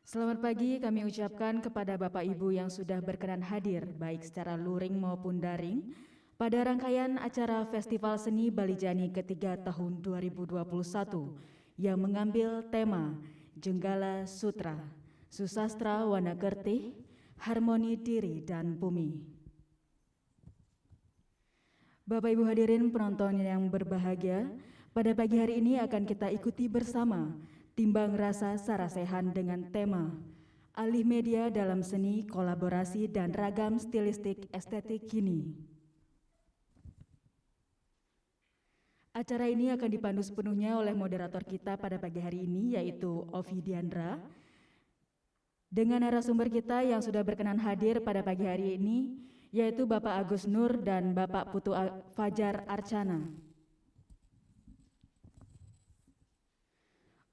Selamat pagi kami ucapkan kepada Bapak Ibu yang sudah berkenan hadir baik secara luring maupun daring pada rangkaian acara Festival Seni Balijani ketiga tahun 2021 yang mengambil tema Jenggala Sutra, Susastra Wana Kertih, Harmoni Diri dan Bumi. Bapak Ibu hadirin penonton yang berbahagia, pada pagi hari ini akan kita ikuti bersama Timbang Rasa Sarasehan dengan tema Alih Media dalam Seni, Kolaborasi dan Ragam Stilistik Estetik Kini. Acara ini akan dipandu sepenuhnya oleh moderator kita pada pagi hari ini yaitu Ovi Diandra. Dengan narasumber kita yang sudah berkenan hadir pada pagi hari ini yaitu Bapak Agus Nur dan Bapak Putu Fajar Archana.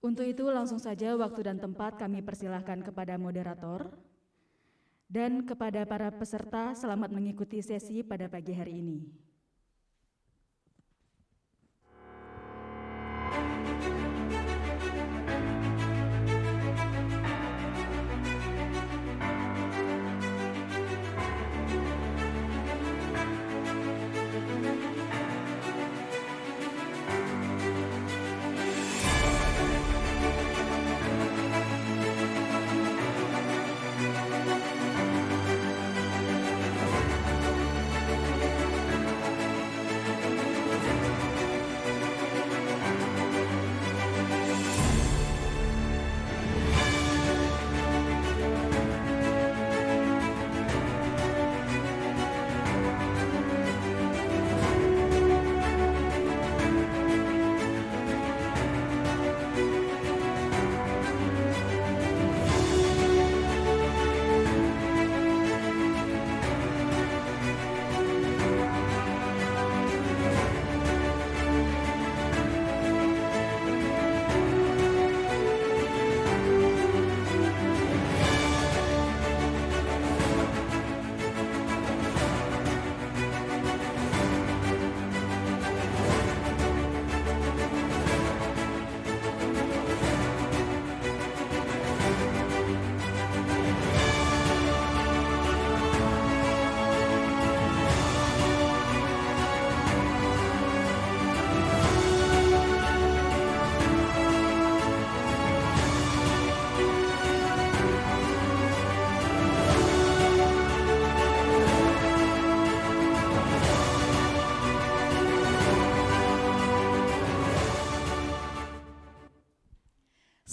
Untuk itu langsung saja waktu dan tempat kami persilahkan kepada moderator dan kepada para peserta selamat mengikuti sesi pada pagi hari ini.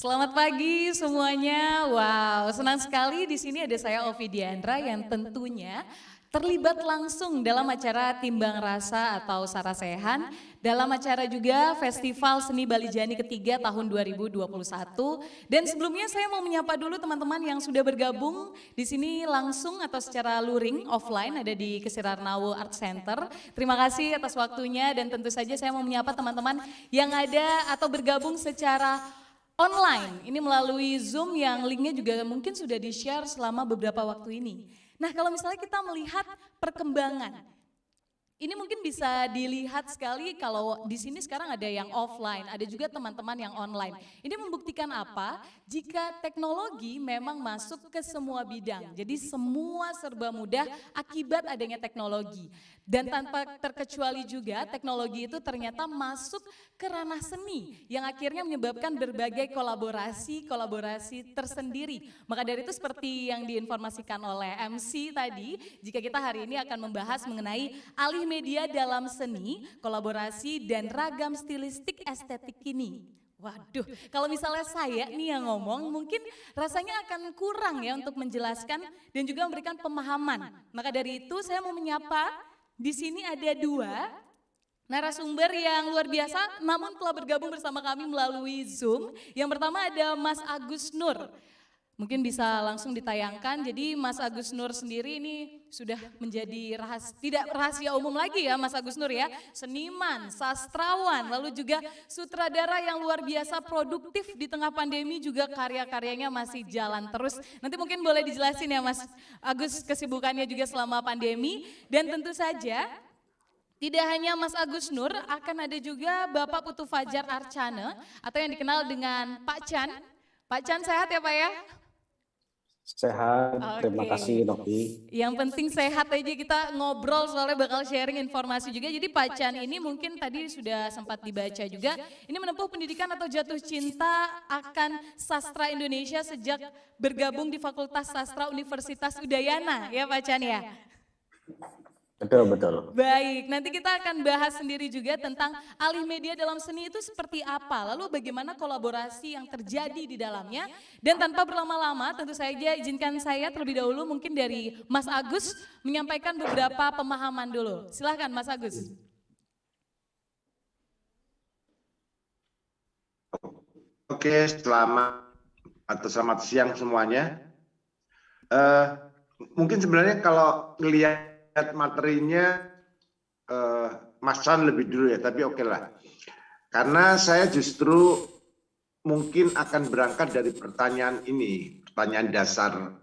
Selamat pagi semuanya. Wow, senang sekali di sini ada saya Ovi Diandra yang tentunya terlibat langsung dalam acara Timbang Rasa atau Sarasehan, dalam acara juga Festival Seni Balijani ketiga tahun 2021. Dan sebelumnya saya mau menyapa dulu teman-teman yang sudah bergabung di sini langsung atau secara luring offline ada di Kesirarnawo Art Center. Terima kasih atas waktunya dan tentu saja saya mau menyapa teman-teman yang ada atau bergabung secara online, ini melalui Zoom yang linknya juga mungkin sudah di-share selama beberapa waktu ini. Nah kalau misalnya kita melihat perkembangan, ini mungkin bisa dilihat sekali kalau di sini sekarang ada yang offline, ada juga teman-teman yang online. Ini membuktikan apa? Jika teknologi memang masuk ke semua bidang, jadi semua serba mudah akibat adanya teknologi. Dan tanpa terkecuali juga teknologi itu ternyata masuk ke ranah seni yang akhirnya menyebabkan berbagai kolaborasi tersendiri. Maka dari itu seperti yang diinformasikan oleh MC tadi, jika kita hari ini akan membahas mengenai alih media dalam seni, kolaborasi dan ragam stilistik estetik kini. Waduh, kalau misalnya saya nih yang ngomong mungkin rasanya akan kurang ya untuk menjelaskan dan juga memberikan pemahaman. Maka dari itu saya mau menyapa, di sini ada dua narasumber yang luar biasa namun telah bergabung bersama kami melalui Zoom. Yang pertama ada Mas Agus Nur. Mungkin bisa langsung ditayangkan, jadi Mas Agus Nur sendiri ini sudah menjadi tidak rahasia umum lagi ya Mas Agus Nur ya. Seniman, sastrawan, lalu juga sutradara yang luar biasa produktif di tengah pandemi juga karya-karyanya masih jalan terus. Nanti mungkin boleh dijelasin ya Mas Agus kesibukannya juga selama pandemi dan tentu saja tidak hanya Mas Agus Nur, akan ada juga Bapak Putu Fajar Archana atau yang dikenal dengan Pak Chan. Pak Chan sehat ya Pak ya? Sehat, terima Oke. kasih Novi. Yang penting sehat aja, kita ngobrol soalnya bakal sharing informasi juga. Jadi Pak Chan ini mungkin tadi sudah sempat dibaca juga. Ini menempuh pendidikan atau jatuh cinta akan sastra Indonesia sejak bergabung di Fakultas Sastra Universitas Udayana ya Pak Chan ya. Betul, betul. Baik, nanti kita akan bahas sendiri juga tentang alih media dalam seni itu seperti apa, lalu bagaimana kolaborasi yang terjadi di dalamnya. Dan tanpa berlama-lama, tentu saja izinkan saya terlebih dahulu mungkin dari Mas Agus menyampaikan beberapa pemahaman dulu. Silahkan Mas Agus. Oke, selamat siang semuanya. Mungkin sebenarnya kalau ngelihat materinya Mas Chan lebih dulu ya, tapi oke lah. Karena saya justru mungkin akan berangkat dari pertanyaan ini, pertanyaan dasar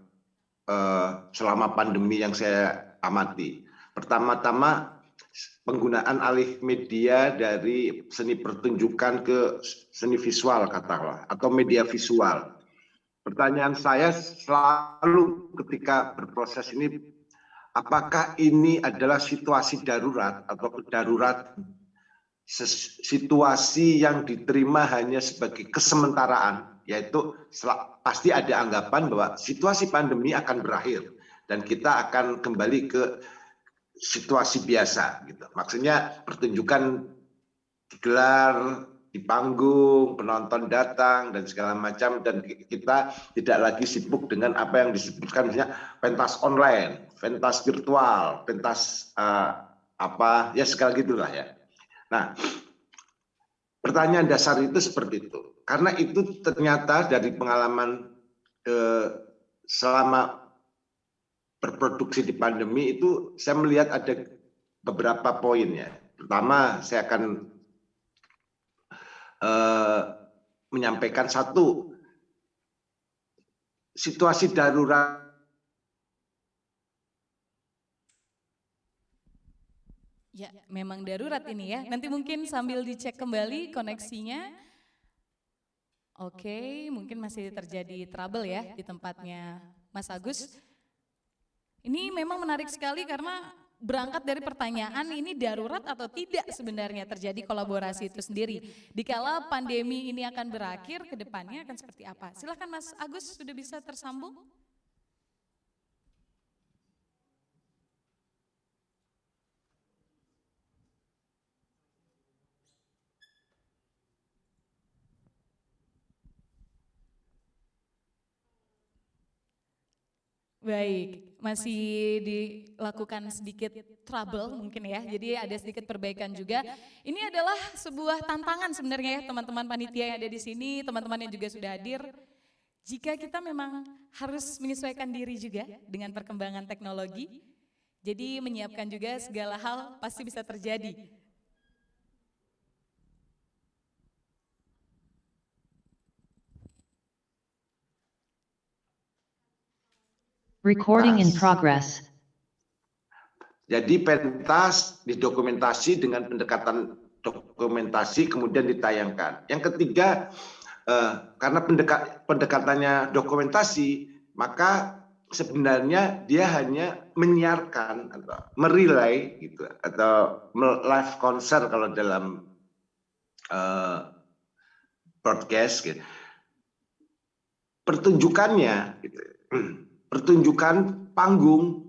selama pandemi yang saya amati. Pertama-tama penggunaan alih media dari seni pertunjukan ke seni visual katakanlah, atau media visual. Pertanyaan saya selalu ketika berproses ini, apakah ini adalah situasi darurat atau darurat, situasi yang diterima hanya sebagai kesementaraan, yaitu pasti ada anggapan bahwa situasi pandemi akan berakhir dan kita akan kembali ke situasi biasa gitu. Maksudnya pertunjukan digelar di panggung, penonton datang dan segala macam, dan kita tidak lagi sibuk dengan apa yang disebutkan misalnya pentas online, pentas virtual, pentas apa ya segala gitulah ya. Nah, pertanyaan dasar itu seperti itu. Karena itu ternyata dari pengalaman selama berproduksi di pandemi itu saya melihat ada beberapa poin ya. Pertama, saya akan menyampaikan satu, situasi darurat. Ya, memang darurat ini ya. Nanti mungkin sambil dicek kembali koneksinya. Oke, mungkin masih terjadi trouble ya di tempatnya Mas Agus. Ini memang menarik sekali karena berangkat dari pertanyaan ini darurat atau tidak sebenarnya terjadi kolaborasi itu sendiri. Dikala pandemi ini akan berakhir, ke depannya akan seperti apa? Silahkan Mas Agus, sudah bisa tersambung? Baik, masih dilakukan sedikit trouble mungkin ya, jadi ada sedikit perbaikan juga. Ini adalah sebuah tantangan sebenarnya ya teman-teman panitia yang ada di sini, teman-teman yang juga sudah hadir. Jika kita memang harus menyesuaikan diri juga dengan perkembangan teknologi, jadi menyiapkan juga segala hal pasti bisa terjadi. Recording in progress. Jadi pentas didokumentasi dengan pendekatan dokumentasi kemudian ditayangkan. Yang ketiga, karena pendekatannya dokumentasi, maka sebenarnya dia hanya menyiarkan atau merelay gitu, atau live konser kalau dalam broadcast gitu. Pertunjukannya gitu. Pertunjukan panggung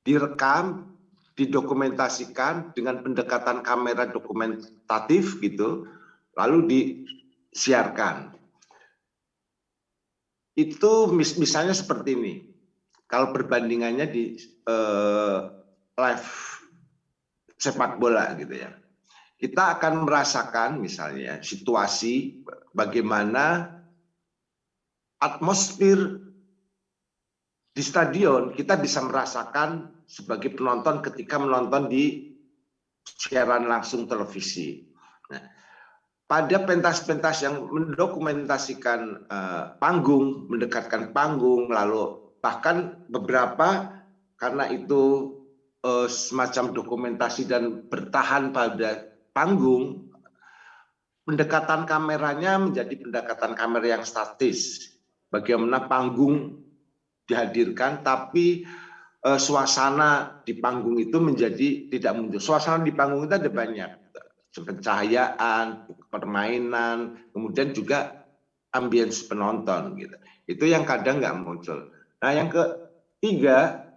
direkam, didokumentasikan dengan pendekatan kamera dokumentatif gitu, lalu disiarkan. Itu misalnya seperti ini. Kalau perbandingannya di live sepak bola gitu ya. Kita akan merasakan misalnya situasi bagaimana atmosfer di stadion, kita bisa merasakan sebagai penonton ketika menonton di siaran langsung televisi. Nah, pada pentas-pentas yang mendokumentasikan panggung, mendekatkan panggung, lalu bahkan beberapa karena itu semacam dokumentasi dan bertahan pada panggung, pendekatan kameranya menjadi pendekatan kamera yang statis. Bagaimana panggung dihadirkan, tapi suasana di panggung itu menjadi tidak muncul. Suasana di panggung itu ada banyak, pencahayaan, permainan, kemudian juga ambience penonton gitu. Itu yang kadang nggak muncul. Nah, yang ketiga,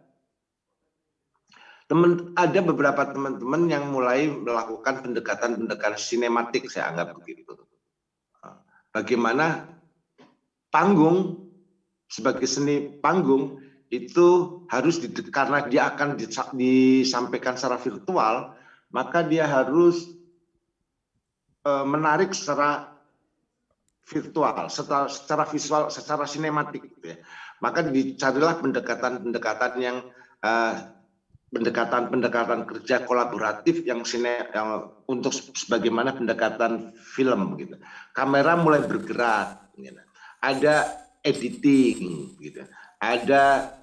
ada beberapa teman-teman yang mulai melakukan pendekatan-pendekatan sinematik, saya anggap begitu. Bagaimana panggung sebagai seni panggung itu harus karena dia akan disampaikan secara virtual, maka dia harus menarik secara virtual, secara visual, secara sinematik, gitu ya. Maka dicarilah pendekatan-pendekatan yang pendekatan kerja kolaboratif yang untuk sebagaimana pendekatan film, gitu. Kamera mulai bergerak, gitu. Ada editing, gitu. Ada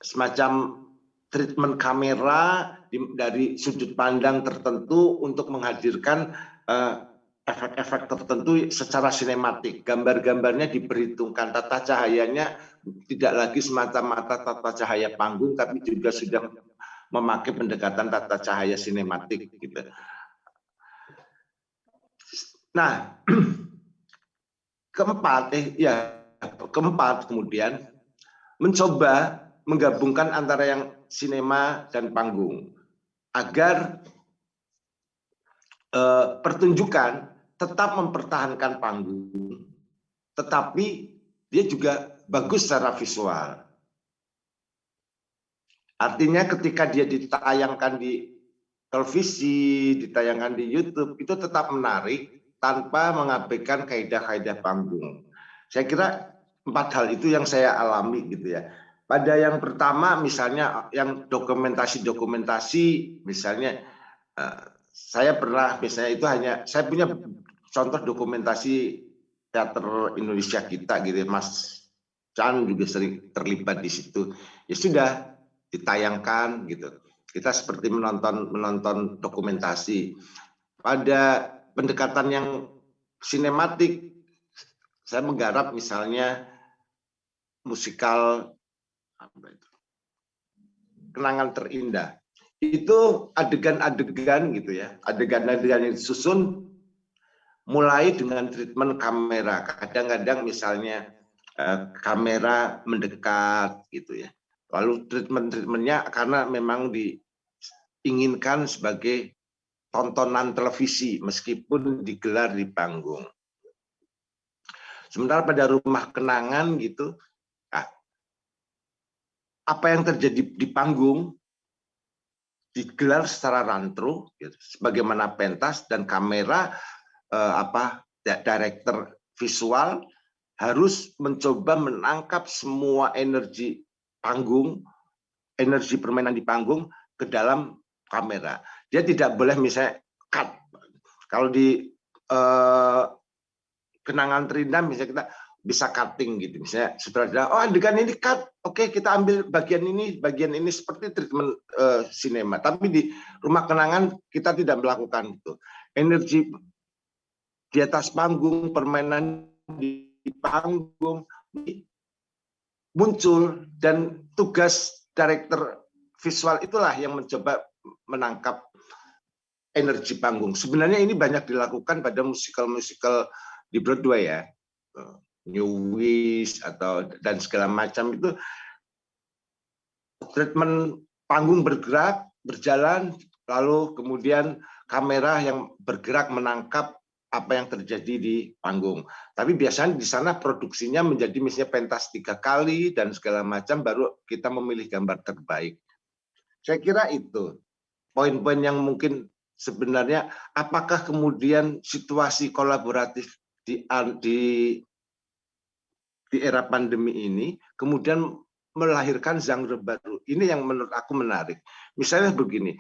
semacam treatment kamera dari sudut pandang tertentu untuk menghadirkan efek-efek tertentu secara sinematik. Gambar-gambarnya diperhitungkan, tata cahayanya tidak lagi semata-mata tata cahaya panggung, tapi juga sudah memakai pendekatan tata cahaya sinematik, gitu. Nah, keempat kemudian mencoba menggabungkan antara yang sinema dan panggung agar pertunjukan tetap mempertahankan panggung, tetapi dia juga bagus secara visual. Artinya ketika dia ditayangkan di televisi, ditayangkan di YouTube, itu tetap menarik tanpa mengabaikan kaidah-kaidah panggung. Saya kira 4 hal itu yang saya alami, gitu ya. Pada yang pertama, misalnya yang dokumentasi, misalnya saya pernah, misalnya itu saya punya contoh dokumentasi teater Indonesia kita, gitu. Mas Chan juga sering terlibat di situ. Ya sudah, ditayangkan, gitu. Kita seperti menonton dokumentasi. Pada pendekatan yang sinematik, saya menggarap misalnya musikal Kenangan Terindah. Itu adegan-adegan, gitu ya, adegan-adegan yang disusun mulai dengan treatment kamera. Kadang-kadang misalnya kamera mendekat, gitu ya. Lalu treatment-treatmentnya karena memang diinginkan sebagai tontonan televisi meskipun digelar di panggung. Sementara pada Rumah Kenangan, gitu, apa yang terjadi di panggung digelar secara rantru, gitu, sebagaimana pentas, dan kamera director visual harus mencoba menangkap semua energi panggung, energi permainan di panggung ke dalam kamera. Dia tidak boleh misalnya cut. Kalau di Kenangan Terindah misalnya kita bisa cutting, gitu. Misalnya sutradara, oh adegan ini cut, oke kita ambil bagian ini seperti treatment sinema. Tapi di Rumah Kenangan kita tidak melakukan itu. Energi di atas panggung, permainan di panggung muncul, dan tugas director visual itulah yang mencoba menangkap energi panggung. Sebenarnya ini banyak dilakukan pada musikal-musikal di Broadway, ya, New Wish dan segala macam itu. Treatment panggung bergerak, berjalan, lalu kemudian kamera yang bergerak menangkap apa yang terjadi di panggung. Tapi biasanya di sana produksinya menjadi misalnya pentas 3 kali dan segala macam, baru kita memilih gambar terbaik. Saya kira itu poin-poin yang mungkin sebenarnya, apakah kemudian situasi kolaboratif di era pandemi ini kemudian melahirkan genre baru. Ini yang menurut aku menarik. Misalnya begini,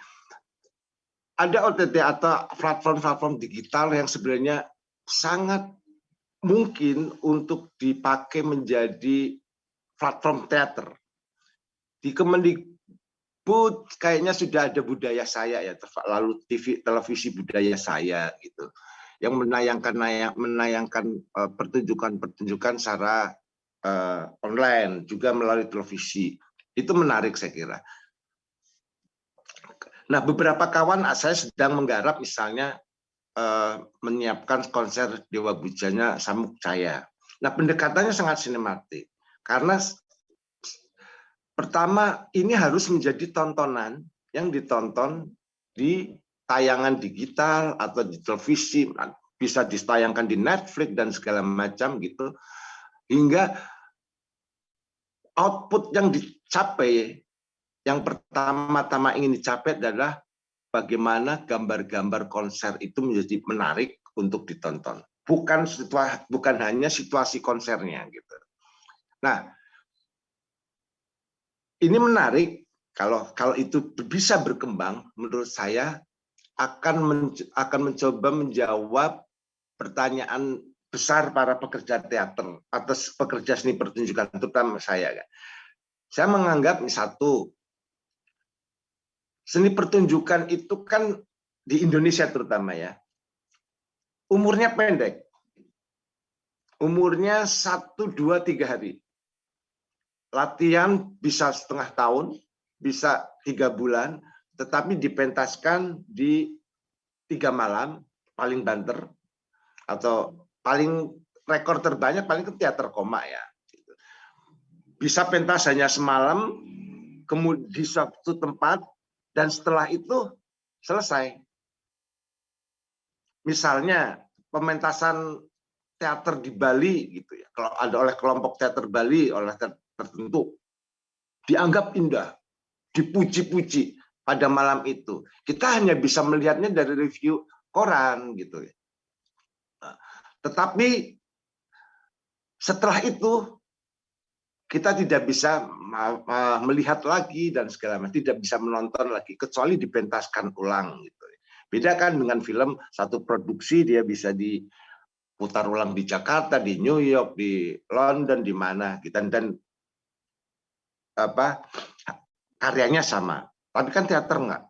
ada OTT atau platform-platform digital yang sebenarnya sangat mungkin untuk dipakai menjadi platform teater. Di Kemendikbud kayaknya sudah ada Budaya Saya, ya, lalu televisi Budaya Saya, gitu, yang menayangkan pertunjukan-pertunjukan secara online, juga melalui televisi. Itu menarik saya kira. Nah, beberapa kawan saya sedang menggarap misalnya menyiapkan konser Dewa Bujana Samuk Cahaya. Nah, pendekatannya sangat sinematik. Karena pertama, ini harus menjadi tontonan yang ditonton di tayangan digital atau di televisi, bisa ditayangkan di Netflix dan segala macam gitu. Hingga output yang dicapai, yang pertama-tama ingin dicapai adalah bagaimana gambar-gambar konser itu menjadi menarik untuk ditonton. Bukan hanya situasi konsernya gitu. Nah, ini menarik kalau itu bisa berkembang, menurut saya akan mencoba menjawab pertanyaan besar para pekerja teater atau pekerja seni pertunjukan, terutama saya. Saya menganggap satu, seni pertunjukan itu kan di Indonesia terutama ya, umurnya pendek. Umurnya 1, 2, 3 hari. Latihan bisa setengah tahun, bisa 3 bulan, tetapi dipentaskan di 3 malam, paling banter, atau paling rekor terbanyak paling ke teater koma ya. Bisa pentas hanya semalam, kemudian di suatu tempat, dan setelah itu selesai. Misalnya pementasan teater di Bali gitu ya. Kalau ada oleh kelompok teater Bali, oleh tertentu, dianggap indah, dipuji-puji pada malam itu. Kita hanya bisa melihatnya dari review koran gitu ya. Tetapi setelah itu kita tidak bisa melihat lagi dan segala macam, tidak bisa menonton lagi kecuali dipentaskan ulang gitu. Beda kan dengan film satu produksi, dia bisa diputar ulang di Jakarta, di New York, di London, di mana gitu, dan karyanya sama. Tapi kan teater enggak,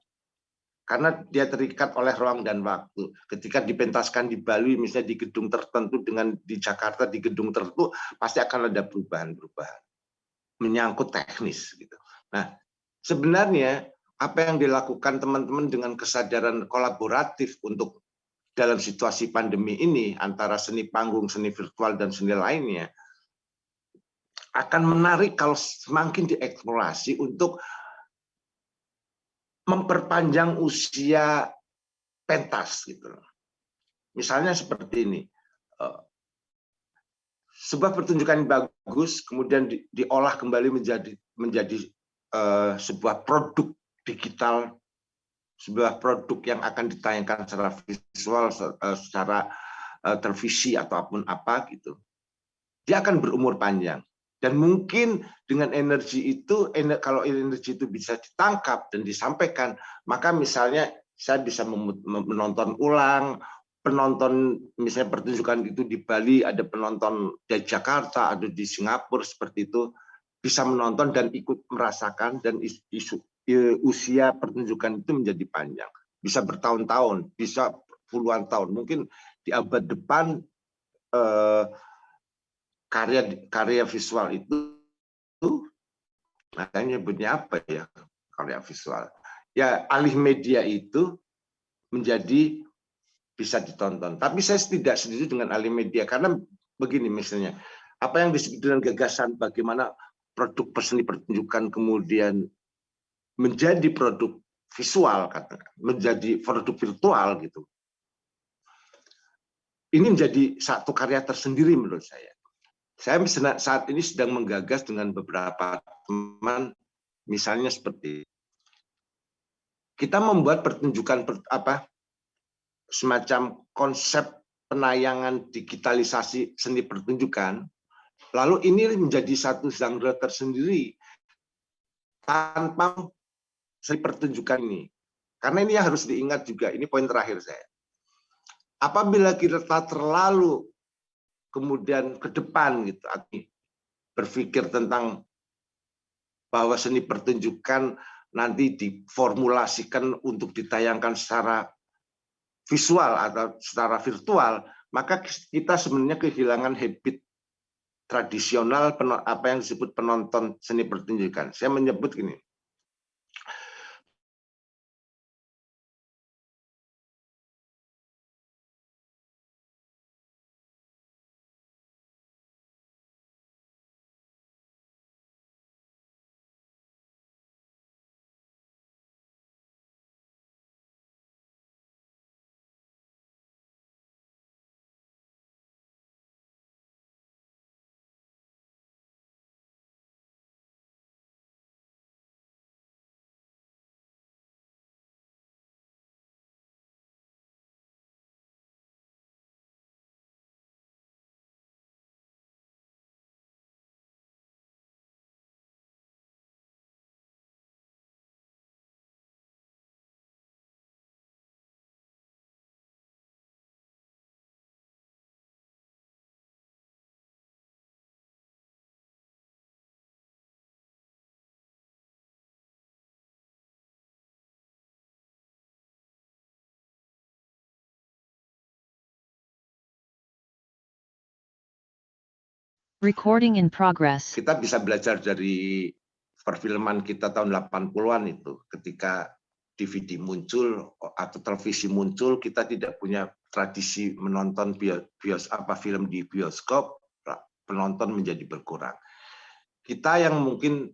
karena dia terikat oleh ruang dan waktu. Ketika dipentaskan di Bali, misalnya di gedung tertentu, dengan di Jakarta di gedung tertentu, pasti akan ada perubahan-perubahan menyangkut teknis gitu. Nah, sebenarnya apa yang dilakukan teman-teman dengan kesadaran kolaboratif untuk dalam situasi pandemi ini antara seni panggung, seni virtual dan seni lainnya akan menarik kalau semakin dieksplorasi untuk memperpanjang usia pentas gitu. Misalnya seperti ini. Sebuah pertunjukan yang bagus kemudian diolah kembali menjadi sebuah produk digital, sebuah produk yang akan ditayangkan secara visual, secara televisi ataupun apa gitu. Dia akan berumur panjang dan mungkin dengan energi itu, kalau energi itu bisa ditangkap dan disampaikan, maka misalnya saya bisa menonton ulang. Penonton misalnya pertunjukan itu di Bali, ada penonton di Jakarta, ada di Singapura, seperti itu bisa menonton dan ikut merasakan, dan usia pertunjukan itu menjadi panjang, bisa bertahun-tahun, bisa puluhan tahun, mungkin di abad depan karya visual itu makanya nyebutnya apa ya, karya visual ya, alih media itu menjadi bisa ditonton. Tapi saya tidak setuju dengan alih media, karena begini misalnya, apa yang disebut dengan gagasan bagaimana produk seni pertunjukan kemudian menjadi produk visual, katakan, menjadi produk virtual gitu. Ini menjadi satu karya tersendiri menurut saya. Saya saat ini sedang menggagas dengan beberapa teman, misalnya seperti kita membuat pertunjukan semacam konsep penayangan digitalisasi seni pertunjukan, lalu ini menjadi satu genre tersendiri tanpa seni pertunjukan ini. Karena ini harus diingat juga, ini poin terakhir saya. Apabila kita terlalu kemudian ke depan gitu, berpikir tentang bahwa seni pertunjukan nanti diformulasikan untuk ditayangkan secara visual atau secara virtual, maka kita sebenarnya kehilangan habit tradisional, apa yang disebut penonton seni pertunjukan. Saya menyebut gini, Recording in progress. kita bisa belajar dari perfilman kita tahun 80-an itu. Ketika DVD muncul atau televisi muncul, kita tidak punya tradisi menonton film di bioskop, penonton menjadi berkurang. Kita yang mungkin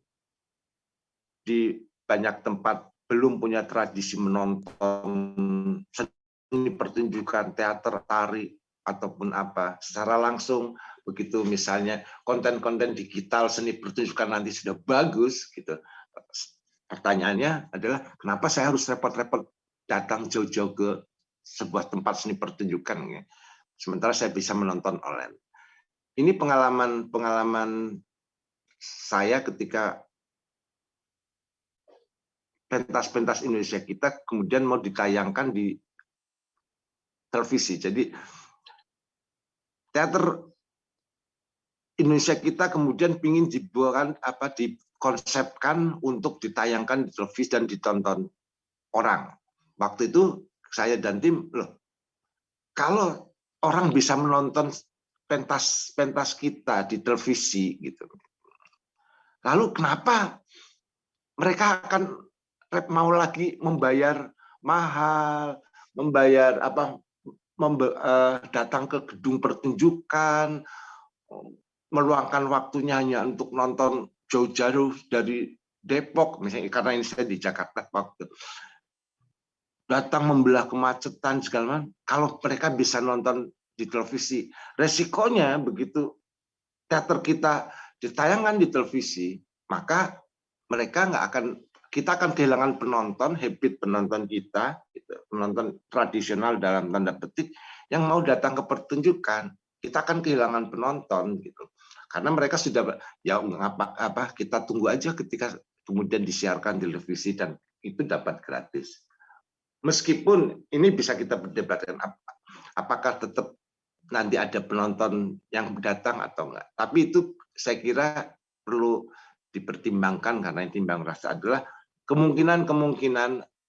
di banyak tempat belum punya tradisi menonton seni pertunjukan, teater, tari, ataupun apa secara langsung, begitu misalnya konten-konten digital seni pertunjukan nanti sudah bagus gitu, pertanyaannya adalah kenapa saya harus repot-repot datang jauh-jauh ke sebuah tempat seni pertunjukan ya, sementara saya bisa menonton online. Ini pengalaman saya ketika pentas-pentas Indonesia kita kemudian mau ditayangkan di televisi. Jadi teater Indonesia kita kemudian ingin dikonsepkan untuk ditayangkan di televisi dan ditonton orang. Waktu itu saya dan tim, loh, kalau orang bisa menonton pentas kita di televisi gitu, lalu kenapa mereka akan mau lagi membayar mahal, datang ke gedung pertunjukan, meluangkan waktunya hanya untuk nonton jauh-jauh dari Depok, misalnya karena ini saya di Jakarta waktu datang membelah kemacetan segala macam. Kalau mereka bisa nonton di televisi, resikonya begitu teater kita ditayangkan di televisi, maka kita akan kehilangan penonton, habit penonton kita, penonton tradisional dalam tanda petik yang mau datang ke pertunjukan. Kita akan kehilangan penonton gitu, karena mereka sudah ya kita tunggu aja ketika kemudian disiarkan di televisi dan itu dapat gratis. Meskipun ini bisa kita perdebatkan apakah tetap nanti ada penonton yang datang atau enggak, tapi itu saya kira perlu dipertimbangkan karena yang timbang rasa adalah kemungkinan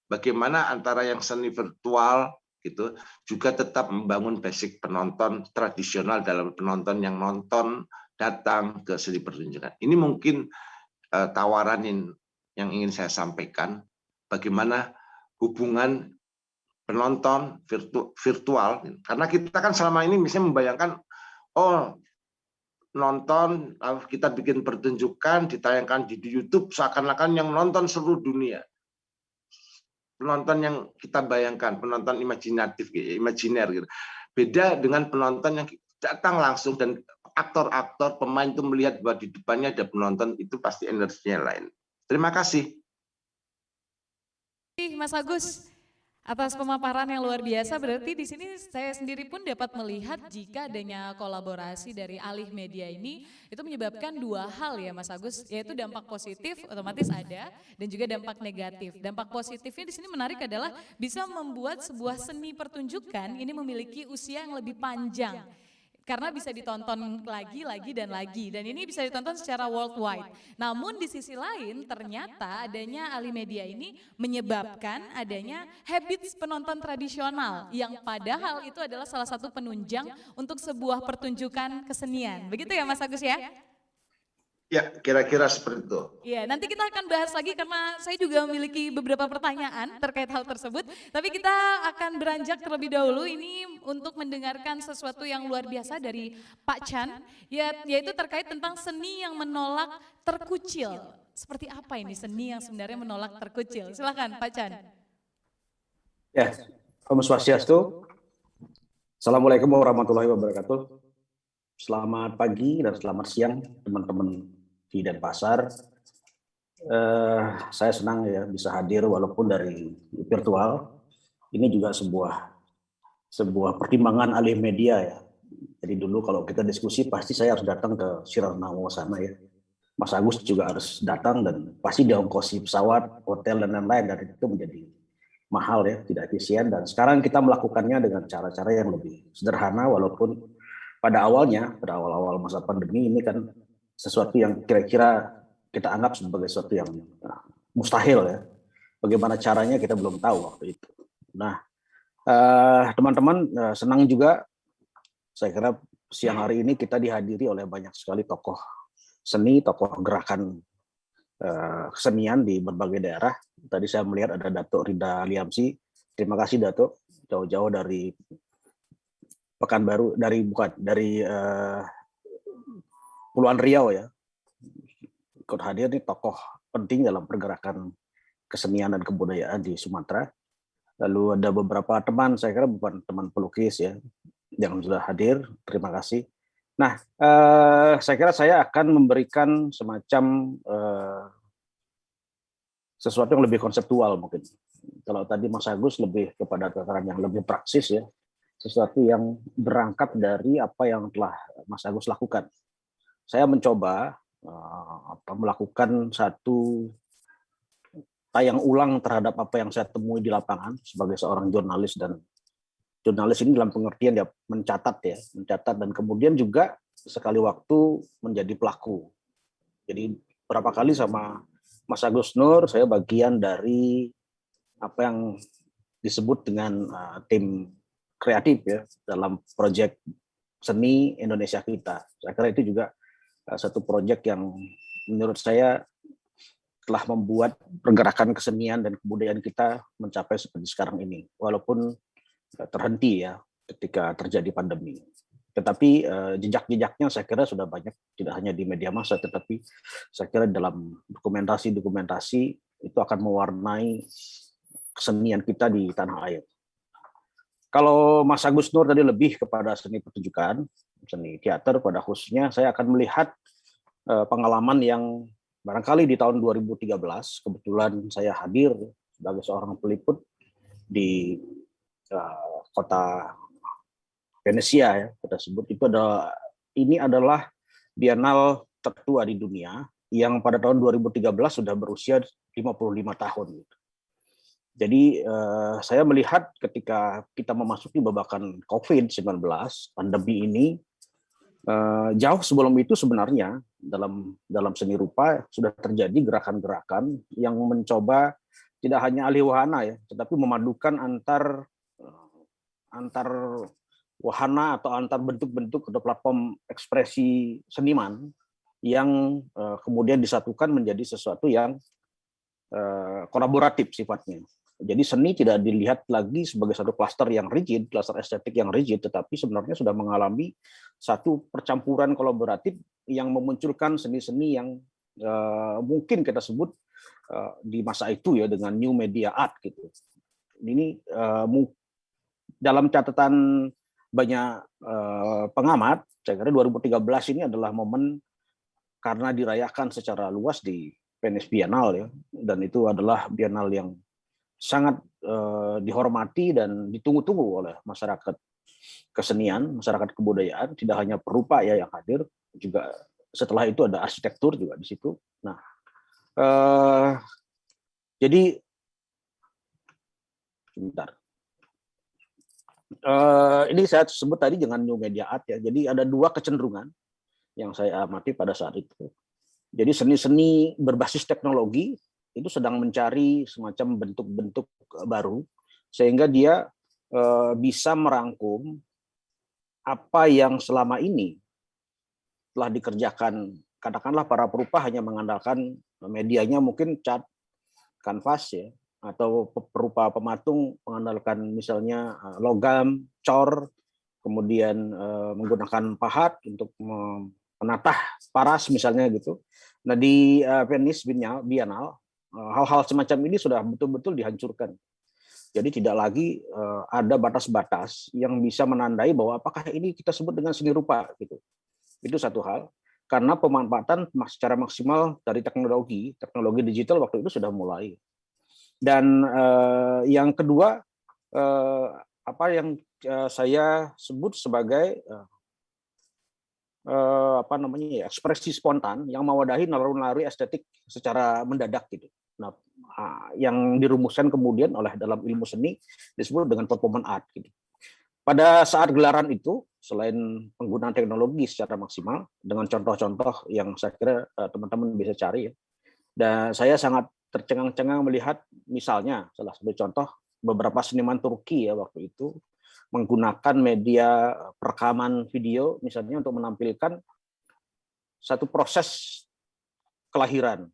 bagaimana antara yang seni virtual gitu juga tetap membangun basic penonton tradisional dalam penonton yang nonton datang ke seni pertunjukan. Ini mungkin tawaran yang ingin saya sampaikan, bagaimana hubungan penonton virtual, karena kita kan selama ini misalnya membayangkan nonton kita bikin pertunjukan ditayangkan di YouTube seakan-akan yang nonton seluruh dunia. Penonton yang kita bayangkan, penonton imajinatif, imajiner gitu. Beda dengan penonton yang datang langsung dan aktor-aktor, pemain itu melihat bahwa di depannya ada penonton, itu pasti energinya lain. Terima kasih. Mas Agus, atas pemaparan yang luar biasa. Berarti di sini saya sendiri pun dapat melihat jika adanya kolaborasi dari Alih Media ini itu menyebabkan dua hal ya Mas Agus, yaitu dampak positif otomatis ada dan juga dampak negatif. Dampak positifnya di sini menarik adalah bisa membuat sebuah seni pertunjukan ini memiliki usia yang lebih panjang. karena bisa ditonton lagi dan lagi, dan ini bisa ditonton secara worldwide. Namun di sisi lain ternyata adanya Alimedia ini menyebabkan adanya habits penonton tradisional yang padahal itu adalah salah satu penunjang untuk sebuah pertunjukan kesenian. Begitu ya Mas Agus ya? Ya, kira-kira seperti itu. Iya, nanti kita akan bahas lagi karena saya juga memiliki beberapa pertanyaan terkait hal tersebut. Tapi kita akan beranjak terlebih dahulu ini untuk mendengarkan sesuatu yang luar biasa dari Pak Chan, yaitu terkait tentang seni yang menolak terkucil. Seperti apa ini seni yang sebenarnya menolak terkucil? Silakan Pak Chan. Ya, Om Swastiastu. Assalamualaikum warahmatullahi wabarakatuh. Selamat pagi dan selamat siang teman-teman di Denpasar. Saya senang ya bisa hadir walaupun dari virtual. Ini juga sebuah pertimbangan Alimedia ya. Jadi dulu kalau kita diskusi pasti saya harus datang ke Siranao sana ya. Mas Agus juga harus datang dan pasti diongkosi pesawat, hotel dan lain-lain, dan itu menjadi mahal ya, tidak efisien. Dan sekarang kita melakukannya dengan cara-cara yang lebih sederhana walaupun pada awal-awal masa pandemi ini kan sesuatu yang kira-kira kita anggap sebagai sesuatu yang mustahil ya. Bagaimana caranya kita belum tahu waktu itu. Nah, teman-teman senang juga saya kira siang hari ini kita dihadiri oleh banyak sekali tokoh seni, tokoh gerakan kesenian di berbagai daerah. Tadi saya melihat ada Datuk Rida Liamsi. Terima kasih Datuk, jauh-jauh dari Pekanbaru, dari Pulauan Riau ya, ikut hadir nih tokoh penting dalam pergerakan kesenian dan kebudayaan di Sumatera. Lalu ada beberapa teman, saya kira bukan teman pelukis ya, yang sudah hadir. Terima kasih. Nah, saya kira saya akan memberikan semacam sesuatu yang lebih konseptual mungkin. Kalau tadi Mas Agus lebih kepada tataran yang lebih praksis ya, sesuatu yang berangkat dari apa yang telah Mas Agus lakukan. Saya mencoba melakukan satu tayang ulang terhadap apa yang saya temui di lapangan sebagai seorang jurnalis, dan jurnalis ini dalam pengertian ya mencatat dan kemudian juga sekali waktu menjadi pelaku. Jadi berapa kali sama Mas Agus Nur saya bagian dari apa yang disebut dengan tim kreatif ya dalam proyek seni Indonesia Kita. Saya kira itu juga satu proyek yang menurut saya telah membuat pergerakan kesenian dan kebudayaan kita mencapai seperti sekarang ini, walaupun terhenti ya ketika terjadi pandemi. Tetapi jejak-jejaknya saya kira sudah banyak, tidak hanya di media massa, tetapi saya kira dalam dokumentasi itu akan mewarnai kesenian kita di tanah air. Kalau Mas Agus Nur tadi lebih kepada seni pertunjukan, seni teater pada khususnya, saya akan melihat pengalaman yang barangkali di tahun 2013 kebetulan saya hadir sebagai seorang peliput di kota Venesia ya, kita sebut itu ini adalah bienal tertua di dunia yang pada tahun 2013 sudah berusia 55 tahun gitu. Jadi saya melihat ketika kita memasuki babakan COVID-19, pandemi ini, jauh sebelum itu sebenarnya dalam seni rupa sudah terjadi gerakan-gerakan yang mencoba tidak hanya alih wahana ya, tetapi memadukan antar wahana atau antar bentuk-bentuk atau platform ekspresi seniman yang kemudian disatukan menjadi sesuatu yang kolaboratif sifatnya. Jadi seni tidak dilihat lagi sebagai satu klaster yang rigid, klaster estetik yang rigid, tetapi sebenarnya sudah mengalami satu percampuran kolaboratif yang memunculkan seni-seni yang mungkin kita sebut di masa itu ya dengan new media art gitu. Ini dalam catatan banyak pengamat, saya kira 2013 ini adalah momen karena dirayakan secara luas di Venice Biennale ya, dan itu adalah biennale yang sangat dihormati dan ditunggu-tunggu oleh masyarakat kesenian, masyarakat kebudayaan, tidak hanya perupa ya yang hadir, juga setelah itu ada arsitektur juga di situ. Nah, jadi sebentar. Ini saya sebut tadi dengan new media art ya. Jadi ada dua kecenderungan yang saya amati pada saat itu. Jadi seni-seni berbasis teknologi itu sedang mencari semacam bentuk-bentuk baru sehingga dia bisa merangkum apa yang selama ini telah dikerjakan. Katakanlah para perupa hanya mengandalkan medianya mungkin cat, kanvas ya, atau perupa pematung mengandalkan misalnya logam, cor, kemudian menggunakan pahat untuk menatah paras misalnya gitu. Nah di Venice Biennale hal-hal semacam ini sudah betul-betul dihancurkan. Jadi tidak lagi ada batas-batas yang bisa menandai bahwa apakah ini kita sebut dengan seni rupa gitu. Itu satu hal. Karena pemanfaatan secara maksimal dari teknologi digital waktu itu sudah mulai. Dan yang kedua apa yang saya sebut sebagai ekspresi spontan yang mewadahi naluri-naluri estetik secara mendadak gitu. Nah, yang dirumuskan kemudian oleh dalam ilmu seni disebut dengan performance art gitu. Pada saat gelaran itu, selain penggunaan teknologi secara maksimal dengan contoh-contoh yang saya kira teman-teman bisa cari ya. Dan saya sangat tercengang-cengang melihat misalnya salah satu contoh beberapa seniman Turki ya waktu itu menggunakan media perekaman video misalnya untuk menampilkan satu proses kelahiran.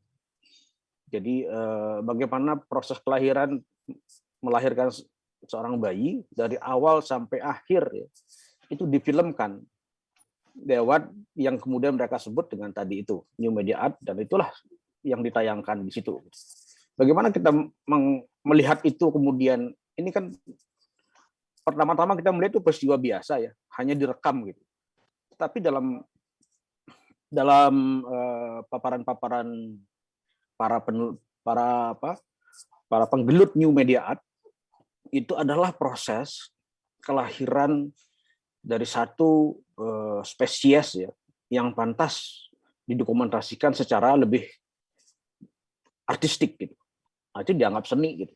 Jadi bagaimana proses kelahiran melahirkan seorang bayi dari awal sampai akhir ya, itu difilmkan lewat yang kemudian mereka sebut dengan tadi itu new media art, dan itulah yang ditayangkan di situ. Bagaimana kita melihat itu kemudian, ini kan pertama-tama kita melihat itu peristiwa biasa ya, hanya direkam gitu. Tapi dalam paparan-paparan para penggelut new media art itu adalah proses kelahiran dari satu spesies ya yang pantas didokumentasikan secara lebih artistik gitu. Nah, itu dianggap seni gitu.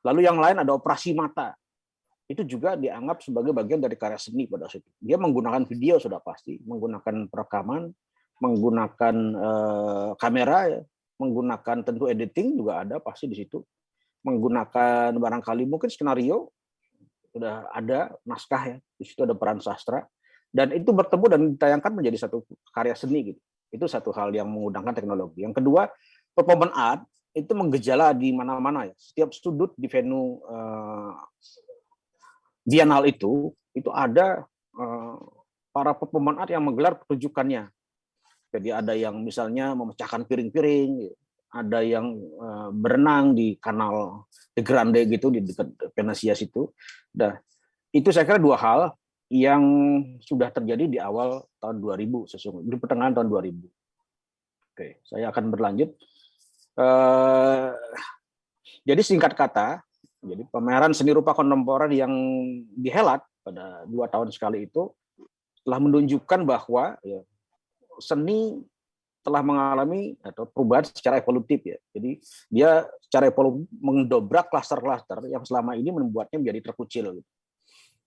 Lalu yang lain ada operasi mata. Itu juga dianggap sebagai bagian dari karya seni pada saat itu. Dia menggunakan video sudah pasti, menggunakan perekaman, menggunakan kamera ya, menggunakan tentu editing juga ada pasti di situ, menggunakan barangkali mungkin skenario sudah ada, naskah ya, di situ ada peran sastra, dan itu bertemu dan ditayangkan menjadi satu karya seni gitu. Itu satu hal yang menggunakan teknologi. Yang kedua, performance art itu menggejala di mana-mana ya, setiap sudut di venue Biennale itu ada para performance art yang menggelar pertunjukannya. Jadi ada yang misalnya memecahkan piring-piring, ada yang berenang di kanal De Grande gitu di dekat Venezia situ. Nah, itu saya kira dua hal yang sudah terjadi di awal tahun 2000 sesungguhnya, di pertengahan tahun 2000. Oke, saya akan berlanjut. Jadi singkat kata, jadi pameran seni rupa kontemporer yang dihelat pada 2 tahun sekali itu telah menunjukkan bahwa ya, seni telah mengalami atau perubahan secara evolutif ya. Jadi dia secara evolutif mendobrak klaster-klaster yang selama ini membuatnya menjadi terkucil. Gitu.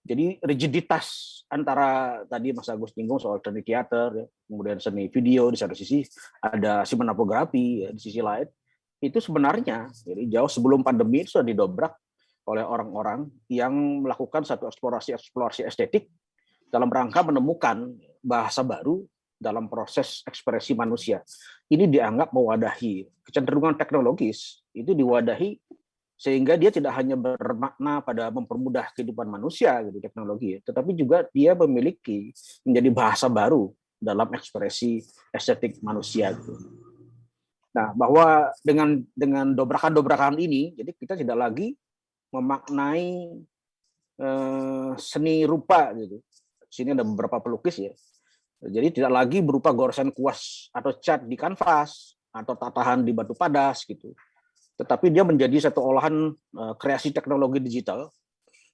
Jadi rigiditas antara tadi Mas Agus singgung soal seni teater, ya, kemudian seni video di satu sisi, ada sinematografi ya, di sisi lain, itu sebenarnya jadi jauh sebelum pandemi itu sudah didobrak oleh orang-orang yang melakukan satu eksplorasi estetik dalam rangka menemukan bahasa baru dalam proses ekspresi manusia. Ini dianggap mewadahi kecenderungan teknologis, itu diwadahi sehingga dia tidak hanya bermakna pada mempermudah kehidupan manusia gitu teknologi, tetapi juga dia memiliki menjadi bahasa baru dalam ekspresi estetik manusia gitu. Nah, bahwa dengan dobrakan-dobrakan ini, jadi kita tidak lagi memaknai seni rupa gitu. Sini ada beberapa pelukis ya. Jadi tidak lagi berupa goresan kuas atau cat di kanvas atau tatahan di batu padas gitu. Tetapi dia menjadi satu olahan kreasi teknologi digital,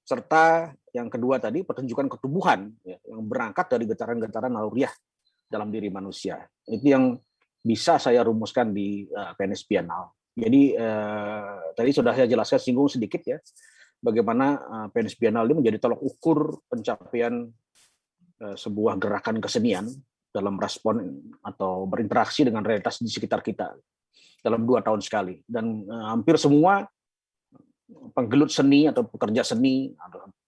serta yang kedua tadi pertunjukan ketubuhan ya, yang berangkat dari getaran-getaran naluriah dalam diri manusia. Itu yang bisa saya rumuskan di Venice Biennale. Jadi tadi sudah saya jelaskan singgung sedikit ya bagaimana PNS Biennale ini menjadi tolok ukur pencapaian sebuah gerakan kesenian dalam respon atau berinteraksi dengan realitas di sekitar kita dalam 2 tahun sekali. Dan hampir semua penggelut seni atau pekerja seni,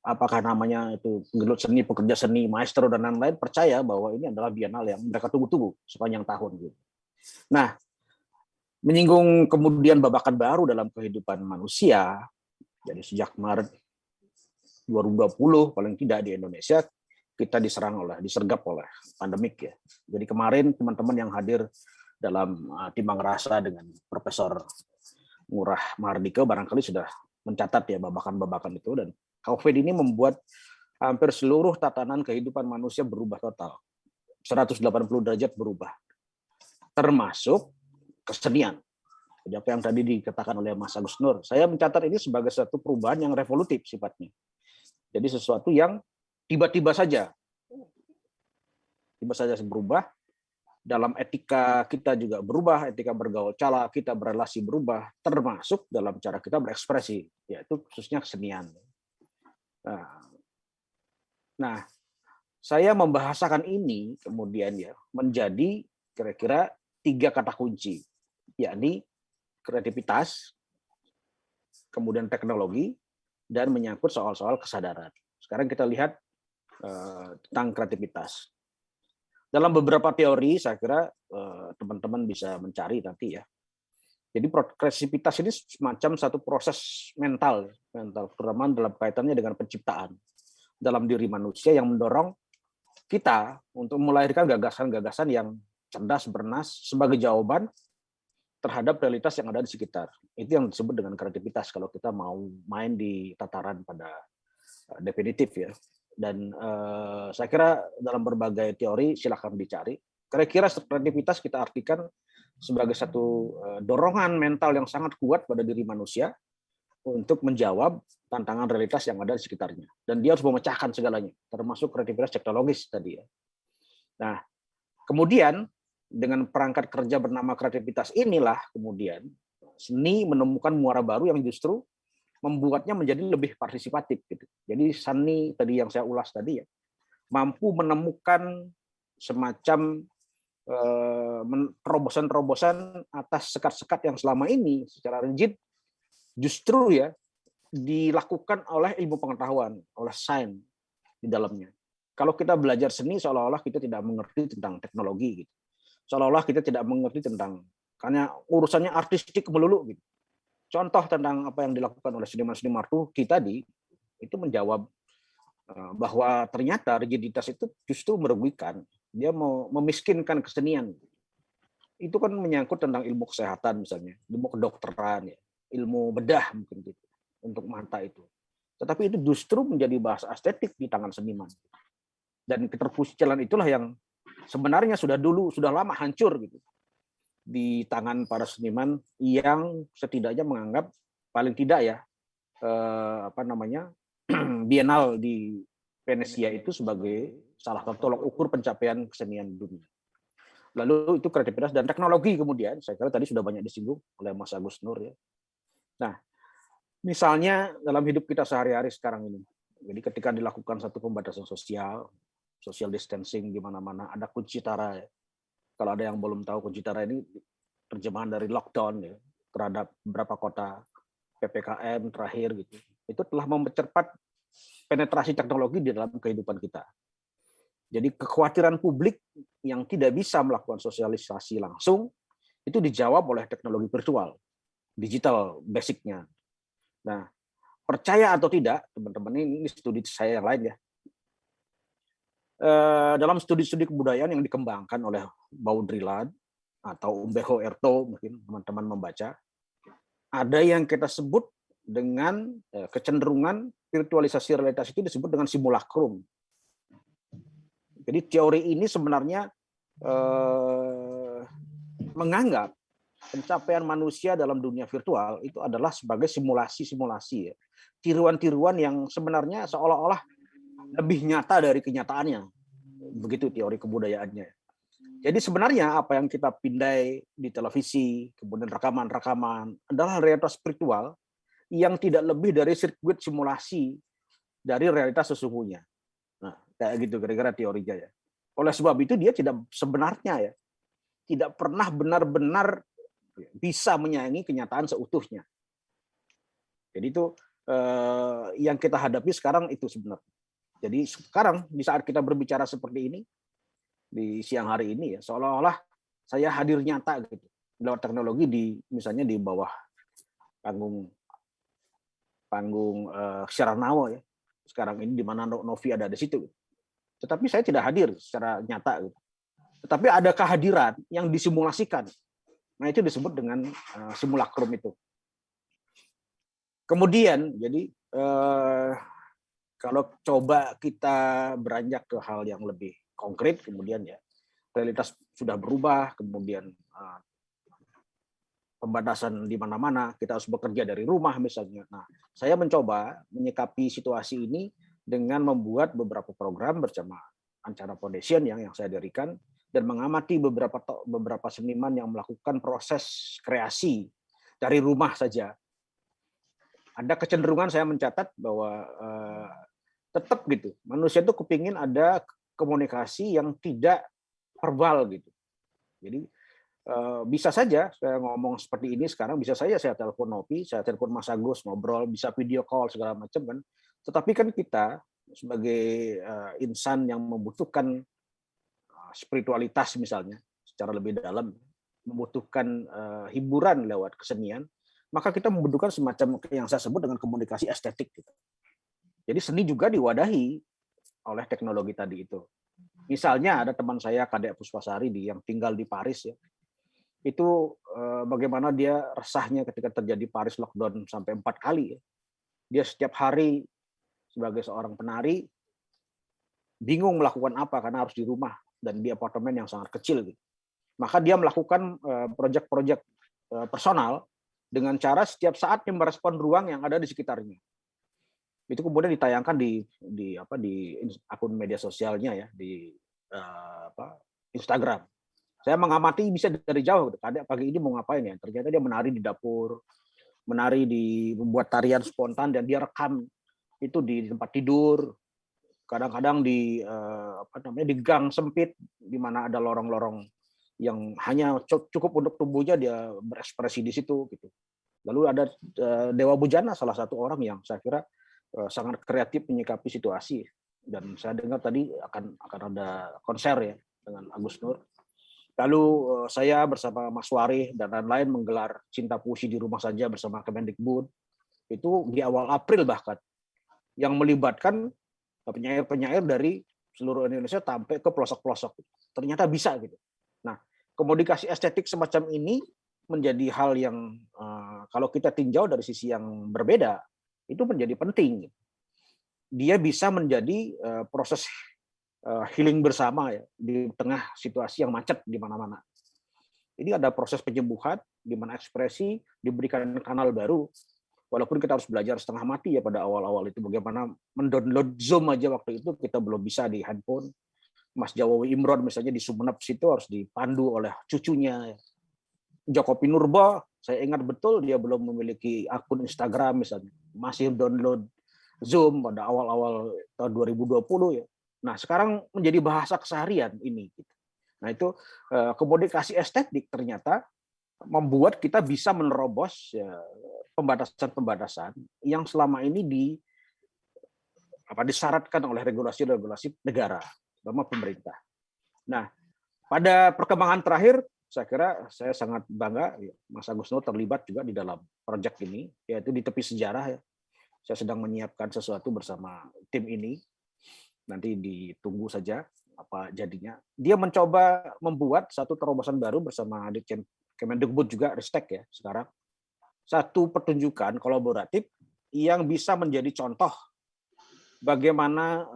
apakah namanya itu penggelut seni, pekerja seni, maestro, dan lain-lain, percaya bahwa ini adalah Biennale yang mereka tunggu-tunggu sepanjang tahun. Gitu. Nah, menyinggung kemudian babakan baru dalam kehidupan manusia, jadi sejak Maret 2020 paling tidak di Indonesia, kita disergap oleh pandemik ya. Jadi kemarin teman-teman yang hadir dalam Timbang Rasa dengan Profesor Ngurah Mahardika barangkali sudah mencatat ya babakan-babakan itu, dan COVID ini membuat hampir seluruh tatanan kehidupan manusia berubah total. 180 derajat berubah. Termasuk kesenian. Jadi apa yang tadi dikatakan oleh Mas Agus Nur, saya mencatat ini sebagai satu perubahan yang revolutif sifatnya. Jadi sesuatu yang tiba-tiba saja berubah, dalam etika kita juga berubah, etika bergaul cara kita berrelasi berubah, termasuk dalam cara kita berekspresi, yaitu khususnya kesenian. Nah, saya membahasakan ini kemudian ya menjadi kira-kira 3 kata kunci, yakni kreativitas, kemudian teknologi, dan menyangkut soal-soal kesadaran. Sekarang kita lihat tentang kreativitas. Dalam beberapa teori, saya kira teman-teman bisa mencari nanti ya. Jadi kreativitas ini semacam satu proses mental, terutama dalam kaitannya dengan penciptaan dalam diri manusia yang mendorong kita untuk melahirkan gagasan-gagasan yang cerdas, bernas sebagai jawaban terhadap realitas yang ada di sekitar. Itu yang disebut dengan kreativitas kalau kita mau main di tataran pada definitif ya. Dan saya kira dalam berbagai teori silakan dicari. Kira-kira kreativitas kita artikan sebagai satu dorongan mental yang sangat kuat pada diri manusia untuk menjawab tantangan realitas yang ada di sekitarnya. Dan dia harus memecahkan segalanya, termasuk kreativitas teknologis tadi ya. Nah, kemudian dengan perangkat kerja bernama kreativitas inilah kemudian seni menemukan muara baru yang justru membuatnya menjadi lebih partisipatif gitu. Jadi seni tadi yang saya ulas tadi ya mampu menemukan semacam terobosan-terobosan atas sekat-sekat yang selama ini secara rigid justru ya dilakukan oleh ilmu pengetahuan, oleh sains di dalamnya. Kalau kita belajar seni seolah-olah kita tidak mengerti tentang teknologi gitu. Seolah-olah kita tidak mengerti tentang karena urusannya artistik melulu gitu. Contoh tentang apa yang dilakukan oleh seniman-seniman Turki tadi itu menjawab bahwa ternyata rigiditas itu justru merugikan. Dia mau memiskinkan kesenian. Itu kan menyangkut tentang ilmu kesehatan misalnya, ilmu kedokteran, ya, ilmu bedah mungkin gitu untuk mata itu. Tetapi itu justru menjadi bahasa estetik di tangan seniman. Dan keterpujilan itulah yang sebenarnya sudah lama hancur gitu di tangan para seniman yang setidaknya menganggap paling tidak ya Biennale di Venesia itu sebagai salah satu tolok ukur pencapaian kesenian dunia. Lalu itu kreativitas dan teknologi kemudian saya kira tadi sudah banyak disinggung oleh Mas Agus Nur ya. Nah, misalnya dalam hidup kita sehari-hari sekarang ini, jadi ketika dilakukan satu pembatasan social distancing di mana-mana, ada kunci tara ya. Kalau ada yang belum tahu, kunci tara ini terjemahan dari lockdown ya, terhadap beberapa kota PPKM terakhir gitu. Itu telah mempercepat penetrasi teknologi di dalam kehidupan kita. Jadi kekhawatiran publik yang tidak bisa melakukan sosialisasi langsung itu dijawab oleh teknologi virtual, digital basicnya. Nah, percaya atau tidak, teman-teman, ini studi saya yang lain ya. Dalam studi-studi kebudayaan yang dikembangkan oleh Baudrillard atau Umberto Eco, mungkin teman-teman membaca, ada yang kita sebut dengan kecenderungan virtualisasi realitas itu disebut dengan simulacrum. Jadi teori ini sebenarnya menganggap pencapaian manusia dalam dunia virtual itu adalah sebagai simulasi-simulasi, ya. Tiruan-tiruan yang sebenarnya seolah-olah lebih nyata dari kenyataannya. Begitu teori kebudayaannya. Jadi sebenarnya apa yang kita pindai di televisi, kemudian rekaman-rekaman adalah realitas spiritual yang tidak lebih dari sirkuit simulasi dari realitas sesungguhnya. Nah, kayak gitu kira-kira teorinya ya. Oleh sebab itu dia tidak sebenarnya ya, tidak pernah benar-benar bisa menyayangi kenyataan seutuhnya. Jadi itu yang kita hadapi sekarang itu sebenarnya. Jadi sekarang di saat kita berbicara seperti ini di siang hari ini ya, seolah-olah saya hadir nyata gitu lewat teknologi misalnya di bawah panggung Sharanawa ya. Sekarang ini di mana Novi ada di situ. Tetapi saya tidak hadir secara nyata gitu. Tetapi ada kehadiran yang disimulasikan. Nah, itu disebut dengan simulacrum itu. Kemudian jadi kalau coba kita beranjak ke hal yang lebih konkret, kemudian ya realitas sudah berubah, kemudian pembatasan di mana-mana, kita harus bekerja dari rumah misalnya. Nah, saya mencoba menyikapi situasi ini dengan membuat beberapa program bersama Ancana Foundation yang saya dirikan dan mengamati beberapa seniman yang melakukan proses kreasi dari rumah saja. Ada kecenderungan saya mencatat bahwa tetap gitu, manusia itu kepingin ada komunikasi yang tidak verbal gitu. Jadi bisa saja saya ngomong seperti ini sekarang, bisa saja saya telepon Novi, saya telepon Mas Agus, ngobrol, bisa video call segala macam kan. Tetapi kan kita sebagai insan yang membutuhkan spiritualitas misalnya secara lebih dalam, membutuhkan hiburan lewat kesenian, maka kita membutuhkan semacam yang saya sebut dengan komunikasi estetik. Gitu. Jadi seni juga diwadahi oleh teknologi tadi itu. Misalnya ada teman saya Kadek Puspasari yang tinggal di Paris ya. Itu bagaimana dia resahnya ketika terjadi Paris lockdown sampai 4 kali ya. Dia setiap hari sebagai seorang penari bingung melakukan apa karena harus di rumah dan di apartemen yang sangat kecil gitu. Maka dia melakukan proyek-proyek personal dengan cara setiap saat merespon ruang yang ada di sekitarnya. Itu kemudian ditayangkan di akun media sosialnya ya, di Instagram. Saya mengamati bisa dari jauh. Kadang pagi ini mau ngapain ya? Ternyata dia menari di dapur, membuat tarian spontan dan dia rekam itu di tempat tidur. Kadang-kadang di gang sempit di mana ada lorong-lorong yang hanya cukup untuk tubuhnya dia berekspresi di situ gitu. Lalu ada Dewa Bujana, salah satu orang yang saya kira sangat kreatif menyikapi situasi, dan saya dengar tadi akan ada konser ya dengan Agus Nur. Lalu saya bersama Mas Warih dan lain-lain menggelar Cinta Puisi di Rumah Saja bersama Kemendikbud itu di awal April bahkan, yang melibatkan penyair-penyair dari seluruh Indonesia sampai ke pelosok-pelosok. Ternyata bisa gitu. Nah, komunikasi estetik semacam ini menjadi hal yang kalau kita tinjau dari sisi yang berbeda itu menjadi penting. Dia bisa menjadi proses healing bersama ya di tengah situasi yang macet di mana-mana. Jadi ada proses penyembuhan di mana ekspresi diberikan kanal baru. Walaupun kita harus belajar setengah mati ya pada awal-awal itu, bagaimana mendownload Zoom aja waktu itu kita belum bisa di handphone. Mas Jawawi Imron misalnya di Sumeneb situ harus dipandu oleh cucunya. Joko Pinurbo, saya ingat betul dia belum memiliki akun Instagram misalnya, masih download Zoom pada awal-awal tahun 2020 ya. Nah, sekarang menjadi bahasa keseharian ini. Nah, itu komunikasi estetik ternyata membuat kita bisa menerobos ya, pembatasan-pembatasan yang selama ini disyaratkan oleh regulasi-regulasi negara, terutama pemerintah. Nah, pada perkembangan terakhir, saya kira saya sangat bangga Mas Agus Nur terlibat juga di dalam proyek ini, yaitu di tepi sejarah ya. Saya sedang menyiapkan sesuatu bersama tim ini. Nanti ditunggu saja apa jadinya. Dia mencoba membuat satu terobosan baru bersama Kemendikbud juga, Ristek ya sekarang. Satu pertunjukan kolaboratif yang bisa menjadi contoh bagaimana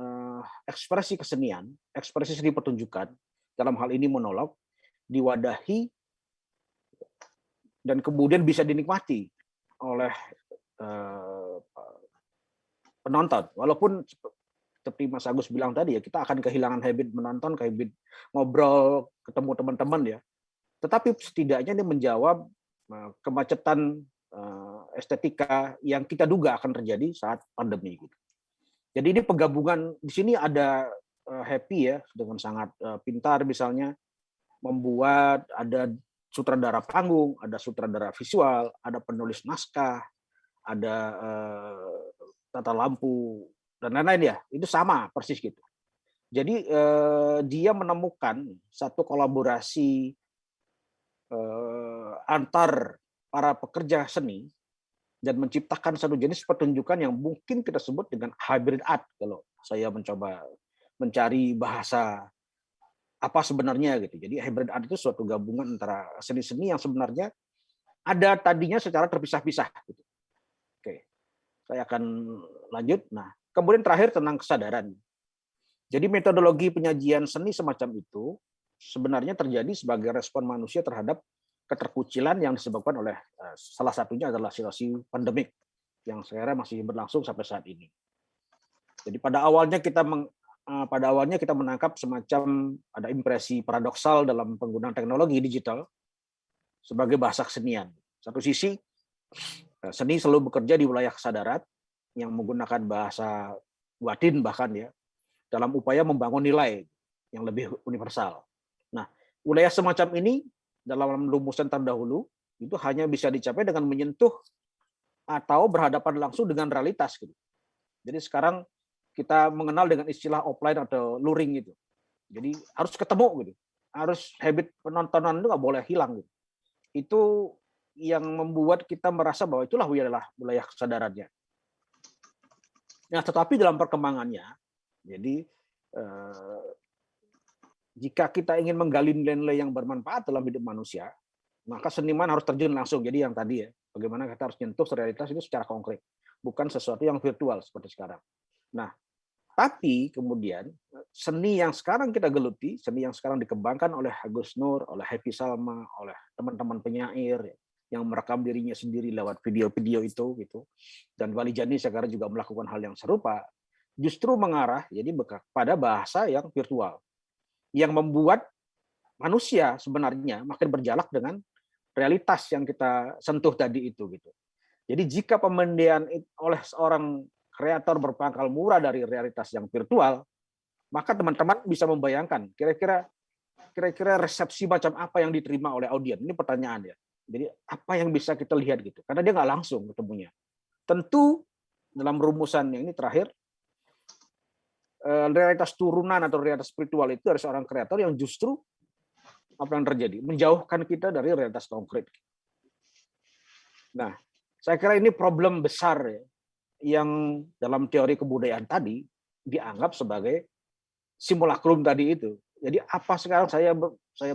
ekspresi kesenian, ekspresi seni pertunjukan, dalam hal ini monolog, diwadahi dan kemudian bisa dinikmati oleh penonton. Walaupun seperti Mas Agus bilang tadi ya, kita akan kehilangan habit menonton, habit ngobrol, ketemu teman-teman ya. Tetapi setidaknya ini menjawab kemacetan estetika yang kita duga akan terjadi saat pandemi. Gitu. Jadi ini penggabungan di sini ada Happy ya dengan sangat pintar misalnya membuat ada sutradara panggung, ada sutradara visual, ada penulis naskah, ada tata lampu dan lain-lain ya. Itu sama persis gitu. Jadi dia menemukan satu kolaborasi antar para pekerja seni dan menciptakan satu jenis pertunjukan yang mungkin kita sebut dengan hybrid art kalau saya mencoba mencari bahasa apa sebenarnya gitu. Jadi hybrid art itu suatu gabungan antara seni-seni yang sebenarnya ada tadinya secara terpisah-pisah gitu. Oke. Saya akan lanjut. Nah, kemudian terakhir tentang kesadaran. Jadi metodologi penyajian seni semacam itu sebenarnya terjadi sebagai respon manusia terhadap keterkucilan yang disebabkan oleh salah satunya adalah situasi pandemik yang sekarang masih berlangsung sampai saat ini. Jadi pada awalnya kita menangkap semacam ada impresi paradoksal dalam penggunaan teknologi digital sebagai bahasa kesenian. Satu sisi seni selalu bekerja di wilayah kesadaran yang menggunakan bahasa batin bahkan ya dalam upaya membangun nilai yang lebih universal. Nah, wilayah semacam ini dalam rumusan terdahulu itu hanya bisa dicapai dengan menyentuh atau berhadapan langsung dengan realitas gitu. Jadi sekarang kita mengenal dengan istilah offline atau luring gitu. Jadi harus ketemu gitu. Harus habit penontonan itu nggak boleh hilang gitu. Itu yang membuat kita merasa bahwa itulah wilayah kesadarannya. Nah, tetapi dalam perkembangannya, jadi jika kita ingin menggali nilai-nilai yang bermanfaat dalam hidup manusia, maka seniman harus terjun langsung. Jadi yang tadi ya, bagaimana kita harus nyentuh realitas itu secara konkret, bukan sesuatu yang virtual seperti sekarang. Nah, tapi kemudian seni yang sekarang kita geluti, seni yang sekarang dikembangkan oleh Agus Nur, oleh Happy Salma, oleh teman-teman penyair yang merekam dirinya sendiri lewat video-video itu gitu. Dan Wali Jani sekarang juga melakukan hal yang serupa, justru mengarah jadi pada bahasa yang virtual. Yang membuat manusia sebenarnya makin berjalak dengan realitas yang kita sentuh tadi itu gitu. Jadi jika pemandian oleh seorang kreator berpangkal murah dari realitas yang virtual, maka teman-teman bisa membayangkan kira-kira resepsi macam apa yang diterima oleh audiens. Ini pertanyaan ya. Jadi apa yang bisa kita lihat gitu? Karena dia nggak langsung ketemunya. Tentu dalam rumusan yang ini terakhir, realitas turunan atau realitas spiritual itu dari seorang kreator yang justru apa yang terjadi? Menjauhkan kita dari realitas konkret. Nah, saya kira ini problem besar ya, yang dalam teori kebudayaan tadi dianggap sebagai simulacrum tadi itu. Jadi apa sekarang saya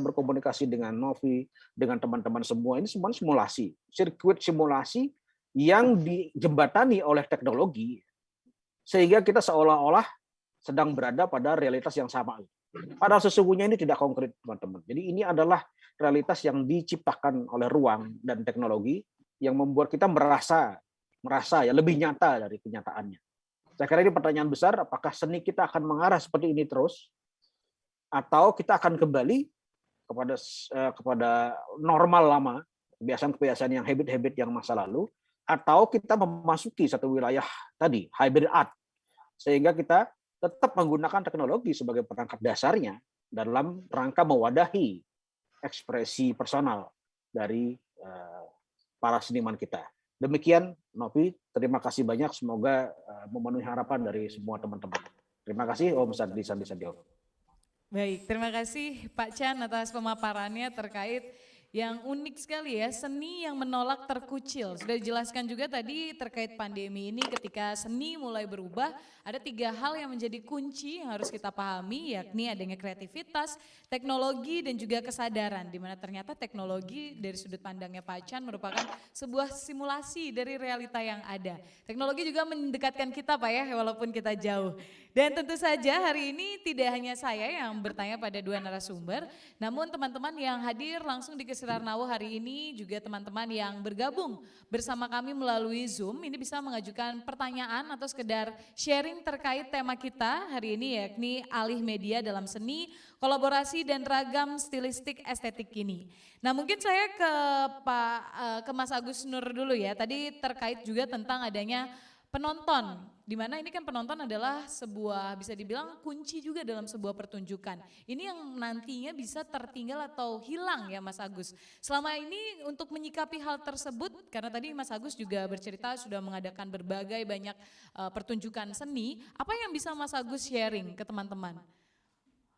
berkomunikasi dengan Novi, dengan teman-teman semua, ini semua simulasi. Sirkuit simulasi yang dijembatani oleh teknologi, sehingga kita seolah-olah sedang berada pada realitas yang sama. Padahal sesungguhnya ini tidak konkret, teman-teman. Jadi ini adalah realitas yang diciptakan oleh ruang dan teknologi yang membuat kita merasa ya lebih nyata dari kenyataannya. Saya kira ini pertanyaan besar, apakah seni kita akan mengarah seperti ini terus, atau kita akan kembali kepada normal lama, kebiasaan-kebiasaan yang habit-habit yang masa lalu, atau kita memasuki satu wilayah tadi, hybrid art, sehingga kita tetap menggunakan teknologi sebagai perangkat dasarnya dalam rangka mewadahi ekspresi personal dari para seniman kita. Demikian, Novi, terima kasih banyak. Semoga memenuhi harapan dari semua teman-teman. Terima kasih, Om Sandi Sadio. Baik, terima kasih Pak Chan atas pemaparannya terkait yang unik sekali ya, seni yang menolak terkucil. Sudah dijelaskan juga tadi terkait pandemi ini ketika seni mulai berubah, ada 3 hal yang menjadi kunci yang harus kita pahami, yakni adanya kreativitas, teknologi, dan juga kesadaran. Di mana ternyata teknologi dari sudut pandangnya Pak Chan merupakan sebuah simulasi dari realita yang ada. Teknologi juga mendekatkan kita Pak ya, walaupun kita jauh. Dan tentu saja hari ini tidak hanya saya yang bertanya pada dua narasumber, namun teman-teman yang hadir langsung di Kesirar Nawo hari ini, juga teman-teman yang bergabung bersama kami melalui Zoom, ini bisa mengajukan pertanyaan atau sekedar sharing terkait tema kita hari ini, yakni alih media dalam seni, kolaborasi dan ragam stilistik estetik kini. Nah mungkin saya ke Mas Agus Nur dulu ya, tadi terkait juga tentang adanya penonton, di mana ini kan penonton adalah sebuah bisa dibilang kunci juga dalam sebuah pertunjukan. Ini yang nantinya bisa tertinggal atau hilang ya Mas Agus. Selama ini untuk menyikapi hal tersebut, karena tadi Mas Agus juga bercerita sudah mengadakan berbagai banyak pertunjukan seni, apa yang bisa Mas Agus sharing ke teman-teman?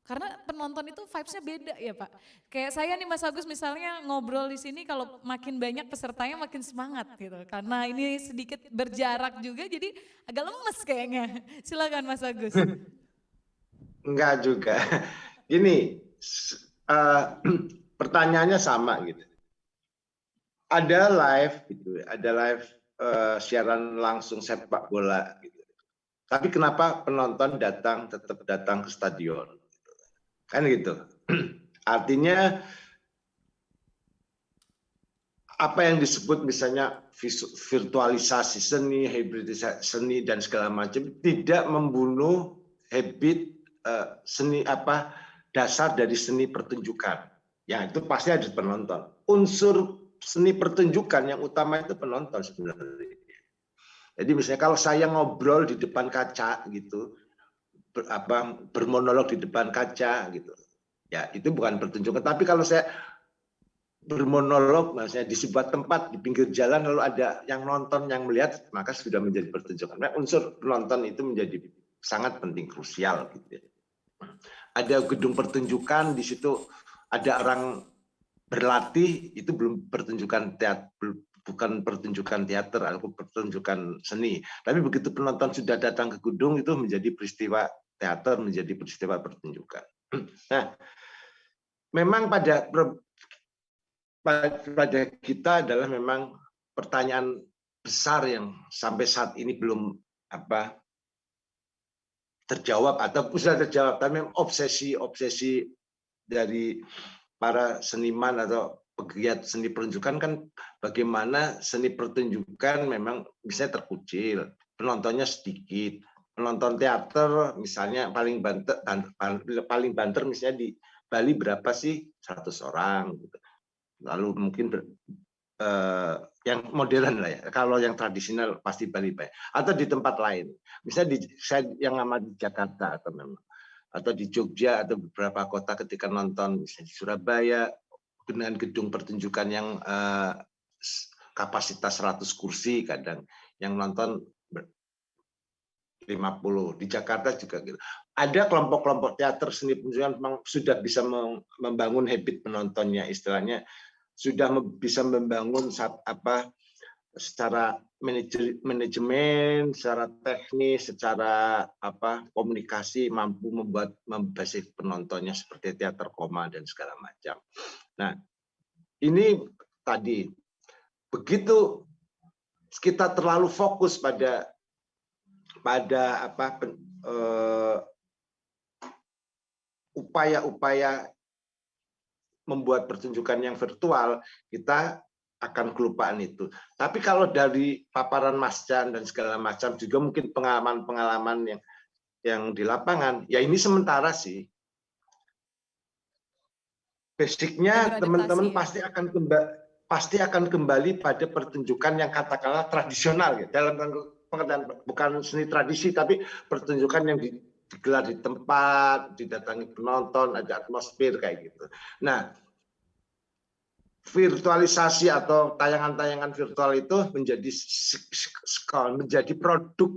Karena penonton itu vibes-nya beda ya Pak. Kayak saya nih Mas Agus misalnya ngobrol di sini kalau makin banyak pesertanya makin semangat gitu. Karena ini sedikit berjarak juga jadi agak lemes kayaknya. Silakan Mas Agus. Enggak juga. Gini, pertanyaannya sama gitu. Ada live gitu, ada live siaran langsung sepak bola gitu. Tapi kenapa penonton tetap datang ke stadion? Kan gitu. Artinya apa yang disebut misalnya virtualisasi seni, hibridisasi seni dan segala macam tidak membunuh habit seni dasar dari seni pertunjukan. Yang itu pasti ada penonton. Unsur seni pertunjukan yang utama itu penonton sebenarnya. Jadi misalnya kalau saya ngobrol di depan kaca gitu, bermonolog di depan kaca gitu, ya itu bukan pertunjukan. Tapi kalau saya bermonolog, maksudnya di sebuah tempat di pinggir jalan lalu ada yang nonton, yang melihat, maka sudah menjadi pertunjukan. Nah, unsur penonton itu menjadi sangat penting, krusial gitu. Ada gedung pertunjukan di situ, ada orang berlatih, itu belum pertunjukan teater, bukan pertunjukan teater atau pertunjukan seni. Tapi begitu penonton sudah datang ke gedung itu menjadi peristiwa teater, menjadi peristiwa pertunjukan. Nah, memang pada kita adalah memang pertanyaan besar yang sampai saat ini belum terjawab atau sudah terjawab, tapi memang obsesi dari para seniman atau pegiat seni pertunjukan kan bagaimana seni pertunjukan memang bisa terkucil, penontonnya sedikit. Penonton teater misalnya paling banter misalnya di Bali berapa sih? 100 orang gitu. Lalu mungkin yang modern lah ya. Kalau yang tradisional pasti Bali banyak. Atau di tempat lain. Misalnya saya yang amat di Jakarta atau di Jogja atau beberapa kota ketika nonton misalnya di Surabaya dengan gedung pertunjukan yang kapasitas 100 kursi kadang yang nonton 50. Di Jakarta juga gitu. Ada kelompok-kelompok teater seni pertunjukan memang sudah bisa membangun habit penontonnya, istilahnya sudah bisa membangun secara manajemen, secara teknis, secara komunikasi mampu membasis penontonnya seperti teater koma dan segala macam. Nah, ini tadi begitu kita terlalu fokus pada upaya-upaya membuat pertunjukan yang virtual, kita akan kelupaan itu. Tapi kalau dari paparan Mas Chan dan segala macam juga mungkin pengalaman-pengalaman yang di lapangan, ya ini sementara sih. Basicnya teman-teman pasti akan kembali pada pertunjukan yang katakanlah tradisional ya. Dalam pengertian bukan seni tradisi tapi pertunjukan yang digelar di tempat, didatangi penonton, ada atmosfer kayak gitu. Nah, virtualisasi atau tayangan-tayangan virtual itu menjadi produk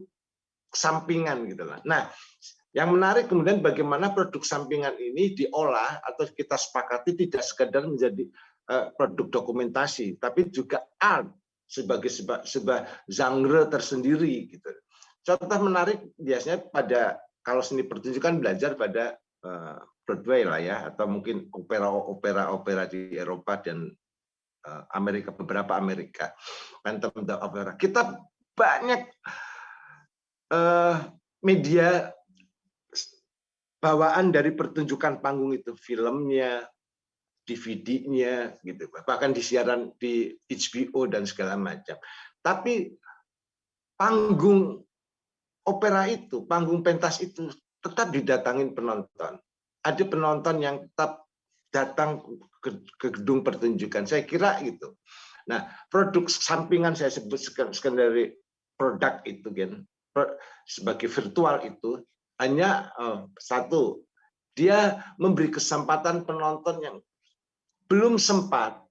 sampingan gitu lah. Nah, yang menarik kemudian bagaimana produk sampingan ini diolah atau kita sepakati tidak sekedar menjadi produk dokumentasi, tapi juga art sebagai sebuah genre tersendiri gitu. Contoh menarik biasanya kalau seni pertunjukan belajar pada Broadway lah ya, atau mungkin opera di Eropa dan Amerika, beberapa Amerika, Phantom of the Opera. Kita banyak media bawaan dari pertunjukan panggung itu, filmnya, DVD-nya, gitu, bahkan di siaran di HBO dan segala macam. Tapi panggung opera itu, panggung pentas itu tetap didatangin penonton. Ada penonton yang tetap datang ke gedung pertunjukan. Saya kira gitu. Nah, produk sampingan saya sebut secondary produk itu kan sebagai virtual itu hanya satu, dia memberi kesempatan penonton yang belum sempat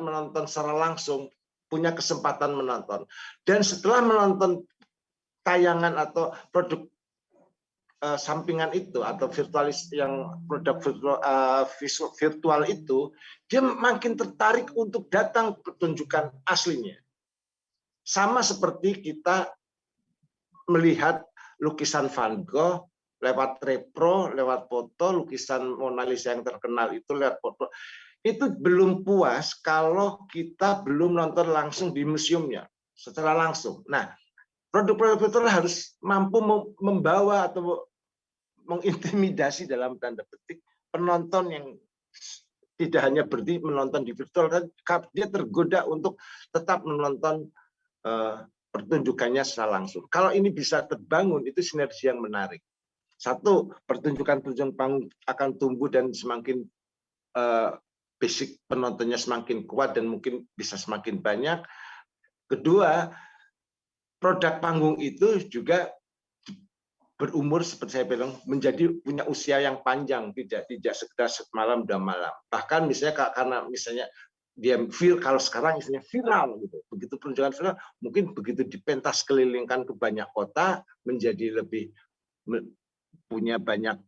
menonton secara langsung punya kesempatan menonton, dan setelah menonton tayangan atau produk sampingan itu atau virtualis yang produk virtual itu, dia makin tertarik untuk datang ke pertunjukan aslinya. Sama seperti kita melihat lukisan Van Gogh lewat repro, lewat foto, lukisan Mona Lisa yang terkenal itu lewat foto. Itu belum puas kalau kita belum nonton langsung di museumnya secara langsung. Nah, produk-produk virtual harus mampu membawa atau mengintimidasi dalam tanda petik penonton yang tidak hanya berhenti menonton di virtual, dia tergoda untuk tetap menonton pertunjukannya secara langsung. Kalau ini bisa terbangun, itu sinergi yang menarik. Satu, pertunjukan panggung akan tumbuh dan semakin basic penontonnya semakin kuat dan mungkin bisa semakin banyak. Kedua, produk panggung itu juga berumur seperti saya bilang menjadi punya usia yang panjang, tidak sekedar semalam dua malam. Bahkan misalnya karena misalnya dia kalau sekarang isinya viral gitu. Begitu pertunjukan viral, mungkin begitu dipentas kelilingkan ke banyak kota menjadi lebih punya banyak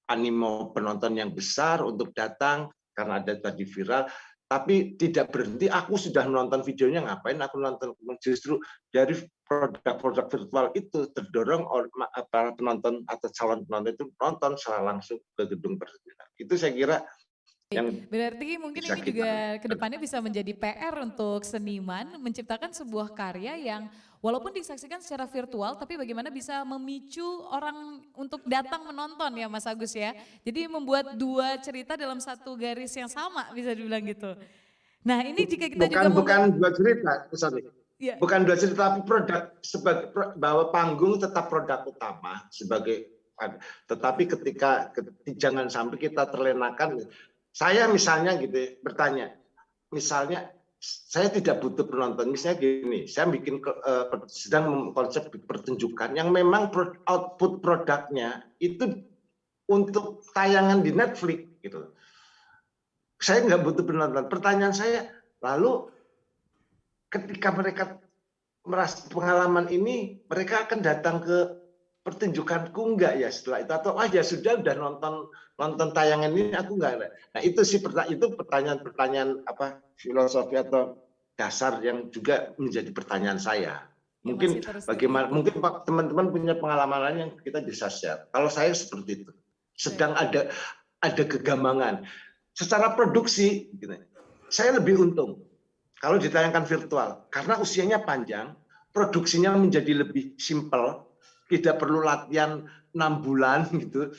animo penonton yang besar untuk datang karena ada tadi viral. Tapi tidak berhenti, aku sudah menonton videonya, ngapain aku nonton. Justru dari produk-produk virtual itu terdorong oleh para penonton atau calon penonton itu nonton secara langsung ke gedung pertunjukan. Itu saya kira yang berarti mungkin ini juga kedepannya bisa menjadi PR untuk seniman menciptakan sebuah karya yang walaupun disaksikan secara virtual tapi bagaimana bisa memicu orang untuk datang menonton ya Mas Agus ya. Jadi membuat dua cerita dalam satu garis yang sama bisa dibilang gitu. Nah ini jika kita bukan dua cerita, sorry. Ya. Bukan dua cerita tapi produk sebagai bahwa panggung tetap produk utama sebagai, tetapi ketika jangan sampai kita terlenakan. Saya misalnya gitu bertanya, misalnya saya tidak butuh penonton, misalnya gini, saya bikin sedang konsep pertunjukan yang memang output produknya itu untuk tayangan di Netflix gitu. Saya nggak butuh penonton. Pertanyaan saya, lalu ketika mereka merasa pengalaman ini, mereka akan datang ke pertunjukanku enggak ya setelah itu, atau ya sudah udah nonton tayangan ini aku enggak. Nah itu sih pertanyaan apa filosofi atau dasar yang juga menjadi pertanyaan saya. Mungkin bagaimana mungkin teman-teman punya pengalaman lain yang kita bisa share. Kalau saya seperti itu, sedang ada kegambangan secara produksi gitu. Saya lebih untung kalau ditayangkan virtual karena usianya panjang, produksinya menjadi lebih simpel. Tidak perlu latihan 6 bulan gitu,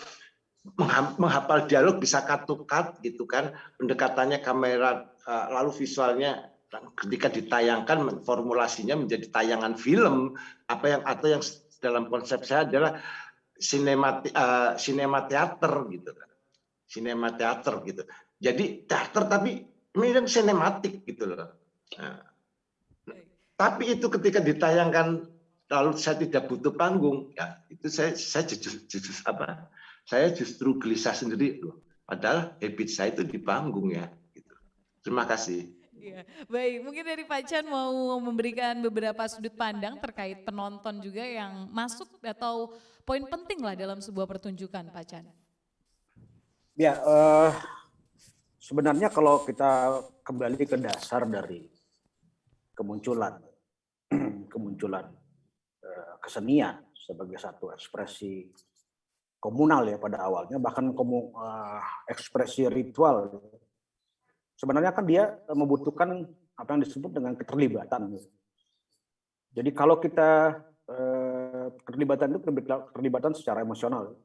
menghafal dialog bisa cut to cut gitu kan, pendekatannya kamera lalu visualnya ketika ditayangkan formulasinya menjadi tayangan film atau yang dalam konsep saya adalah sinema teater gitu kan, sinema teater gitu. Jadi teater tapi ini kan sinematik gitu loh. Nah, tapi itu ketika ditayangkan lalu saya tidak butuh panggung, ya itu saya justru gelisah sendiri loh. Padahal habit saya itu di panggung ya. Gitu. Terima kasih. Ya, baik, mungkin dari Pak Chan mau memberikan beberapa sudut pandang terkait penonton juga yang masuk atau poin penting lah dalam sebuah pertunjukan, Pak Chan. Ya, sebenarnya kalau kita kembali ke dasar dari kemunculan kesenian sebagai satu ekspresi komunal ya pada awalnya, bahkan ekspresi ritual. Sebenarnya kan dia membutuhkan apa yang disebut dengan keterlibatan. Jadi kalau kita keterlibatan itu keterlibatan secara emosional.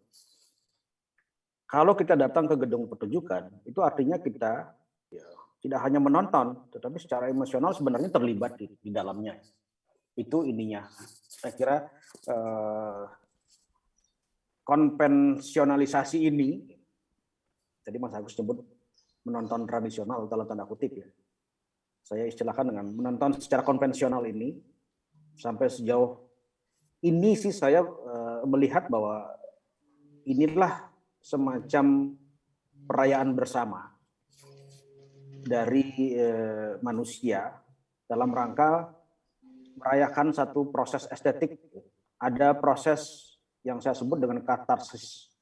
Kalau kita datang ke gedung pertunjukan, itu artinya kita ya, tidak hanya menonton, tetapi secara emosional sebenarnya terlibat di dalamnya. Itu ininya. Saya kira konvensionalisasi ini, tadi Mas Agus sebut menonton tradisional dalam tanda kutip ya. Saya istilahkan dengan menonton secara konvensional ini, sampai sejauh ini sih saya melihat bahwa inilah semacam perayaan bersama dari manusia dalam rangka merayakan satu proses estetik. Ada proses yang saya sebut dengan katarsis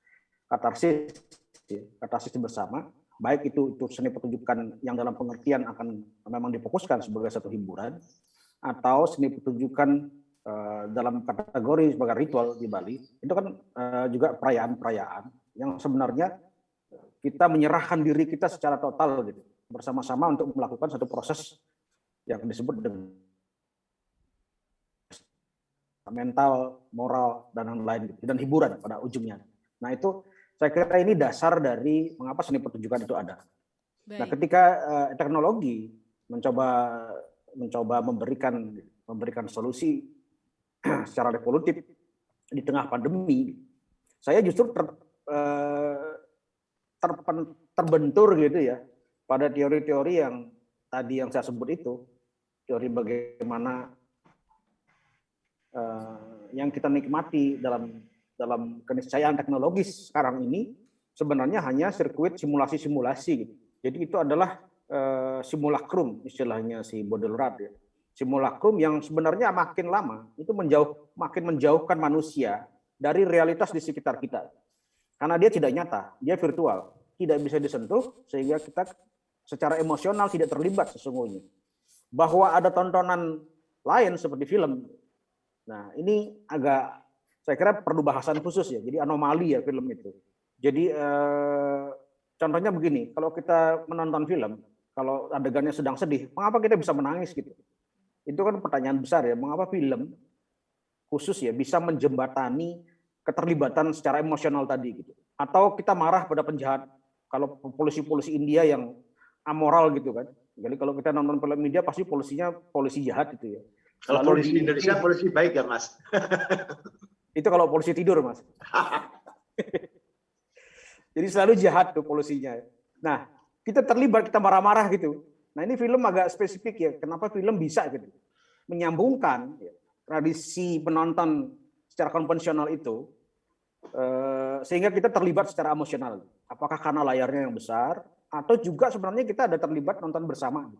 bersama, baik itu seni pertunjukan yang dalam pengertian akan memang difokuskan sebagai satu hiburan, atau seni pertunjukan dalam kategori sebagai ritual di Bali, itu kan juga perayaan-perayaan yang sebenarnya kita menyerahkan diri kita secara total gitu, bersama-sama untuk melakukan satu proses yang disebut dengan mental, moral, dan lain-lain, dan hiburan pada ujungnya. Nah itu saya kira ini dasar dari mengapa seni pertunjukan itu ada. Baik. Nah ketika teknologi mencoba memberikan solusi secara revolutif di tengah pandemi, saya justru terbentur gitu ya pada teori-teori yang tadi yang saya sebut itu, teori bagaimana yang kita nikmati dalam keniscayaan teknologis sekarang ini sebenarnya hanya sirkuit simulasi-simulasi gitu. Jadi itu adalah simulacrum istilahnya si Baudrillard ya. Simulacrum yang sebenarnya makin lama itu makin menjauhkan manusia dari realitas di sekitar kita. Karena dia tidak nyata, dia virtual, tidak bisa disentuh sehingga kita secara emosional tidak terlibat sesungguhnya. Bahwa ada tontonan lain seperti film. Nah, ini saya kira perlu bahasan khusus ya. Jadi anomali ya film itu. Jadi contohnya begini, kalau kita menonton film, kalau adegannya sedang sedih, mengapa kita bisa menangis gitu? Itu kan pertanyaan besar ya, mengapa film khusus ya bisa menjembatani keterlibatan secara emosional tadi gitu. Atau kita marah pada penjahat, kalau polisi-polisi India yang amoral gitu kan. Jadi kalau kita nonton film India pasti polisinya polisi jahat gitu ya. Kalau polisi Indonesia polisi baik ya Mas? Itu kalau polisi tidur Mas. Jadi selalu jahat tuh polisinya. Nah, kita terlibat, kita marah-marah gitu. Nah ini film agak spesifik ya, kenapa film bisa gitu menyambungkan ya, tradisi penonton secara konvensional itu sehingga kita terlibat secara emosional. Apakah karena layarnya yang besar atau juga sebenarnya kita ada terlibat nonton bersama,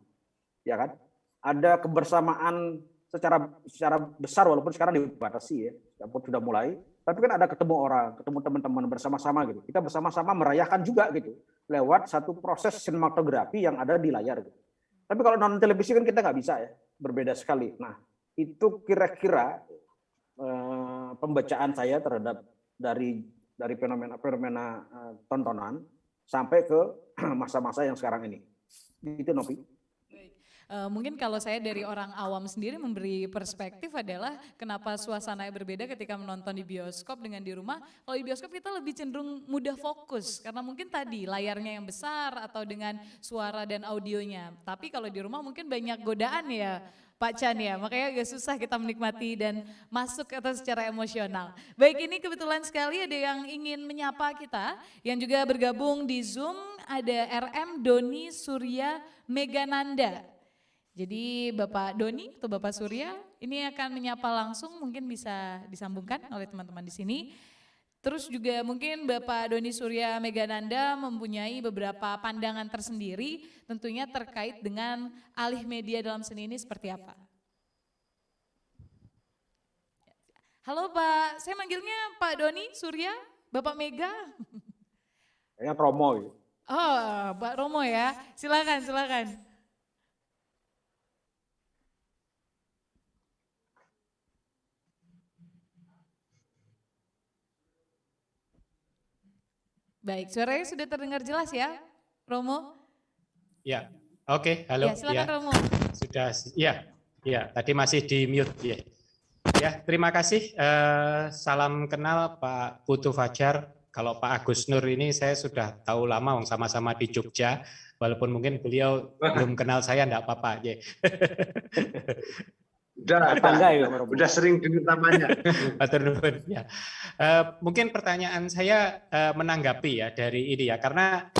ya kan? Ada kebersamaan secara besar walaupun sekarang dibatasi ya, walaupun sudah mulai. Tapi kan ada ketemu orang, ketemu teman-teman bersama-sama gitu. Kita bersama-sama merayakan juga gitu lewat satu proses sinematografi yang ada di layar gitu. Tapi kalau nonton televisi kan kita nggak bisa ya, berbeda sekali. Nah itu kira-kira pembacaan saya terhadap dari fenomena tontonan sampai ke masa-masa yang sekarang ini. Itu Novi. Mungkin kalau saya dari orang awam sendiri memberi perspektif adalah kenapa suasananya berbeda ketika menonton di bioskop dengan di rumah. Kalau di bioskop kita lebih cenderung mudah fokus karena mungkin tadi layarnya yang besar atau dengan suara dan audionya. Tapi kalau di rumah mungkin banyak godaan ya Pak Chan ya, makanya agak susah kita menikmati dan masuk ke atas secara emosional. Baik, ini kebetulan sekali ada yang ingin menyapa kita, yang juga bergabung di Zoom, ada RM Doni Surya Megananda. Jadi Bapak Doni atau Bapak Surya ini akan menyapa langsung, mungkin bisa disambungkan oleh teman-teman di sini. Terus juga mungkin Bapak Doni Surya Megananda mempunyai beberapa pandangan tersendiri tentunya terkait dengan alih media dalam seni ini seperti apa. Halo Pak, saya manggilnya Pak Doni Surya, Bapak Mega. Kayaknya Romo gitu. Oh Pak Romo ya, silakan silakan. Baik, suaranya sudah terdengar jelas ya, Romo? Ya, oke, halo. Ya, silakan Romo. Sudah, ya, tadi masih di mute ya. Ya, terima kasih. Salam kenal Pak Putu Fajar. Kalau Pak Agus Nur ini saya sudah tahu lama, sama-sama di Jogja. Walaupun mungkin beliau belum kenal saya, enggak apa-apa. Udah sering dengar namanya. Ya. Mungkin pertanyaan saya menanggapi ya dari ini ya, karena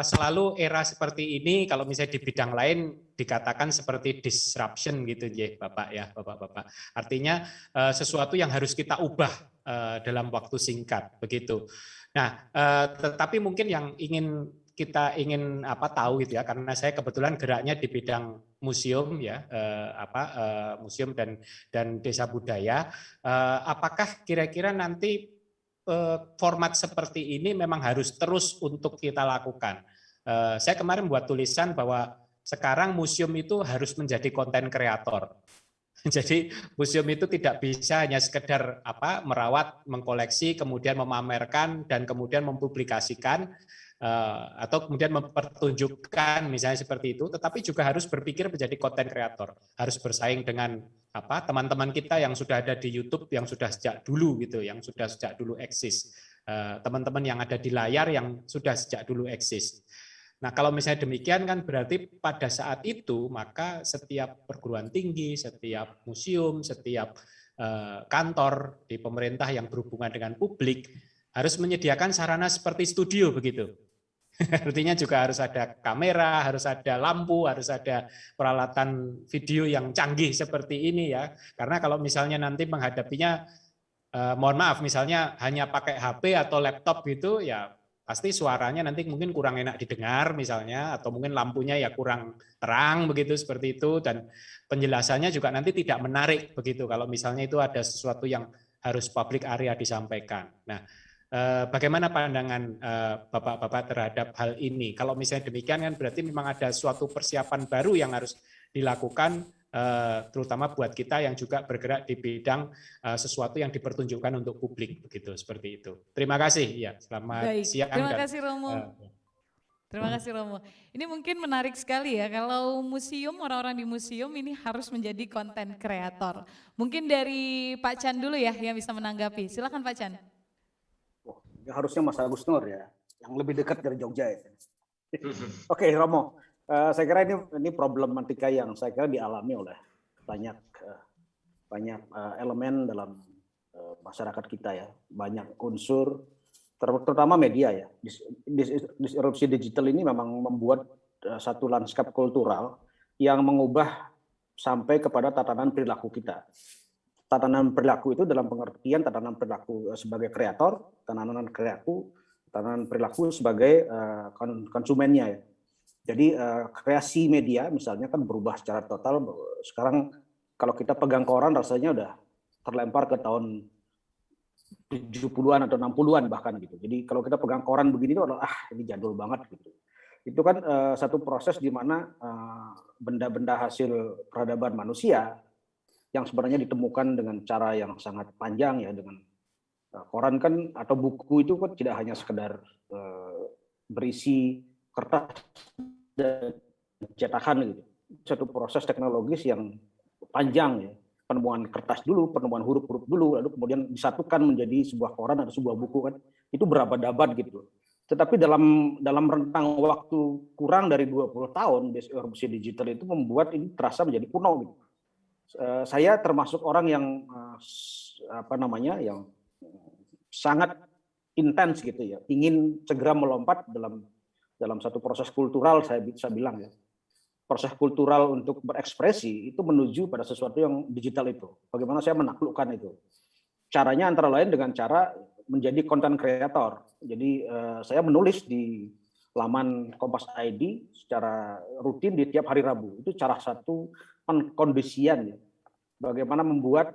selalu era seperti ini kalau misalnya di bidang lain dikatakan seperti disruption gitu ya Bapak ya, Bapak-bapak. Artinya sesuatu yang harus kita ubah dalam waktu singkat begitu. Nah, tetapi mungkin yang kita ingin tahu gitu ya, karena saya kebetulan geraknya di bidang museum ya, museum dan desa budaya. Apakah kira-kira nanti format seperti ini memang harus terus untuk kita lakukan? Saya kemarin buat tulisan bahwa sekarang museum itu harus menjadi konten kreator. Jadi museum itu tidak bisa hanya sekedar merawat, mengkoleksi, kemudian memamerkan dan kemudian mempublikasikan atau kemudian mempertunjukkan misalnya seperti itu, tetapi juga harus berpikir menjadi konten kreator, harus bersaing dengan teman-teman kita yang sudah ada di YouTube yang sudah sejak dulu gitu, yang sudah sejak dulu eksis, teman-teman yang ada di layar yang sudah sejak dulu eksis. Nah, kalau misalnya demikian kan berarti pada saat itu maka setiap perguruan tinggi, setiap museum, setiap kantor di pemerintah yang berhubungan dengan publik harus menyediakan sarana seperti studio begitu. Artinya juga harus ada kamera, harus ada lampu, harus ada peralatan video yang canggih seperti ini ya. Karena kalau misalnya nanti menghadapinya, mohon maaf, misalnya hanya pakai HP atau laptop gitu, ya pasti suaranya nanti mungkin kurang enak didengar misalnya, atau mungkin lampunya ya kurang terang begitu seperti itu, dan penjelasannya juga nanti tidak menarik begitu kalau misalnya itu ada sesuatu yang harus public area disampaikan. Nah, bagaimana pandangan Bapak-bapak terhadap hal ini? Kalau misalnya demikian kan berarti memang ada suatu persiapan baru yang harus dilakukan, terutama buat kita yang juga bergerak di bidang sesuatu yang dipertunjukkan untuk publik begitu, seperti itu. Terima kasih ya. Selamat siang. Terima kasih Romo. Terima kasih Romo. Ini mungkin menarik sekali ya, kalau museum, orang-orang di museum ini harus menjadi konten kreator. Mungkin dari Pak Chan dulu ya yang bisa menanggapi. Silakan Pak Chan. Harusnya Mas Agus Nur ya, yang lebih dekat dari Jogja ya. Oke, Romo, saya kira ini problematika yang saya kira dialami oleh banyak elemen dalam masyarakat kita ya, banyak unsur, terutama media ya. Disrupsi digital ini memang membuat satu lanskap kultural yang mengubah sampai kepada tatanan perilaku kita. Tatanan perilaku itu dalam pengertian tatanan perilaku sebagai kreator, tatanan perilaku sebagai konsumennya ya. Jadi kreasi media misalnya kan berubah secara total. Sekarang kalau kita pegang koran rasanya udah terlempar ke tahun 70-an atau 60-an bahkan gitu. Jadi kalau kita pegang koran begini itu ini jadul banget gitu. Itu kan satu proses di mana benda-benda hasil peradaban manusia yang sebenarnya ditemukan dengan cara yang sangat panjang ya, dengan koran kan atau buku itu kan tidak hanya sekedar berisi kertas dan cetakan gitu. Satu proses teknologis yang panjang ya, penemuan kertas dulu, penemuan huruf-huruf dulu, lalu kemudian disatukan menjadi sebuah koran atau sebuah buku kan, itu berabad-abad gitu. Tetapi dalam rentang waktu kurang dari 20 tahun, disrupsi digital itu membuat ini terasa menjadi kuno gitu. Saya termasuk orang yang yang sangat intens gitu ya, ingin segera melompat dalam satu proses kultural, saya bisa bilang ya, proses kultural untuk berekspresi itu menuju pada sesuatu yang digital itu. Bagaimana saya menaklukkan itu? Caranya antara lain dengan cara menjadi content creator. Jadi saya menulis di laman Kompas ID secara rutin di tiap hari Rabu. Itu cara satu pengkondisian ya. Bagaimana membuat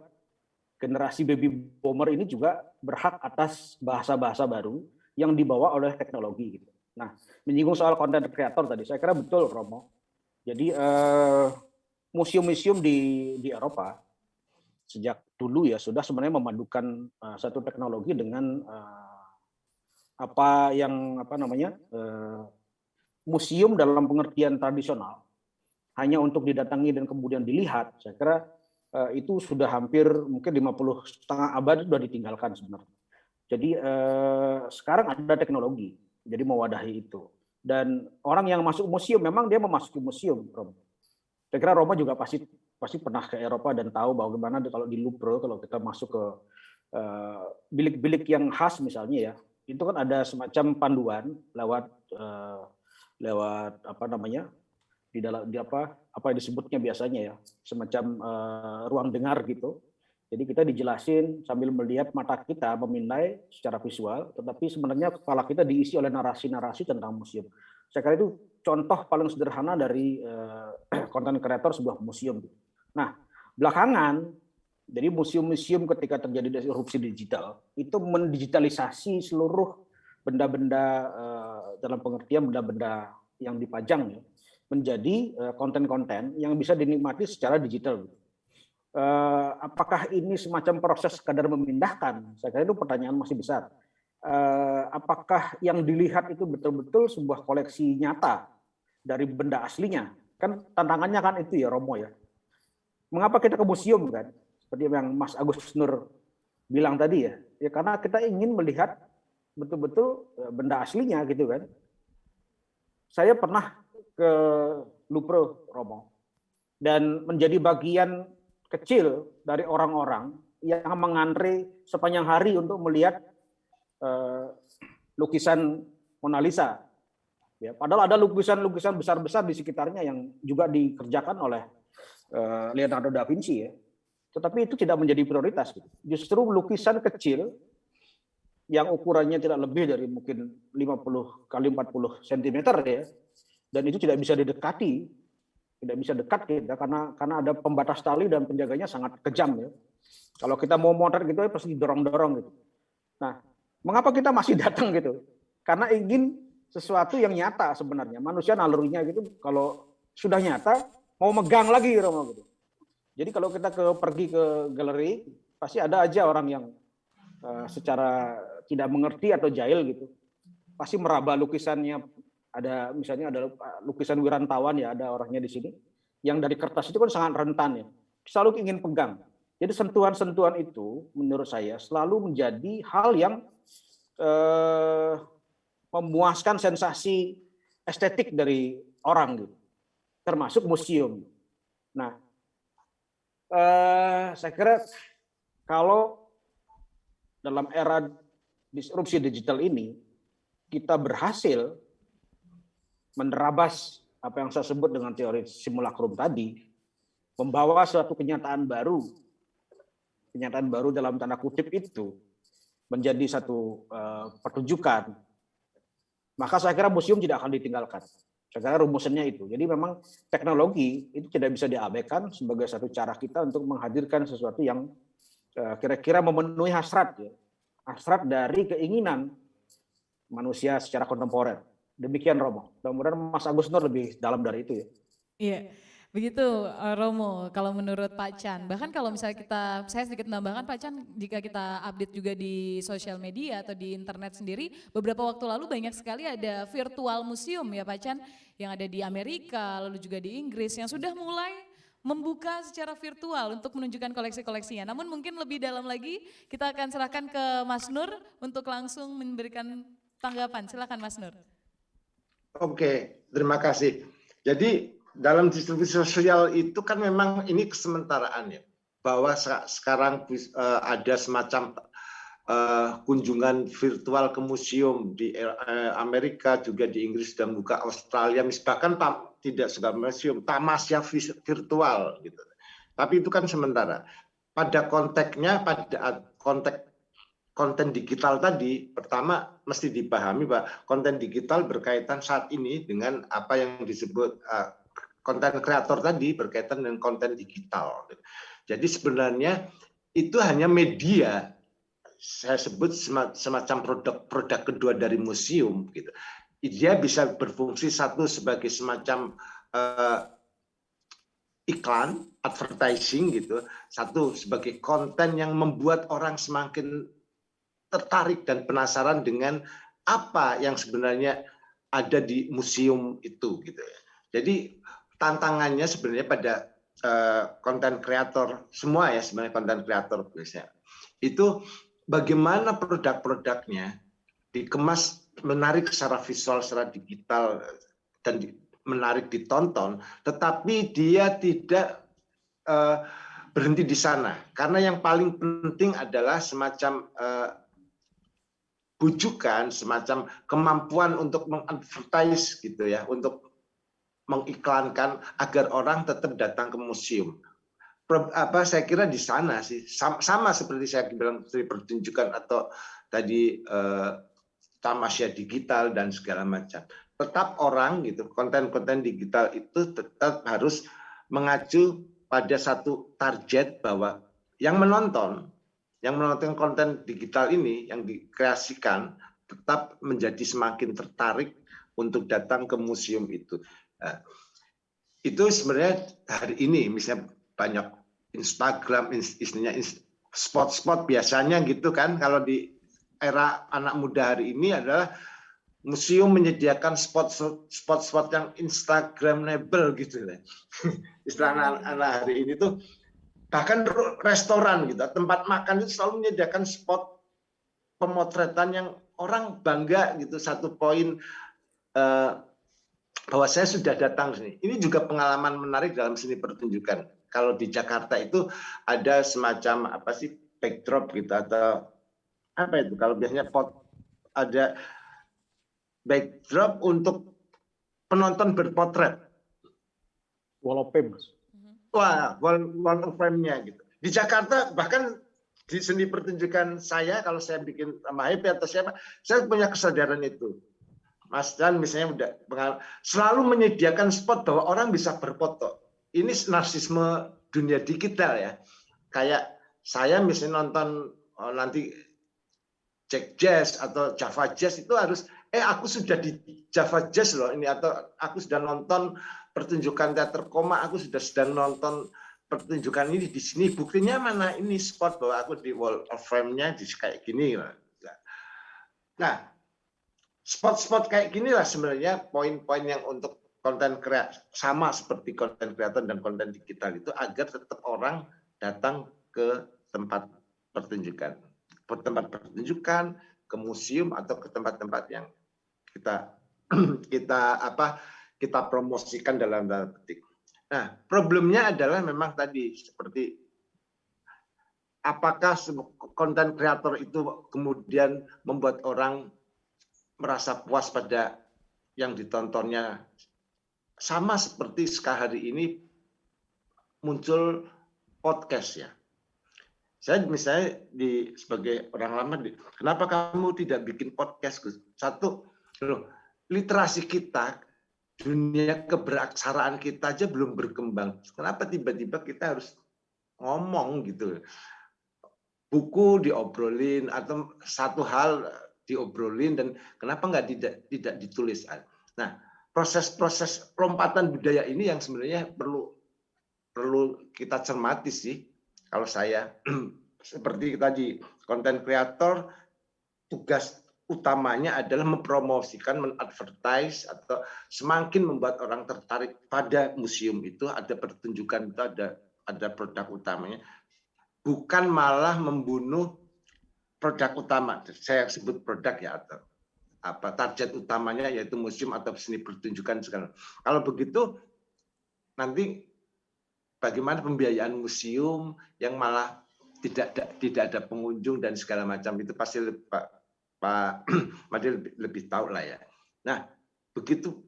generasi baby boomer ini juga berhak atas bahasa-bahasa baru yang dibawa oleh teknologi gitu. Nah, menyinggung soal content creator tadi, saya kira betul Romo. Jadi museum-museum di Eropa sejak dulu ya sudah sebenarnya memadukan satu teknologi dengan museum dalam pengertian tradisional hanya untuk didatangi dan kemudian dilihat. Saya kira itu sudah hampir mungkin 50 setengah abad sudah ditinggalkan sebenarnya. Jadi sekarang ada teknologi, jadi mewadahi itu. Dan orang yang masuk museum memang dia memasuki museum, Romo. Saya kira Roma juga pasti pernah ke Eropa dan tahu bagaimana kalau di Louvre, kalau kita masuk ke bilik-bilik yang khas misalnya ya, itu kan ada semacam panduan lewat apa namanya, di dalam apa yang disebutnya biasanya ya, semacam ruang dengar gitu. Jadi kita dijelasin sambil melihat mata kita memindai secara visual, tetapi sebenarnya kepala kita diisi oleh narasi-narasi tentang museum. Saya kira itu contoh paling sederhana dari konten kreator sebuah museum. Nah, belakangan, jadi museum-museum ketika terjadi disrupsi digital, itu mendigitalisasi seluruh benda-benda dalam pengertian benda-benda yang dipajang ya, menjadi konten-konten yang bisa dinikmati secara digital. Apakah ini semacam proses sekadar memindahkan? Saya kira itu pertanyaan masih besar. Apakah yang dilihat itu betul-betul sebuah koleksi nyata dari benda aslinya? Kan tantangannya kan itu ya, Romo ya. Mengapa kita ke museum kan? Seperti yang Mas Agus Nur bilang tadi ya. Ya karena kita ingin melihat betul-betul benda aslinya gitu kan. Saya pernah ke Louvre, Romo, dan menjadi bagian kecil dari orang-orang yang mengantre sepanjang hari untuk melihat lukisan Mona Lisa. Ya, padahal ada lukisan-lukisan besar-besar di sekitarnya yang juga dikerjakan oleh Leonardo da Vinci ya. Tetapi itu tidak menjadi prioritas. Justru lukisan kecil yang ukurannya tidak lebih dari mungkin 50 kali 40 cm ya. Dan itu tidak bisa didekati, tidak bisa dekat kita karena ada pembatas tali dan penjaganya sangat kejam ya. Kalau kita mau motret gitu pasti didorong-dorong gitu. Nah, mengapa kita masih datang gitu? Karena ingin sesuatu yang nyata sebenarnya. Manusia nalurinya gitu kalau sudah nyata mau megang lagi Romo gitu. Jadi kalau kita pergi ke galeri pasti ada aja orang yang secara tidak mengerti atau jahil gitu. Pasti meraba lukisannya. Ada misalnya ada lukisan Wirantawan ya, ada orangnya di sini yang dari kertas itu kan sangat rentan ya, selalu ingin pegang. Jadi sentuhan-sentuhan itu menurut saya selalu menjadi hal yang memuaskan sensasi estetik dari orang gitu, termasuk museum. Nah, saya kira kalau dalam era disrupsi digital ini kita berhasil menerabas apa yang saya sebut dengan teori simulacrum tadi, membawa suatu kenyataan baru dalam tanda kutip itu menjadi satu pertunjukan, maka saya kira museum tidak akan ditinggalkan. Saya kira rumusannya itu. Jadi memang teknologi itu tidak bisa diabaikan sebagai satu cara kita untuk menghadirkan sesuatu yang kira-kira memenuhi hasrat dari keinginan manusia secara kontemporer. Demikian Romo. Mudah-mudahan Mas Agus Nur lebih dalam dari itu ya. Iya, begitu Romo kalau menurut Pak Chan. Bahkan kalau misalnya saya sedikit menambahkan Pak Chan, jika kita update juga di sosial media atau di internet sendiri, beberapa waktu lalu banyak sekali ada virtual museum ya Pak Chan, yang ada di Amerika, lalu juga di Inggris, yang sudah mulai membuka secara virtual untuk menunjukkan koleksi-koleksinya. Namun mungkin lebih dalam lagi, kita akan serahkan ke Mas Nur untuk langsung memberikan tanggapan. Silakan Mas Nur. Oke, terima kasih. Jadi dalam distribusi sosial itu kan memang ini kesementaraan ya, bahwa sekarang ada semacam kunjungan virtual ke museum di Amerika, juga di Inggris dan juga Australia, bahkan tidak segala museum, tamasya virtual gitu. Tapi itu kan sementara. Pada konteksnya, pada konteks konten digital tadi, pertama mesti dipahami bahwa konten digital berkaitan saat ini dengan apa yang disebut konten kreator tadi, berkaitan dengan konten digital. Jadi sebenarnya itu hanya media, saya sebut semacam produk kedua dari museum gitu. Dia bisa berfungsi satu sebagai semacam iklan, advertising gitu, satu sebagai konten yang membuat orang semakin tertarik dan penasaran dengan apa yang sebenarnya ada di museum itu gitu ya. Jadi tantangannya sebenarnya pada konten kreator semua ya, sebenarnya konten kreator biasanya itu bagaimana produk-produknya dikemas menarik secara visual, secara digital, dan menarik ditonton, tetapi dia tidak berhenti di sana, karena yang paling penting adalah semacam bujukan, semacam kemampuan untuk mengadvertise gitu ya, untuk mengiklankan agar orang tetap datang ke museum. Saya kira di sana sih sama seperti saya bilang dari pertunjukan atau tadi tamasya digital dan segala macam. Tetap orang gitu, konten-konten digital itu tetap harus mengacu pada satu target bahwa yang menonton konten digital ini yang dikreasikan tetap menjadi semakin tertarik untuk datang ke museum itu. Nah, itu sebenarnya hari ini misalnya banyak Instagram, istilahnya spot-spot biasanya gitu kan, kalau di era anak muda hari ini adalah museum menyediakan spot-spot yang Instagramable gitu ya. Istilah anak hari ini tuh bahkan restoran gitu, tempat makan itu selalu menyediakan spot pemotretan yang orang bangga gitu, satu poin bahwa saya sudah datang sini. Ini juga pengalaman menarik dalam seni pertunjukan. Kalau di Jakarta itu ada semacam backdrop gitu atau apa itu? Kalau biasanya ada backdrop untuk penonton berpotret. Wall of Fame. Wah, wall of fame-nya gitu. Di Jakarta bahkan di seni pertunjukan saya, kalau saya bikin sama HP atau siapa, saya punya kesadaran itu. Mas Dan misalnya selalu menyediakan spot bahwa orang bisa berfoto. Ini narsisme dunia digital ya. Kayak saya misalnya nonton nanti Jack Jazz atau Java Jazz itu harus aku sudah di Java Jazz loh ini, atau aku sudah nonton pertunjukan teater koma, aku sudah sedang nonton pertunjukan ini di sini, buktinya mana ini spot bahwa aku di wall of fame-nya di kayak gini. Nah, spot-spot kayak gini lah sebenarnya poin-poin yang untuk konten kreator, sama seperti konten kreator dan konten digital itu, agar tetap orang datang ke tempat pertunjukan, ke museum atau ke tempat-tempat yang kita promosikan dalam tanda petik. Nah, problemnya adalah memang tadi seperti apakah konten kreator itu kemudian membuat orang merasa puas pada yang ditontonnya, sama seperti sekarang hari ini muncul podcast ya. Saya misalnya sebagai orang lama, kenapa kamu tidak bikin podcast, Gus? Satu, literasi kita, dunia keberaksaraan kita aja belum berkembang. Kenapa tiba-tiba kita harus ngomong gitu? Buku diobrolin atau satu hal diobrolin, dan kenapa tidak ditulis? Nah, proses-proses lompatan budaya ini yang sebenarnya perlu kita cermati sih. Kalau saya seperti tadi, konten kreator tugas utamanya adalah mempromosikan, mengadvertise, atau semakin membuat orang tertarik pada museum itu, ada pertunjukan itu, ada produk utamanya, bukan malah membunuh produk utama. Saya sebut produk ya, atau target utamanya yaitu museum atau seni pertunjukan segala. Kalau begitu nanti bagaimana pembiayaan museum yang malah tidak ada pengunjung dan segala macam, itu pasti Pak Made lebih tahu lah ya. Nah, begitu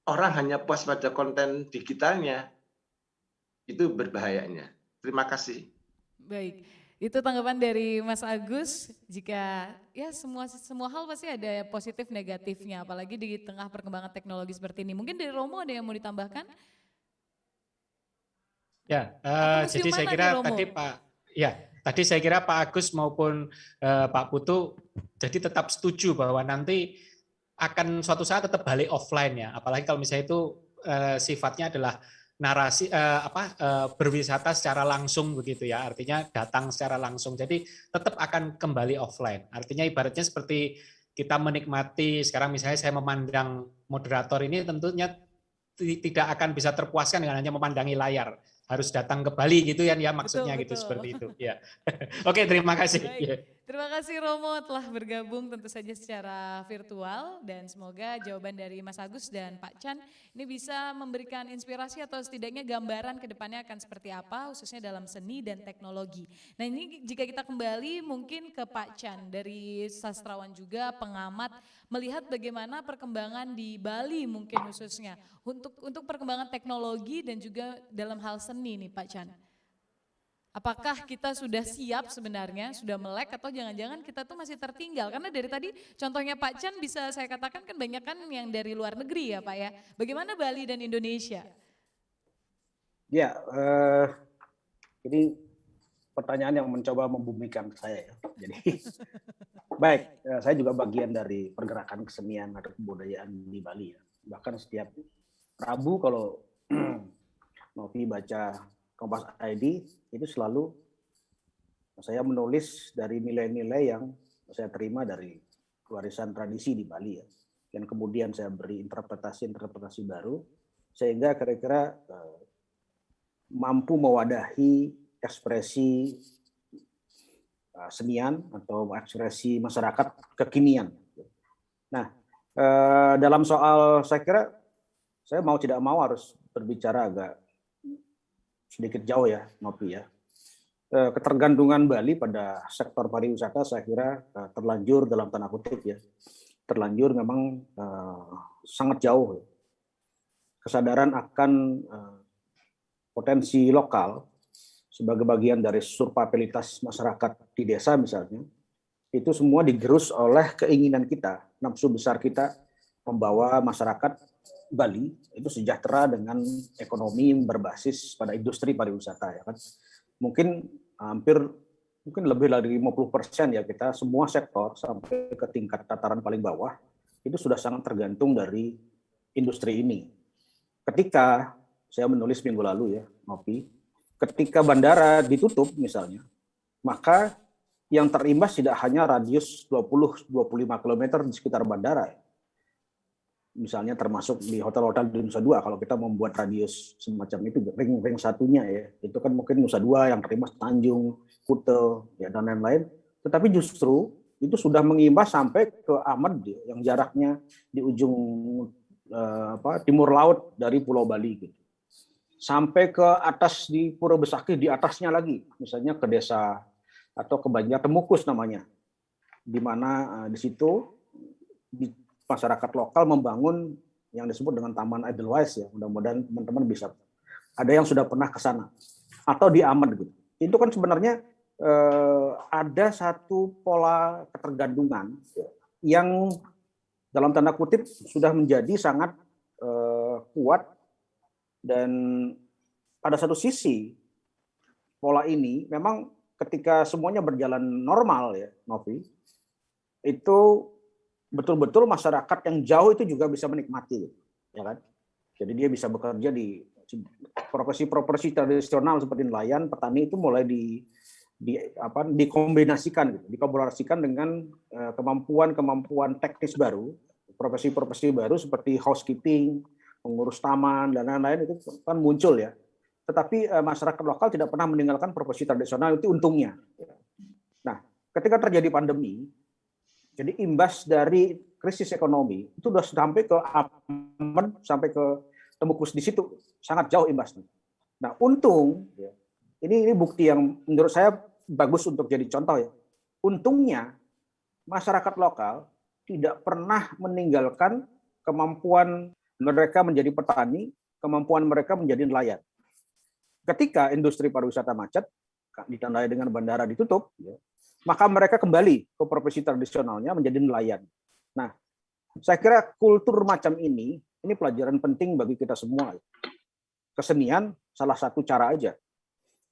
orang hanya puas pada konten digitalnya, itu berbahayanya. Terima kasih. Baik, itu tanggapan dari Mas Agus. Jika ya semua hal pasti ada positif negatifnya, apalagi di tengah perkembangan teknologi seperti ini. Mungkin dari Romo ada yang mau ditambahkan? Ya, jadi saya kira tadi saya kira Pak Agus maupun Pak Putu jadi tetap setuju bahwa nanti akan suatu saat tetap balik offline ya, apalagi kalau misalnya itu sifatnya adalah narasi berwisata secara langsung begitu ya, artinya datang secara langsung, jadi tetap akan kembali offline. Artinya ibaratnya seperti kita menikmati sekarang, misalnya saya memandang moderator ini tentunya tidak akan bisa terpuaskan dengan hanya memandangi layar. harus datang ke Bali gitu ya maksudnya Betul, gitu betul. seperti itu ya. Oke, terima kasih. Baik, Ya. terima kasih Romo telah bergabung tentu saja secara virtual dan semoga jawaban dari Mas Agus dan Pak Chan ini bisa memberikan inspirasi atau setidaknya gambaran ke depannya akan seperti apa khususnya dalam seni dan teknologi. Nah ini jika kita kembali mungkin ke Pak Chan dari sastrawan juga pengamat melihat bagaimana perkembangan di Bali mungkin khususnya untuk perkembangan teknologi dan juga dalam hal seni nih Pak Chan. Apakah kita sudah siap sebenarnya, sudah melek atau jangan-jangan kita tuh masih tertinggal? Karena dari tadi contohnya Pak Chan bisa saya katakan kan banyak kan yang dari luar negeri ya Pak ya. Bagaimana Bali dan Indonesia? Ya, ini pertanyaan yang mencoba membumikan saya. Jadi, baik, saya juga bagian dari pergerakan kesenian atau kebudayaan di Bali. Ya. Bahkan setiap Rabu kalau Novi baca Kompas ID itu selalu saya menulis dari nilai-nilai yang saya terima dari warisan tradisi di Bali ya. Dan kemudian saya beri interpretasi baru sehingga kira-kira mampu mewadahi ekspresi senian atau ekspresi masyarakat kekinian. Nah, dalam soal saya kira saya mau tidak mau harus berbicara agak sedikit jauh ya, Nopi ya. Ketergantungan Bali pada sektor pariwisata saya kira terlanjur dalam tanda kutip ya. Terlanjur memang sangat jauh. Kesadaran akan potensi lokal sebagai bagian dari survivalitas masyarakat di desa misalnya, itu semua digerus oleh keinginan kita, nafsu besar kita membawa masyarakat Bali itu sejahtera dengan ekonomi berbasis pada industri pariwisata ya kan. Mungkin lebih dari 50% ya kita semua sektor sampai ke tingkat tataran paling bawah itu sudah sangat tergantung dari industri ini. Ketika saya menulis minggu lalu ya, Nopi, ketika bandara ditutup misalnya, maka yang terimbas tidak hanya radius 20-25 km di sekitar bandara ya. Misalnya termasuk di hotel-hotel di Nusa Dua, kalau kita membuat radius semacam itu, ring satunya ya, itu kan mungkin Nusa Dua yang terimbas Tanjung, Kute, ya, dan lain-lain. Tetapi justru itu sudah mengimbas sampai ke Amad yang jaraknya di ujung timur laut dari Pulau Bali gitu. Sampai ke atas di Pura Besakih, di atasnya lagi, misalnya ke desa atau ke Banjar Temukus namanya, di mana di situ masyarakat lokal membangun yang disebut dengan Taman Edelweiss ya. Mudah-mudahan teman-teman bisa. Ada yang sudah pernah ke sana atau di Amad gitu. Itu kan sebenarnya ada satu pola ketergantungan yang dalam tanda kutip sudah menjadi sangat kuat, dan pada satu sisi pola ini memang ketika semuanya berjalan normal ya, Novi, itu betul-betul masyarakat yang jauh itu juga bisa menikmati, ya kan? Jadi dia bisa bekerja di profesi-profesi tradisional seperti nelayan, petani itu mulai dikombinasikan, gitu, dikolaborasikan dengan kemampuan teknis baru, profesi-profesi baru seperti housekeeping, pengurus taman dan lain-lain itu kan muncul ya. Tetapi masyarakat lokal tidak pernah meninggalkan profesi tradisional, itu untungnya. Nah, ketika terjadi pandemi, jadi imbas dari krisis ekonomi itu sudah sampai ke Amad, sampai ke Temukus, di situ sangat jauh imbasnya. Nah, untung ya, ini bukti yang menurut saya bagus untuk jadi contoh ya. Untungnya masyarakat lokal tidak pernah meninggalkan kemampuan mereka menjadi petani, kemampuan mereka menjadi nelayan. Ketika industri pariwisata macet, ditandai dengan bandara ditutup, ya, maka mereka kembali ke profesi tradisionalnya menjadi nelayan. Nah, saya kira kultur macam ini pelajaran penting bagi kita semua. Kesenian salah satu cara aja,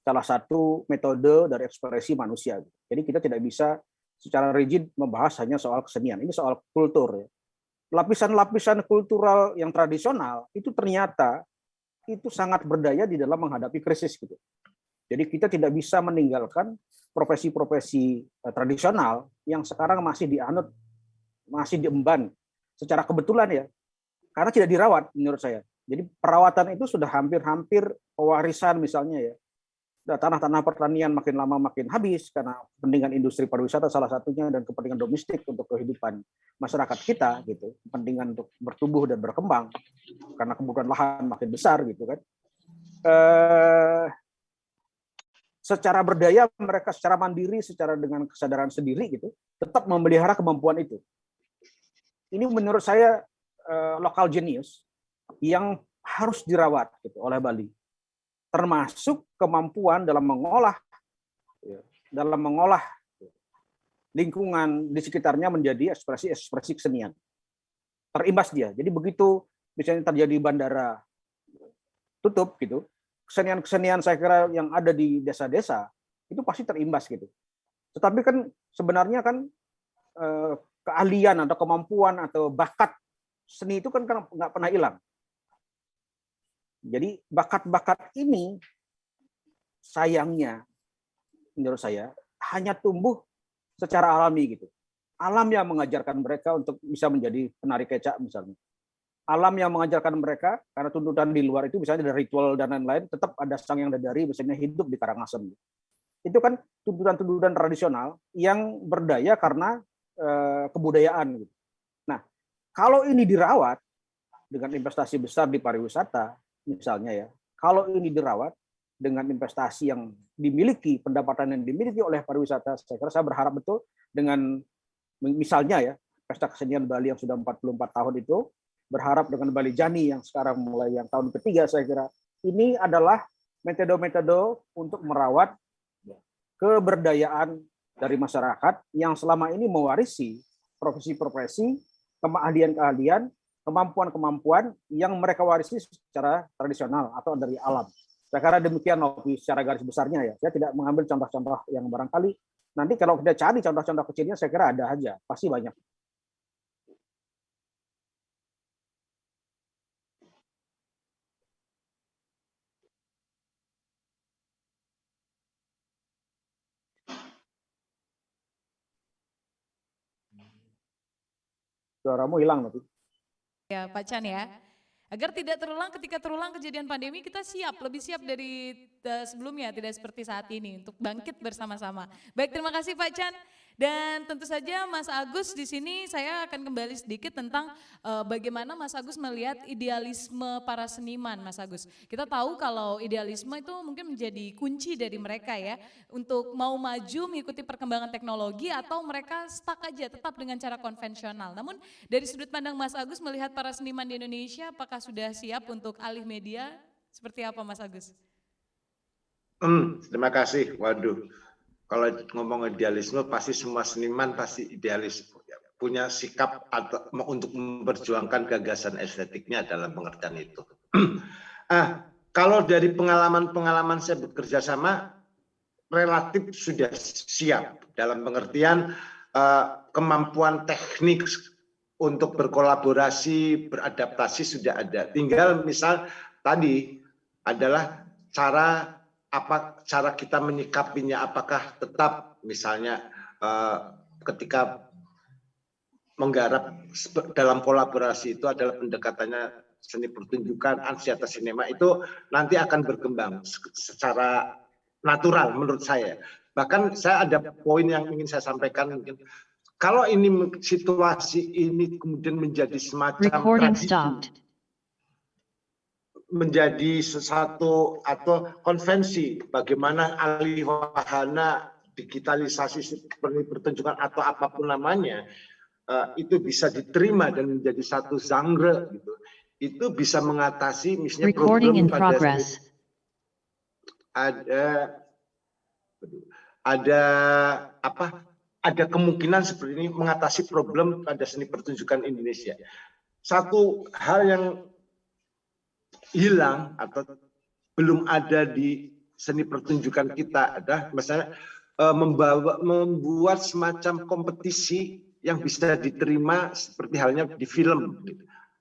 salah satu metode dari ekspresi manusia. Jadi kita tidak bisa secara rigid membahas hanya soal kesenian. Ini soal kultur. Ya. Lapisan-lapisan kultural yang tradisional itu ternyata itu sangat berdaya di dalam menghadapi krisis gitu. Jadi kita tidak bisa meninggalkan profesi-profesi tradisional yang sekarang masih dianut, masih diemban secara kebetulan ya, karena tidak dirawat menurut saya. Jadi perawatan itu sudah hampir-hampir pewarisan misalnya ya. Tanah-tanah pertanian makin lama makin habis karena kepentingan industri pariwisata salah satunya dan kepentingan domestik untuk kehidupan masyarakat kita gitu, kepentingan untuk bertumbuh dan berkembang karena kebutuhan lahan makin besar gitu kan. Secara berdaya mereka secara mandiri, secara dengan kesadaran sendiri gitu, tetap memelihara kemampuan itu. Ini menurut saya local genius yang harus dirawat gitu oleh Bali. Termasuk kemampuan dalam mengolah lingkungan di sekitarnya menjadi ekspresi kesenian. Terimbas dia. Jadi begitu misalnya terjadi bandara tutup gitu, kesenian-kesenian saya kira yang ada di desa-desa itu pasti terimbas gitu. Tetapi kan sebenarnya kan keahlian atau kemampuan atau bakat seni itu kan nggak pernah hilang. Jadi bakat-bakat ini sayangnya menurut saya hanya tumbuh secara alami gitu. Alam yang mengajarkan mereka untuk bisa menjadi penari kecak misalnya. Alam yang mengajarkan mereka karena tuntutan di luar itu misalnya dari ritual dan lain-lain, tetap ada sang yang dadari misalnya hidup di Karangasem. Itu kan tuntutan-tuntutan tradisional yang berdaya karena kebudayaan gitu. Nah, kalau ini dirawat dengan investasi besar di pariwisata misalnya ya, kalau ini dirawat dengan investasi yang dimiliki, pendapatan yang dimiliki oleh pariwisata, saya berharap betul dengan misalnya ya, Pesta Kesenian Bali yang sudah 44 tahun itu, berharap dengan Bali Jani yang sekarang mulai yang tahun ketiga saya kira, ini adalah metode-metode untuk merawat keberdayaan dari masyarakat yang selama ini mewarisi profesi-profesi, keahlian-keahlian, kemampuan-kemampuan yang mereka warisi secara tradisional atau dari alam. Saya kira demikian Novi secara garis besarnya ya. Saya tidak mengambil contoh-contoh yang barangkali nanti kalau kita cari contoh-contoh kecilnya saya kira ada aja, pasti banyak. Suaramu hilang Novi. Ya, Pak Chan ya. Agar tidak terulang ketika terulang kejadian pandemi, kita siap, lebih siap dari sebelumnya, tidak seperti saat ini untuk bangkit bersama-sama. Baik, terima kasih Pak Chan. Dan tentu saja Mas Agus di sini saya akan kembali sedikit tentang bagaimana Mas Agus melihat idealisme para seniman, Mas Agus. Kita tahu kalau idealisme itu mungkin menjadi kunci dari mereka ya, untuk mau maju mengikuti perkembangan teknologi atau mereka stuck aja tetap dengan cara konvensional. Namun dari sudut pandang Mas Agus melihat para seniman di Indonesia, apakah sudah siap untuk alih media? Seperti apa Mas Agus? Terima kasih. Waduh, kalau ngomong idealisme pasti semua seniman pasti idealis, punya sikap atau untuk memperjuangkan gagasan estetiknya dalam pengertian itu. Kalau dari pengalaman saya bekerja sama, relatif sudah siap dalam pengertian kemampuan teknik untuk berkolaborasi, beradaptasi sudah ada. Tinggal misal tadi adalah cara kita menyikapinya, apakah tetap misalnya ketika menggarap dalam kolaborasi itu adalah pendekatannya seni pertunjukan, ansiata sinema, itu nanti akan berkembang secara natural menurut saya. Bahkan saya ada poin yang ingin saya sampaikan mungkin. Kalau ini situasi ini kemudian menjadi semacam tradisi, menjadi sesuatu atau konvensi bagaimana alih wahana digitalisasi seperti pertunjukan atau apapun namanya, itu bisa diterima dan menjadi satu genre gitu. Itu bisa mengatasi misalnya problem ada kemungkinan seperti ini mengatasi problem pada seni pertunjukan Indonesia. Satu hal yang hilang atau belum ada di seni pertunjukan kita adalah misalnya membuat semacam kompetisi yang bisa diterima seperti halnya di film.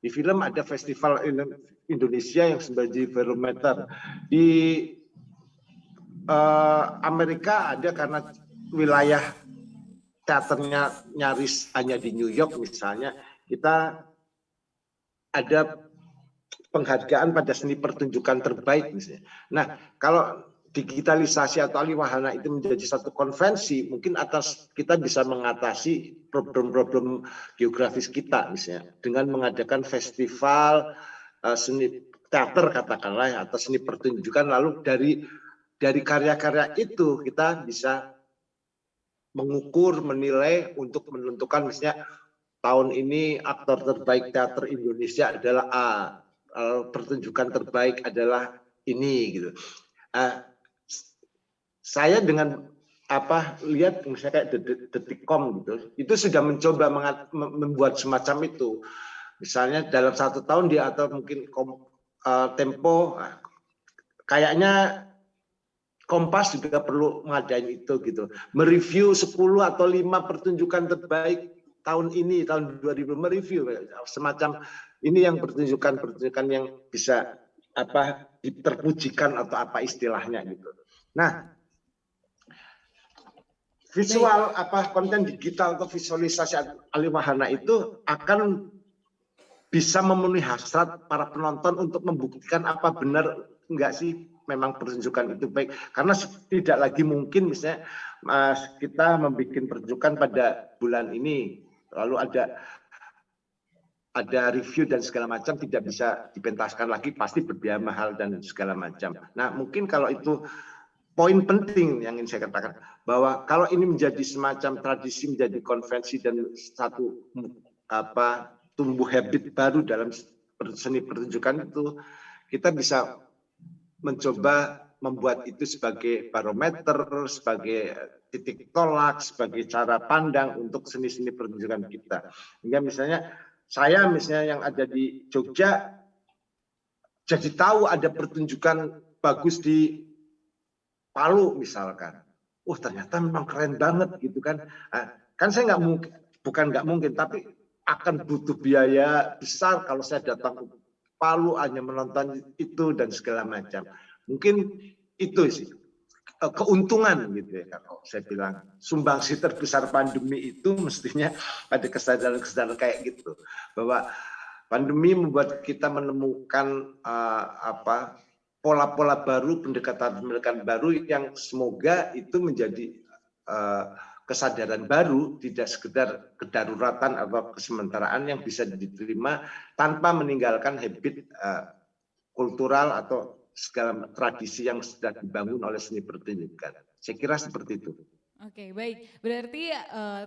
Di film ada festival Indonesia yang sebagai barometer. Di Amerika ada karena wilayah teaternya nyaris hanya di New York misalnya, kita ada penghargaan pada seni pertunjukan terbaik misalnya. Nah, kalau digitalisasi atau alih wahana itu menjadi satu konvensi, mungkin kita bisa mengatasi problem-problem geografis kita misalnya dengan mengadakan festival seni teater katakanlah atau seni pertunjukan, lalu dari karya-karya itu kita bisa mengukur, menilai untuk menentukan misalnya tahun ini aktor terbaik teater Indonesia adalah A, pertunjukan terbaik adalah ini gitu. Saya dengan lihat misalnya kayak Detikcom gitu, itu sudah mencoba membuat semacam itu. Misalnya dalam 1 tahun dia atau mungkin Tempo, kayaknya Kompas juga perlu ngadain itu gitu. Mereview 10 atau 5 pertunjukan terbaik tahun ini, tahun 2000, mereview semacam ini yang pertunjukan yang bisa terpujikan atau apa istilahnya gitu. Nah, visual konten digital atau visualisasi alih wahana itu akan bisa memenuhi hasrat para penonton untuk membuktikan apa benar enggak sih memang pertunjukan itu baik. Karena tidak lagi mungkin misalnya kita membuat pertunjukan pada bulan ini, lalu ada review dan segala macam, tidak bisa dipentaskan lagi, pasti berbiaya mahal dan segala macam. Nah, mungkin kalau itu poin penting yang ingin saya katakan, bahwa kalau ini menjadi semacam tradisi, menjadi konvensi dan satu tumbuh habit baru dalam seni pertunjukan itu, kita bisa mencoba membuat itu sebagai barometer, sebagai titik tolak, sebagai cara pandang untuk seni-seni pertunjukan kita. Hingga misalnya saya yang ada di Jogja jadi tahu ada pertunjukan bagus di Palu misalkan. Ternyata memang keren banget gitu kan. Kan saya nggak mungkin, tapi akan butuh biaya besar kalau saya datang ke Palu hanya menonton itu dan segala macam. Mungkin itu sih keuntungan gitu ya, kalau saya bilang sumbangsi terbesar pandemi itu mestinya pada kesadaran kayak gitu, bahwa pandemi membuat kita menemukan pola-pola baru, pendekatan baru yang semoga itu menjadi kesadaran baru, tidak sekedar kedaruratan atau kesementaraan yang bisa diterima tanpa meninggalkan habit kultural atau segala tradisi yang sudah dibangun oleh seni pertunjukan. Saya kira seperti itu. Oke, baik. Berarti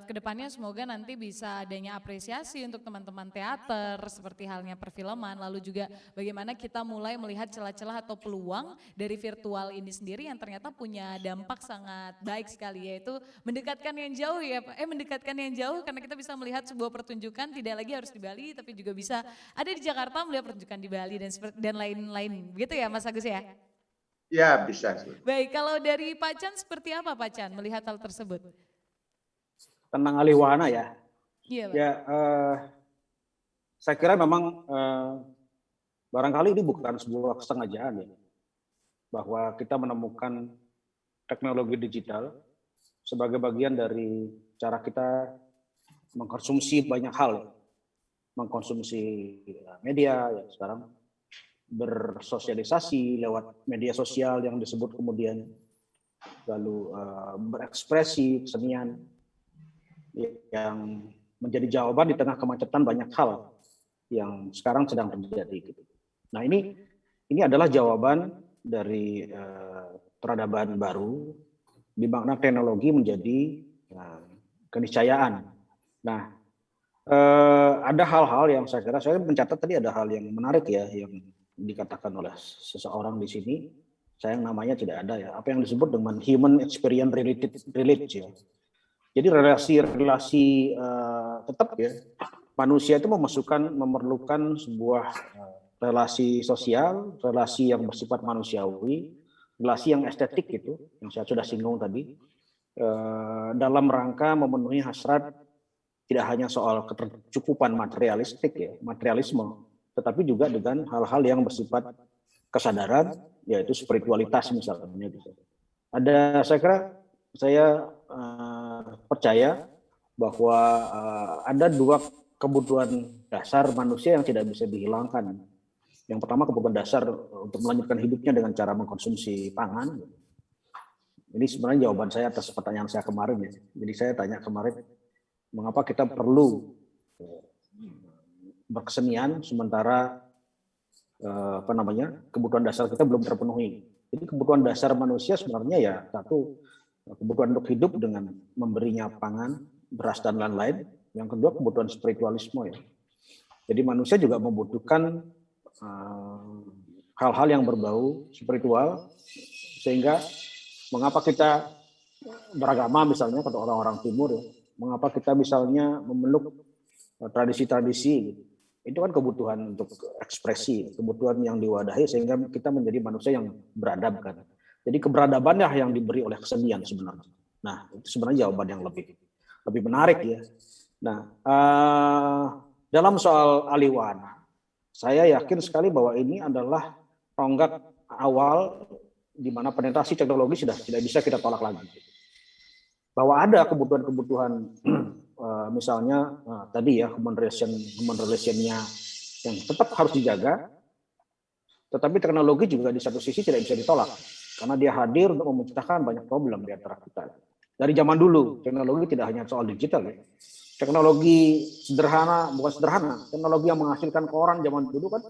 kedepannya semoga nanti bisa adanya apresiasi untuk teman-teman teater, seperti halnya perfilman, lalu juga bagaimana kita mulai melihat celah-celah atau peluang dari virtual ini sendiri yang ternyata punya dampak sangat baik sekali, yaitu mendekatkan yang jauh ya Pak. Mendekatkan yang jauh karena kita bisa melihat sebuah pertunjukan tidak lagi harus di Bali, tapi juga bisa ada di Jakarta melihat pertunjukan di Bali dan lain-lain. Begitu ya Mas Agus ya? Ya, bisa. Baik, kalau dari Pak Chan seperti apa Pak Chan melihat hal tersebut? Tentang alih wahana ya. Iya, Pak. Ya, saya kira memang barangkali ini bukan sebuah kesengajaan ya, bahwa kita menemukan teknologi digital sebagai bagian dari cara kita mengkonsumsi banyak hal, mengkonsumsi media ya sekarang, bersosialisasi lewat media sosial yang disebut kemudian, lalu berekspresi kesenian yang menjadi jawaban di tengah kemacetan banyak hal yang sekarang sedang terjadi. Nah ini adalah jawaban dari peradaban baru di mana teknologi menjadi keniscayaan. Nah ada hal-hal yang saya kira, saya mencatat tadi ada hal yang menarik ya yang dikatakan oleh seseorang di sini, sayang namanya tidak ada ya, apa yang disebut dengan human experience related ya. Jadi relasi-relasi tetap ya, manusia itu memerlukan sebuah relasi sosial, relasi yang bersifat manusiawi, relasi yang estetik gitu, yang saya sudah singgung tadi, dalam rangka memenuhi hasrat tidak hanya soal ketercukupan materialistik ya, materialisme, tetapi juga dengan hal-hal yang bersifat kesadaran, yaitu spiritualitas misalnya. Saya kira saya percaya bahwa ada dua kebutuhan dasar manusia yang tidak bisa dihilangkan. Yang pertama kebutuhan dasar untuk melanjutkan hidupnya dengan cara mengkonsumsi pangan. Ini sebenarnya jawaban saya atas pertanyaan saya kemarin ya. Jadi saya tanya kemarin, mengapa kita perlu berkesenian sementara kebutuhan dasar kita belum terpenuhi. Jadi kebutuhan dasar manusia sebenarnya ya satu, kebutuhan untuk hidup dengan memberinya pangan, beras dan lain-lain. Yang kedua kebutuhan spiritualisme ya. Jadi manusia juga membutuhkan hal-hal yang berbau spiritual, sehingga mengapa kita beragama misalnya kata orang-orang timur ya, mengapa kita misalnya memeluk tradisi-tradisi gitu. Itu kan kebutuhan untuk ekspresi, kebutuhan yang diwadahi sehingga kita menjadi manusia yang beradab kan. Jadi keberadabannya yang diberi oleh kesenian sebenarnya. Nah, itu sebenarnya jawaban yang lebih menarik ya. Nah, dalam soal Aliwana, saya yakin sekali bahwa ini adalah tonggak awal di mana penetrasi teknologi sudah tidak bisa kita tolak lagi. Bahwa ada kebutuhan-kebutuhan misalnya tadi ya human relation-nya yang tetap harus dijaga, tetapi teknologi juga di satu sisi tidak bisa ditolak karena dia hadir untuk memecahkan banyak problem di antara kita. Dari zaman dulu teknologi tidak hanya soal digital ya. Teknologi sederhana, bukan sederhana, teknologi yang menghasilkan koran zaman dulu kan,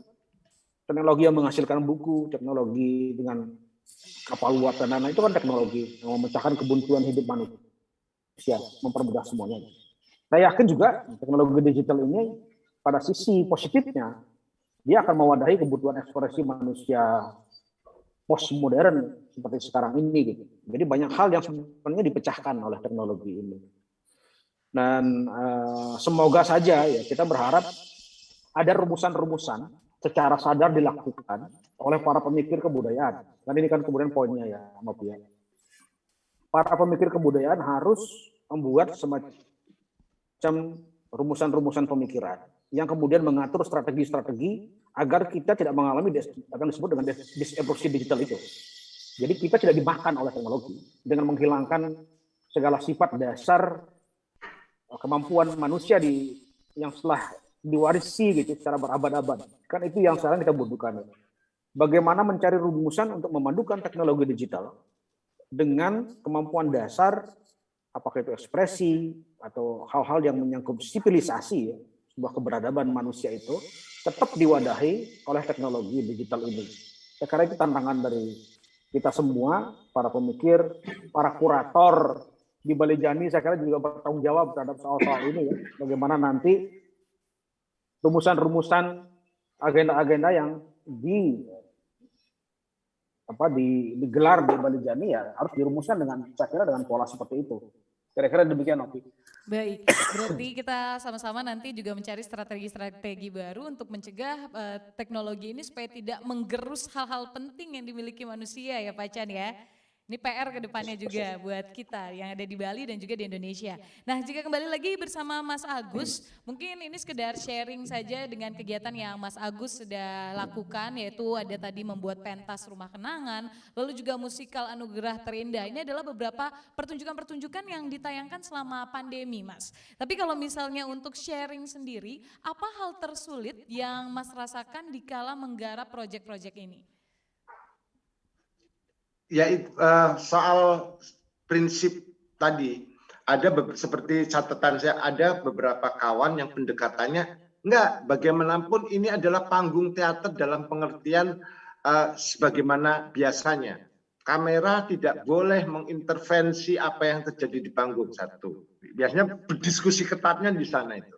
teknologi yang menghasilkan buku, teknologi dengan kapal uap dan lain-lain itu kan teknologi yang memecahkan kebuntuan hidup manusia, mempermudah semuanya. Saya yakin juga teknologi digital ini pada sisi positifnya, dia akan mewadahi kebutuhan ekspresi manusia postmodern seperti sekarang ini gitu. Jadi banyak hal yang sebenarnya dipecahkan oleh teknologi ini. Dan semoga saja ya kita berharap ada rumusan-rumusan secara sadar dilakukan oleh para pemikir kebudayaan. Dan ini kan kemudian poinnya ya, Novia. Para pemikir kebudayaan harus membuat semacam rumusan-rumusan pemikiran yang kemudian mengatur strategi-strategi agar kita tidak mengalami akan disebut dengan disrupsi digital itu. Jadi kita tidak dimakan oleh teknologi dengan menghilangkan segala sifat dasar kemampuan manusia yang setelah diwarisi gitu secara berabad-abad. Kan itu yang sekarang kita butuhkan. Bagaimana mencari rumusan untuk memadukan teknologi digital dengan kemampuan dasar, apakah itu ekspresi atau hal-hal yang menyangkut sivilisasi, ya, sebuah keberadaban manusia itu tetap diwadahi oleh teknologi digital ini. Sekarang itu tantangan dari kita semua, para pemikir, para kurator di Balijani, saya kira juga bertanggung jawab terhadap soal-soal ini ya. Bagaimana nanti rumusan-rumusan agenda-agenda yang digelar di Balijani ya harus dirumuskan dengan, saya kira dengan pola seperti itu. Kira-kira demikian, Oki. Baik, berarti kita sama-sama nanti juga mencari strategi-strategi baru untuk mencegah teknologi ini supaya tidak menggerus hal-hal penting yang dimiliki manusia ya Pak Chan ya. Ini PR ke depannya juga buat kita yang ada di Bali dan juga di Indonesia. Nah, jika kembali lagi bersama Mas Agus, mungkin ini sekedar sharing saja dengan kegiatan yang Mas Agus sudah lakukan, yaitu ada tadi membuat pentas rumah kenangan, lalu juga musikal Anugerah Terindah. Ini adalah beberapa pertunjukan-pertunjukan yang ditayangkan selama pandemi, Mas. Tapi kalau misalnya untuk sharing sendiri, apa hal tersulit yang Mas rasakan dikala menggarap proyek-proyek ini? Ya, soal prinsip tadi, ada seperti catatan saya, ada beberapa kawan yang pendekatannya enggak, bagaimanapun ini adalah panggung teater dalam pengertian sebagaimana biasanya. Kamera tidak boleh mengintervensi apa yang terjadi di panggung, satu. Biasanya berdiskusi ketatnya di sana itu.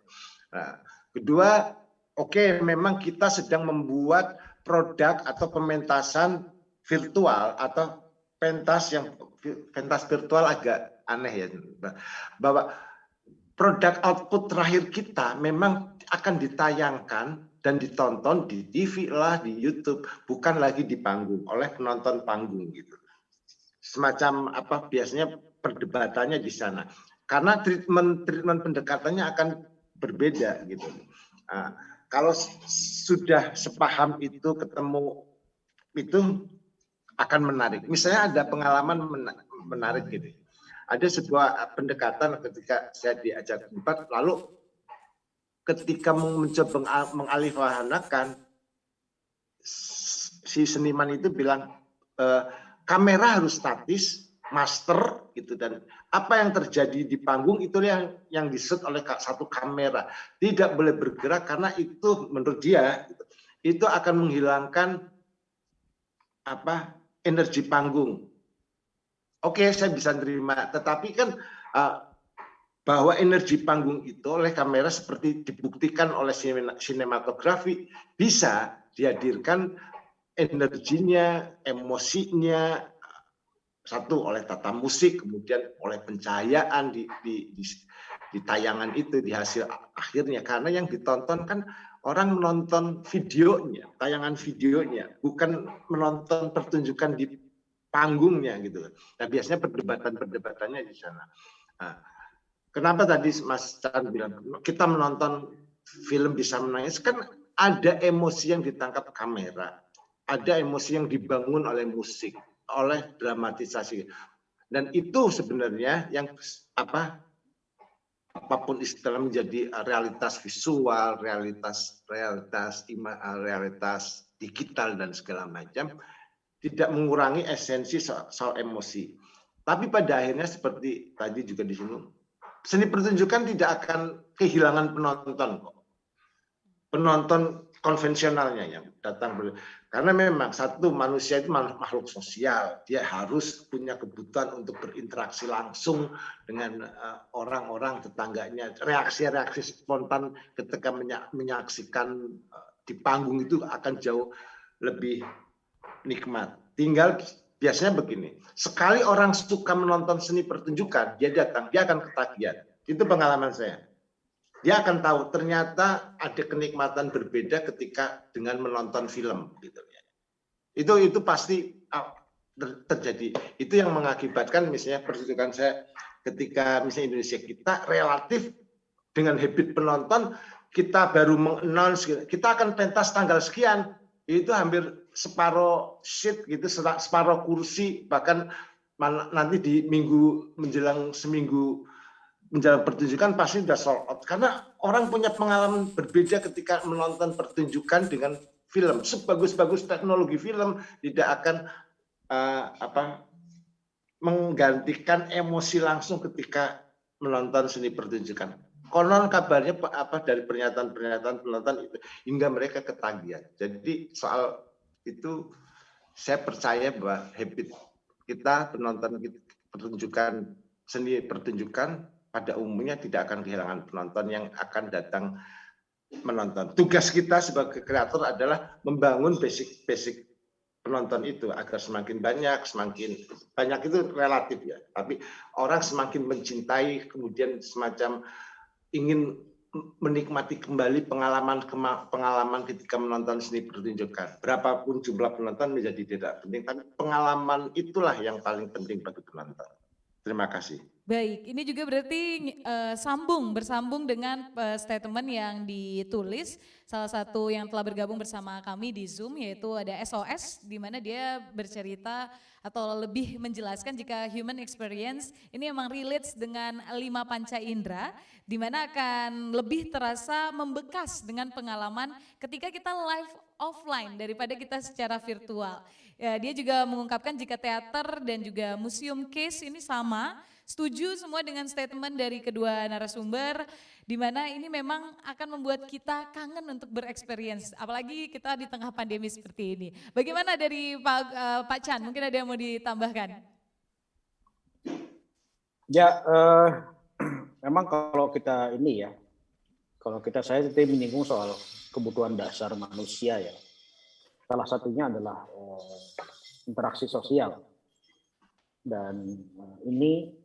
Nah, kedua, oke, memang kita sedang membuat produk atau pementasan virtual atau pentas virtual agak aneh ya, bahwa produk output terakhir kita memang akan ditayangkan dan ditonton di TV lah, di YouTube, bukan lagi di panggung oleh penonton panggung gitu. Semacam apa biasanya perdebatannya di sana, karena treatment pendekatannya akan berbeda gitu. Nah, kalau sudah sepaham itu, ketemu itu akan menarik. Misalnya ada pengalaman menarik gitu. Ada sebuah pendekatan ketika saya diajak tempat, lalu ketika mencoba mengalihwahanakan si seniman itu bilang kamera harus statis, master gitu, dan apa yang terjadi di panggung itu yang disut oleh satu kamera, tidak boleh bergerak karena itu menurut dia itu akan menghilangkan energi panggung. Oke, saya bisa terima, tetapi kan bahwa energi panggung itu oleh kamera seperti dibuktikan oleh sinematografi bisa dihadirkan energinya, emosinya, satu oleh tata musik, kemudian oleh pencahayaan di tayangan itu, di hasil akhirnya, karena yang ditonton kan orang menonton videonya, tayangan videonya, bukan menonton pertunjukan di panggungnya gitu. Nah, biasanya perdebatannya di sana. Nah, kenapa tadi Mas Chan bilang kita menonton film bisa menangis, kan ada emosi yang ditangkap kamera, ada emosi yang dibangun oleh musik, oleh dramatisasi, dan itu sebenarnya yang apapun istilah menjadi realitas visual, realitas digital dan segala macam, tidak mengurangi esensi soal emosi. Tapi pada akhirnya seperti tadi juga di sini, seni pertunjukan tidak akan kehilangan penonton kok. Penonton konvensionalnya yang datang, karena memang satu, manusia itu makhluk sosial, dia harus punya kebutuhan untuk berinteraksi langsung dengan orang-orang tetangganya. Reaksi-reaksi spontan ketika menyaksikan di panggung itu akan jauh lebih nikmat. Tinggal biasanya begini, sekali orang suka menonton seni pertunjukan, dia datang, dia akan ketagihan. Itu pengalaman saya. Dia akan tahu ternyata ada kenikmatan berbeda ketika dengan menonton film gitu ya. Itu pasti terjadi. Itu yang mengakibatkan misalnya pertunjukan saya ketika misalnya Indonesia, kita relatif dengan habit penonton, kita baru mengannounce kita akan pentas tanggal sekian, itu hampir separuh seat gitu, separuh kursi, bahkan nanti di minggu menjelang seminggu menjelang pertunjukan pasti sudah sold out, karena orang punya pengalaman berbeda ketika menonton pertunjukan dengan film. Sebagus-bagus teknologi film tidak akan menggantikan emosi langsung ketika menonton seni pertunjukan. Konon kabarnya dari pernyataan penonton itu hingga mereka ketagihan. Jadi soal itu saya percaya bahwa habit kita penonton pertunjukan, seni pertunjukan pada umumnya tidak akan kehilangan penonton yang akan datang menonton. Tugas kita sebagai kreator adalah membangun basic penonton itu agar semakin banyak itu relatif ya, tapi orang semakin mencintai, kemudian semacam ingin menikmati kembali pengalaman ketika menonton seni pertunjukan. Berapapun jumlah penonton menjadi tidak penting, tapi pengalaman itulah yang paling penting bagi penonton. Terima kasih. Baik, ini juga berarti bersambung dengan statement yang ditulis salah satu yang telah bergabung bersama kami di Zoom, yaitu ada SOS, di mana dia bercerita atau lebih menjelaskan jika human experience ini memang relates dengan 5 panca indera, di mana akan lebih terasa membekas dengan pengalaman ketika kita live offline daripada kita secara virtual. Ya, dia juga mengungkapkan jika teater dan juga museum case ini sama. Setuju semua dengan statement dari kedua narasumber, di mana ini memang akan membuat kita kangen untuk bereksperience, apalagi kita di tengah pandemi seperti ini. Bagaimana dari Pak Chan, mungkin ada yang mau ditambahkan? Ya, memang kalau saya tadi menyinggung soal kebutuhan dasar manusia ya, salah satunya adalah interaksi sosial, dan ini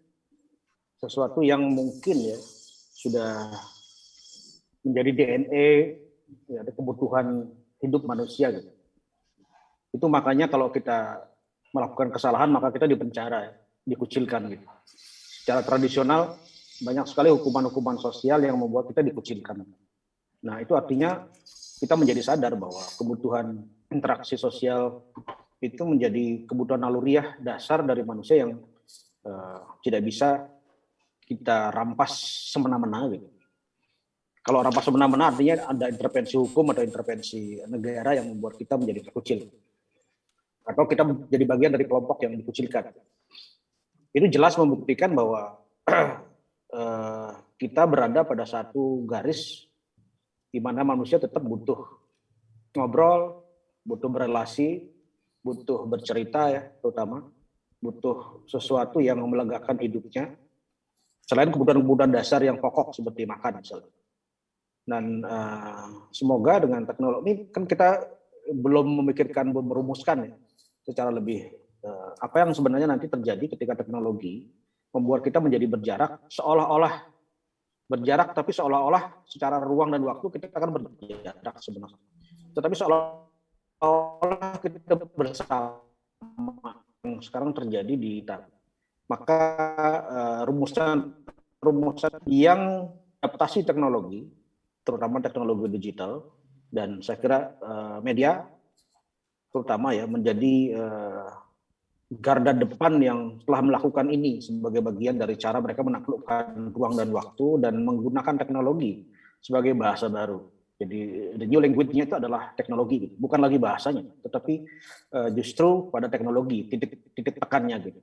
sesuatu yang mungkin ya sudah menjadi DNA, ya, ada kebutuhan hidup manusia gitu. Itu makanya kalau kita melakukan kesalahan maka kita dipenjara, dikucilkan gitu. Secara tradisional banyak sekali hukuman-hukuman sosial yang membuat kita dikucilkan. Nah, itu artinya kita menjadi sadar bahwa kebutuhan interaksi sosial itu menjadi kebutuhan naluriah dasar dari manusia yang tidak bisa kita rampas semena-mena gitu. Kalau rapat semena-mena artinya ada intervensi hukum atau intervensi negara yang membuat kita menjadi terkucil. Atau kita menjadi bagian dari kelompok yang dikucilkan. Ini jelas membuktikan bahwa kita berada pada satu garis di mana manusia tetap butuh ngobrol, butuh berelasi, butuh bercerita ya, terutama butuh sesuatu yang melegakan hidupnya. Selain kebutuhan-kebutuhan dasar yang pokok seperti makan misalnya. Dan semoga dengan teknologi kan kita belum memikirkan, belum merumuskan ya secara lebih apa yang sebenarnya nanti terjadi ketika teknologi membuat kita menjadi berjarak, seolah-olah berjarak tapi seolah-olah secara ruang dan waktu kita akan berjarak sebenarnya. Tetapi seolah-olah kita bersama yang sekarang terjadi di kita. Maka rumusan yang adaptasi teknologi, terutama teknologi digital, dan saya kira media terutama ya menjadi garda depan yang telah melakukan ini sebagai bagian dari cara mereka menaklukkan ruang dan waktu dan menggunakan teknologi sebagai bahasa baru. Jadi the new language-nya itu adalah teknologi, gitu. Bukan lagi bahasanya, tetapi justru pada teknologi, titik tekannya gitu.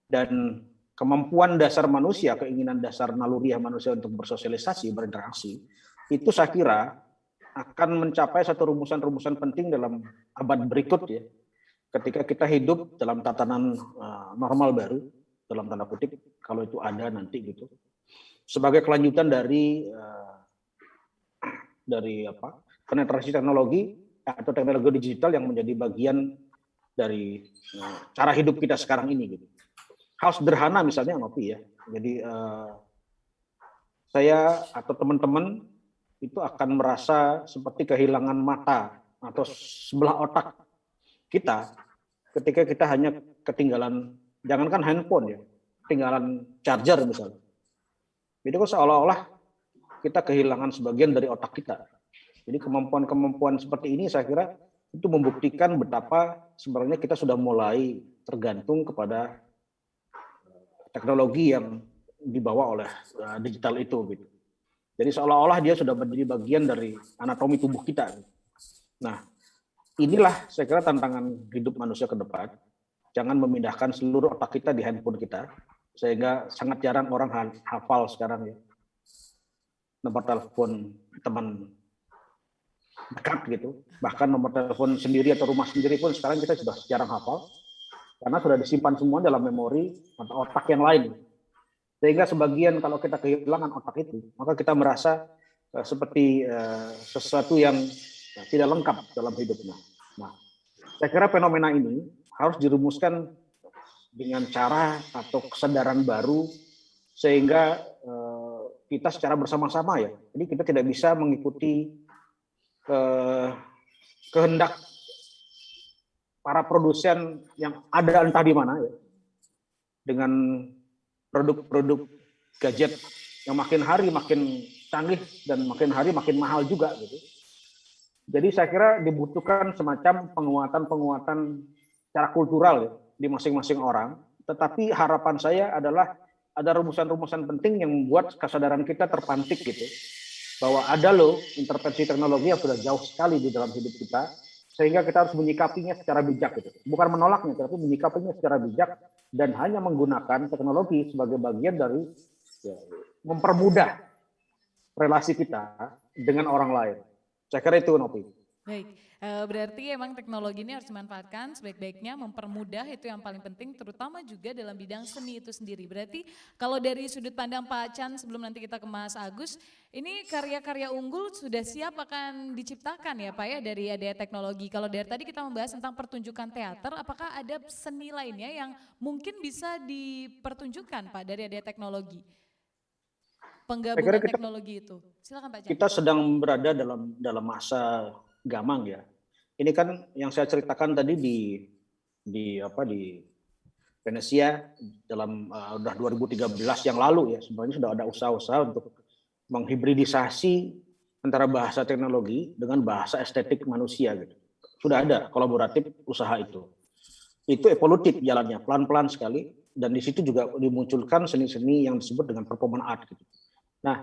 Dan kemampuan dasar manusia, keinginan dasar naluriah manusia untuk bersosialisasi, berinteraksi, itu saya kira akan mencapai satu rumusan-rumusan penting dalam abad berikut ya. Ketika kita hidup dalam tatanan normal baru, dalam tanda kutip, kalau itu ada nanti gitu. Sebagai kelanjutan dari penetrasi teknologi atau teknologi digital yang menjadi bagian dari cara hidup kita sekarang ini gitu. Hal sederhana misalnya Nopi ya. Jadi saya atau teman-teman itu akan merasa seperti kehilangan mata atau sebelah otak kita ketika kita hanya ketinggalan, jangankan handphone ya, ketinggalan charger misalnya. Jadi kok seolah-olah kita kehilangan sebagian dari otak kita. Jadi kemampuan-kemampuan seperti ini saya kira itu membuktikan betapa sebenarnya kita sudah mulai tergantung kepada teknologi yang dibawa oleh digital itu gitu. Jadi seolah-olah dia sudah menjadi bagian dari anatomi tubuh kita. Nah, inilah saya kira tantangan hidup manusia ke depan. Jangan memindahkan seluruh otak kita di handphone kita, sehingga sangat jarang orang hafal sekarang ya. Nomor telepon teman dekat gitu, bahkan nomor telepon sendiri atau rumah sendiri pun sekarang kita sudah jarang hafal, karena sudah disimpan semua dalam memori atau otak yang lain. Sehingga sebagian kalau kita kehilangan otak itu, maka kita merasa seperti sesuatu yang tidak lengkap dalam hidupnya. Nah, saya kira fenomena ini harus dirumuskan dengan cara atau kesadaran baru sehingga kita secara bersama-sama ya. Jadi kita tidak bisa mengikuti kehendak para produsen yang ada entah di mana ya. Dengan produk-produk gadget yang makin hari makin canggih dan makin hari makin mahal juga gitu. Jadi saya kira dibutuhkan semacam penguatan secara kultural ya, di masing-masing orang. Tetapi harapan saya adalah ada rumusan-rumusan penting yang membuat kesadaran kita terpantik gitu. Bahwa ada loh intervensi teknologi yang sudah jauh sekali di dalam hidup kita, sehingga kita harus menyikapinya secara bijak gitu. Bukan menolaknya, tapi menyikapinya secara bijak dan hanya menggunakan teknologi sebagai bagian dari ya, mempermudah relasi kita dengan orang lain. Saya kira itu Nopi. Baik, berarti emang teknologi ini harus dimanfaatkan sebaik-baiknya, mempermudah itu yang paling penting, terutama juga dalam bidang seni itu sendiri. Berarti kalau dari sudut pandang Pak Chan sebelum nanti kita ke Mas Agus, ini karya-karya unggul sudah siap akan diciptakan ya Pak ya dari adanya teknologi. Kalau dari tadi kita membahas tentang pertunjukan teater, apakah ada seni lainnya yang mungkin bisa dipertunjukkan Pak dari adanya teknologi? Penggabungan teknologi itu. Silakan Pak Chan. Kita sedang berada dalam masa gamang ya. Ini kan yang saya ceritakan tadi di Venesia dalam udah 2013 yang lalu ya. Sebenarnya sudah ada usaha-usaha untuk menghibridisasi antara bahasa teknologi dengan bahasa estetik manusia gitu. Sudah ada kolaboratif usaha itu. Itu evolutif jalannya, pelan-pelan sekali, dan di situ juga dimunculkan seni-seni yang disebut dengan performance art gitu. Nah,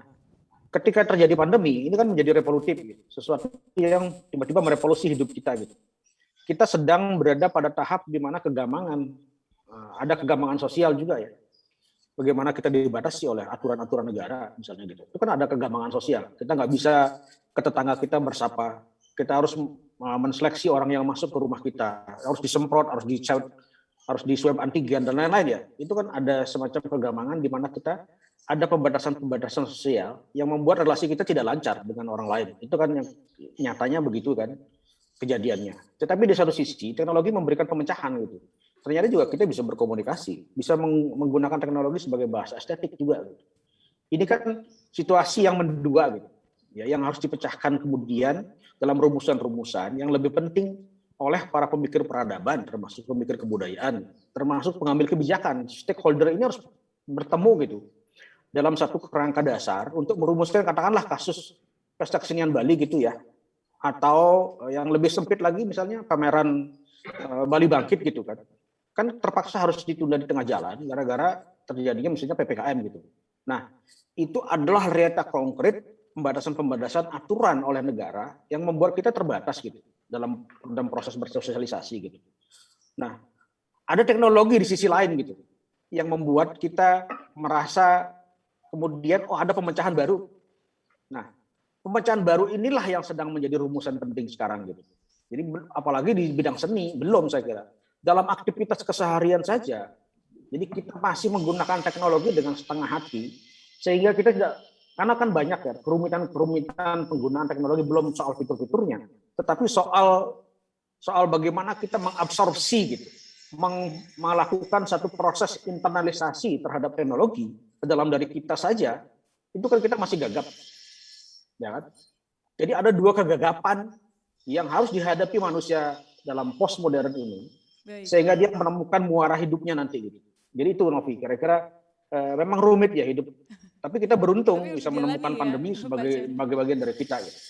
ketika terjadi pandemi, ini kan menjadi revolutif, gitu. Sesuatu yang tiba-tiba merevolusi hidup kita. Gitu. Kita sedang berada pada tahap di mana kegamangan, ada kegamangan sosial juga ya. Bagaimana kita dibatasi oleh aturan-aturan negara, misalnya gitu. Itu kan ada kegamangan sosial. Kita nggak bisa ke tetangga kita bersapa. Kita harus menseleksi orang yang masuk ke rumah kita. Harus disemprot, harus di swab antigen dan lain-lain ya. Itu kan ada semacam kegamangan di mana kita ada pembatasan-pembatasan sosial yang membuat relasi kita tidak lancar dengan orang lain. Itu kan yang nyatanya begitu kan kejadiannya. Tetapi di satu sisi teknologi memberikan pemecahan gitu. Ternyata juga kita bisa berkomunikasi, bisa menggunakan teknologi sebagai bahasa estetik juga. Gitu. Ini kan situasi yang mendua gitu. Ya, yang harus dipecahkan kemudian dalam rumusan-rumusan yang lebih penting oleh para pemikir peradaban, termasuk pemikir kebudayaan, termasuk pengambil kebijakan. Stakeholder ini harus bertemu gitu dalam satu kerangka dasar untuk merumuskan katakanlah kasus pesta kesenian Bali gitu ya, atau yang lebih sempit lagi misalnya pameran Bali Bangkit gitu kan terpaksa harus ditunda di tengah jalan gara-gara terjadinya misalnya PPKM gitu. Nah itu adalah realita konkret pembatasan aturan oleh negara yang membuat kita terbatas gitu dalam proses bersosialisasi gitu. Nah ada teknologi di sisi lain gitu yang membuat kita merasa kemudian ada pemecahan baru. Nah, pemecahan baru inilah yang sedang menjadi rumusan penting sekarang gitu. Jadi apalagi di bidang seni belum saya kira. Dalam aktivitas keseharian saja. Jadi kita masih menggunakan teknologi dengan setengah hati sehingga kita tidak karena kan banyak ya kerumitan penggunaan teknologi belum soal fitur-fiturnya, tetapi soal bagaimana kita mengabsorpsi gitu. Melakukan satu proses internalisasi terhadap teknologi ke dalam dari kita saja, itu kan kita masih gagap. Ya kan? Jadi ada dua kegagapan yang harus dihadapi manusia dalam postmodern ini, sehingga dia menemukan muara hidupnya nanti. Gitu. Jadi itu Novi, kira-kira memang rumit ya hidup. Tapi kita beruntung bisa menemukan pandemi sebagai bagian dari kita. Gitu.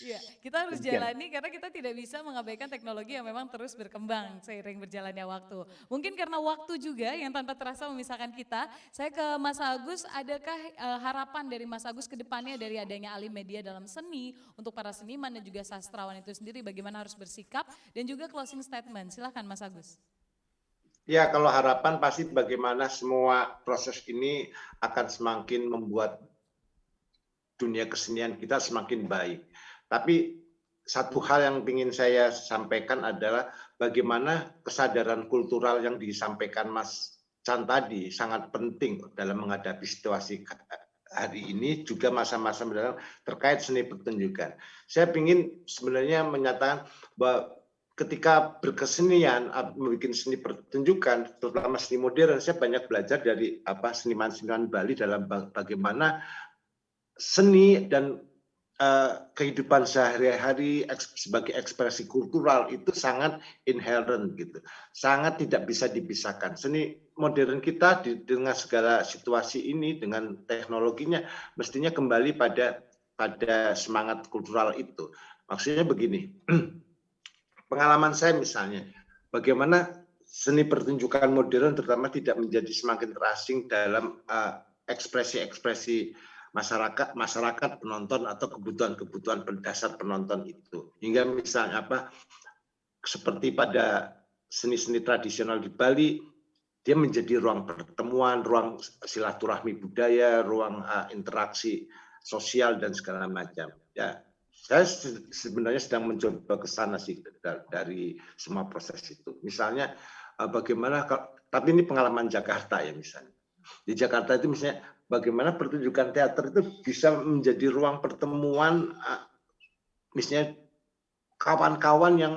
Iya, kita harus jalani karena kita tidak bisa mengabaikan teknologi yang memang terus berkembang seiring berjalannya waktu. Mungkin karena waktu juga yang tanpa terasa memisahkan kita. Saya ke Mas Agus, adakah harapan dari Mas Agus ke depannya dari adanya alih media dalam seni untuk para seniman dan juga sastrawan itu sendiri bagaimana harus bersikap dan juga closing statement. Silakan Mas Agus. Ya, kalau harapan pasti bagaimana semua proses ini akan semakin membuat dunia kesenian kita semakin baik. Tapi satu hal yang ingin saya sampaikan adalah bagaimana kesadaran kultural yang disampaikan Mas Chan tadi sangat penting dalam menghadapi situasi hari ini, juga masa-masa mendatang terkait seni pertunjukan. Saya ingin sebenarnya menyatakan bahwa ketika berkesenian, membuat seni pertunjukan, terutama seni modern, saya banyak belajar dari seniman-seniman Bali dalam bagaimana seni dan kehidupan sehari-hari sebagai ekspresi kultural itu sangat inherent gitu, sangat tidak bisa dipisahkan. Seni modern kita dengan segala situasi ini, dengan teknologinya, mestinya kembali pada semangat kultural itu. Maksudnya begini, pengalaman saya misalnya, bagaimana seni pertunjukan modern terutama tidak menjadi semakin terasing dalam ekspresi-ekspresi masyarakat penonton atau kebutuhan dasar penonton itu, hingga misalnya seperti pada seni-seni tradisional di Bali, dia menjadi ruang pertemuan, ruang silaturahmi budaya, ruang interaksi sosial dan segala macam. Ya, saya sebenarnya sedang mencoba ke sana sih dari semua proses itu. Misalnya bagaimana, tapi ini pengalaman Jakarta ya misalnya. Di Jakarta itu misalnya bagaimana pertunjukan teater itu bisa menjadi ruang pertemuan misalnya kawan-kawan yang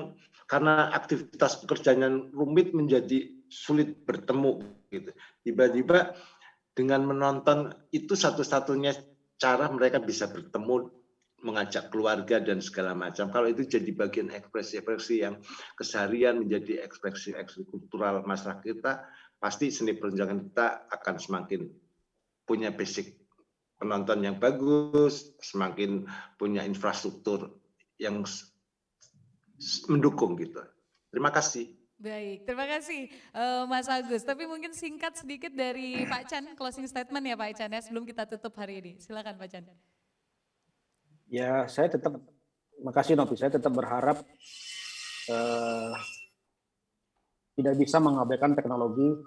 karena aktivitas pekerjaan rumit menjadi sulit bertemu gitu. Tiba-tiba dengan menonton itu satu-satunya cara mereka bisa bertemu, mengajak keluarga dan segala macam. Kalau itu jadi bagian ekspresi-ekspresi yang keseharian menjadi ekspresi-ekspresi kultural masyarakat kita, pasti seni pertunjukan kita akan semakin punya basic penonton yang bagus, semakin punya infrastruktur yang mendukung gitu. Terima kasih. Baik, terima kasih Mas Agus. Tapi mungkin singkat sedikit dari Pak Chan, closing statement ya Pak Chan ya sebelum kita tutup hari ini. Silakan Pak Chan. Ya, makasih Novi, saya tetap berharap tidak bisa mengabaikan teknologi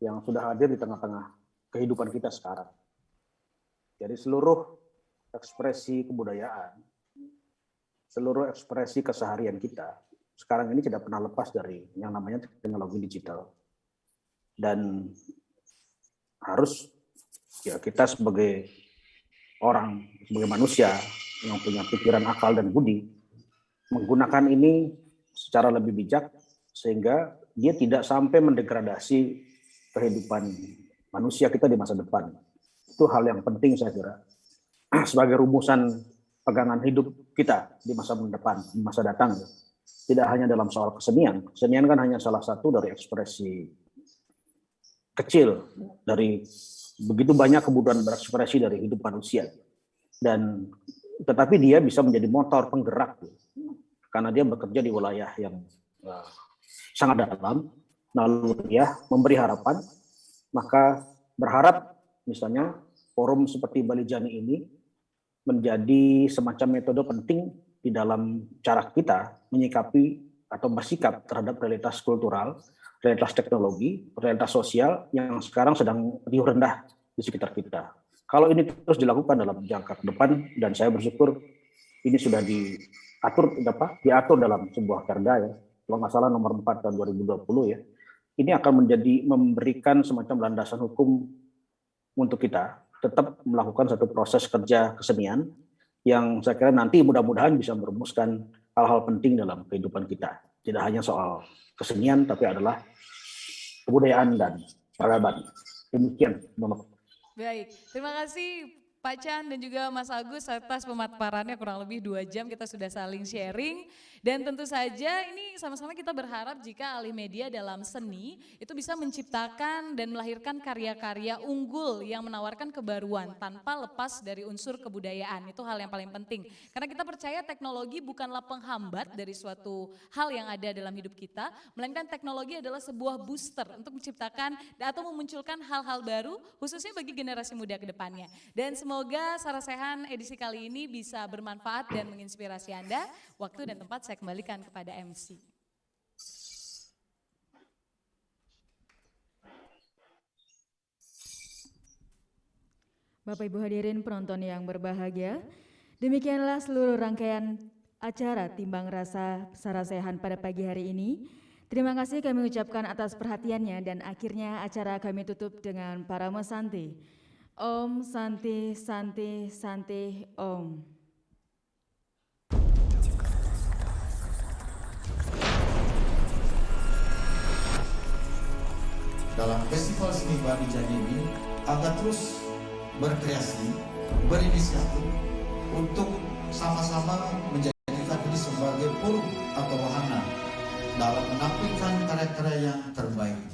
yang sudah hadir di tengah-tengah kehidupan kita sekarang. Jadi seluruh ekspresi kebudayaan, seluruh ekspresi keseharian kita sekarang ini tidak pernah lepas dari yang namanya teknologi digital. Dan harus ya kita sebagai orang, sebagai manusia yang punya pikiran, akal, dan budi, menggunakan ini secara lebih bijak sehingga dia tidak sampai mendegradasi kehidupan manusia kita di masa depan. Itu hal yang penting saya kira sebagai rumusan pegangan hidup kita di masa depan, di masa datang. Tidak hanya dalam soal kesenian. Kesenian kan hanya salah satu dari ekspresi kecil dari begitu banyak kebutuhan berekspresi dari hidup manusia. Dan tetapi dia bisa menjadi motor penggerak karena dia bekerja di wilayah yang sangat dalam, lalu dia memberi harapan. Maka berharap misalnya forum seperti Balijani ini menjadi semacam metode penting di dalam cara kita menyikapi atau bersikap terhadap realitas kultural, realitas teknologi, realitas sosial yang sekarang sedang riuh rendah di sekitar kita. Kalau ini terus dilakukan dalam jangka ke depan, dan saya bersyukur ini sudah diatur dalam sebuah perda ya, kalau nggak salah nomor 4 tahun 2020 ya, ini akan memberikan semacam landasan hukum untuk kita tetap melakukan satu proses kerja kesenian yang saya kira nanti mudah-mudahan bisa merumuskan hal-hal penting dalam kehidupan kita. Tidak hanya soal kesenian, tapi adalah kebudayaan dan peradaban. Demikian. Baik, terima kasih Pak Chan dan juga Mas Agus atas pemaparannya, kurang lebih 2 jam kita sudah saling sharing. Dan tentu saja ini sama-sama kita berharap jika alih media dalam seni itu bisa menciptakan dan melahirkan karya-karya unggul yang menawarkan kebaruan tanpa lepas dari unsur kebudayaan. Itu hal yang paling penting. Karena kita percaya teknologi bukanlah penghambat dari suatu hal yang ada dalam hidup kita, melainkan teknologi adalah sebuah booster untuk menciptakan atau memunculkan hal-hal baru khususnya bagi generasi muda ke depannya. Dan semoga Sarasehan edisi kali ini bisa bermanfaat dan menginspirasi Anda. Waktu dan tempat saya kembalikan kepada MC. Bapak Ibu hadirin penonton yang berbahagia, demikianlah seluruh rangkaian acara Timbang Rasa Sarasehan pada pagi hari ini. Terima kasih kami ucapkan atas perhatiannya dan akhirnya acara kami tutup dengan Parama Santi. Om Santi Santi Santi Om. Dalam festival seni Balijani ini agar terus berkreasi, berinisiatif untuk sama-sama menjadikan ini sebagai forum atau wahana dalam menampilkan karya-karya yang terbaik.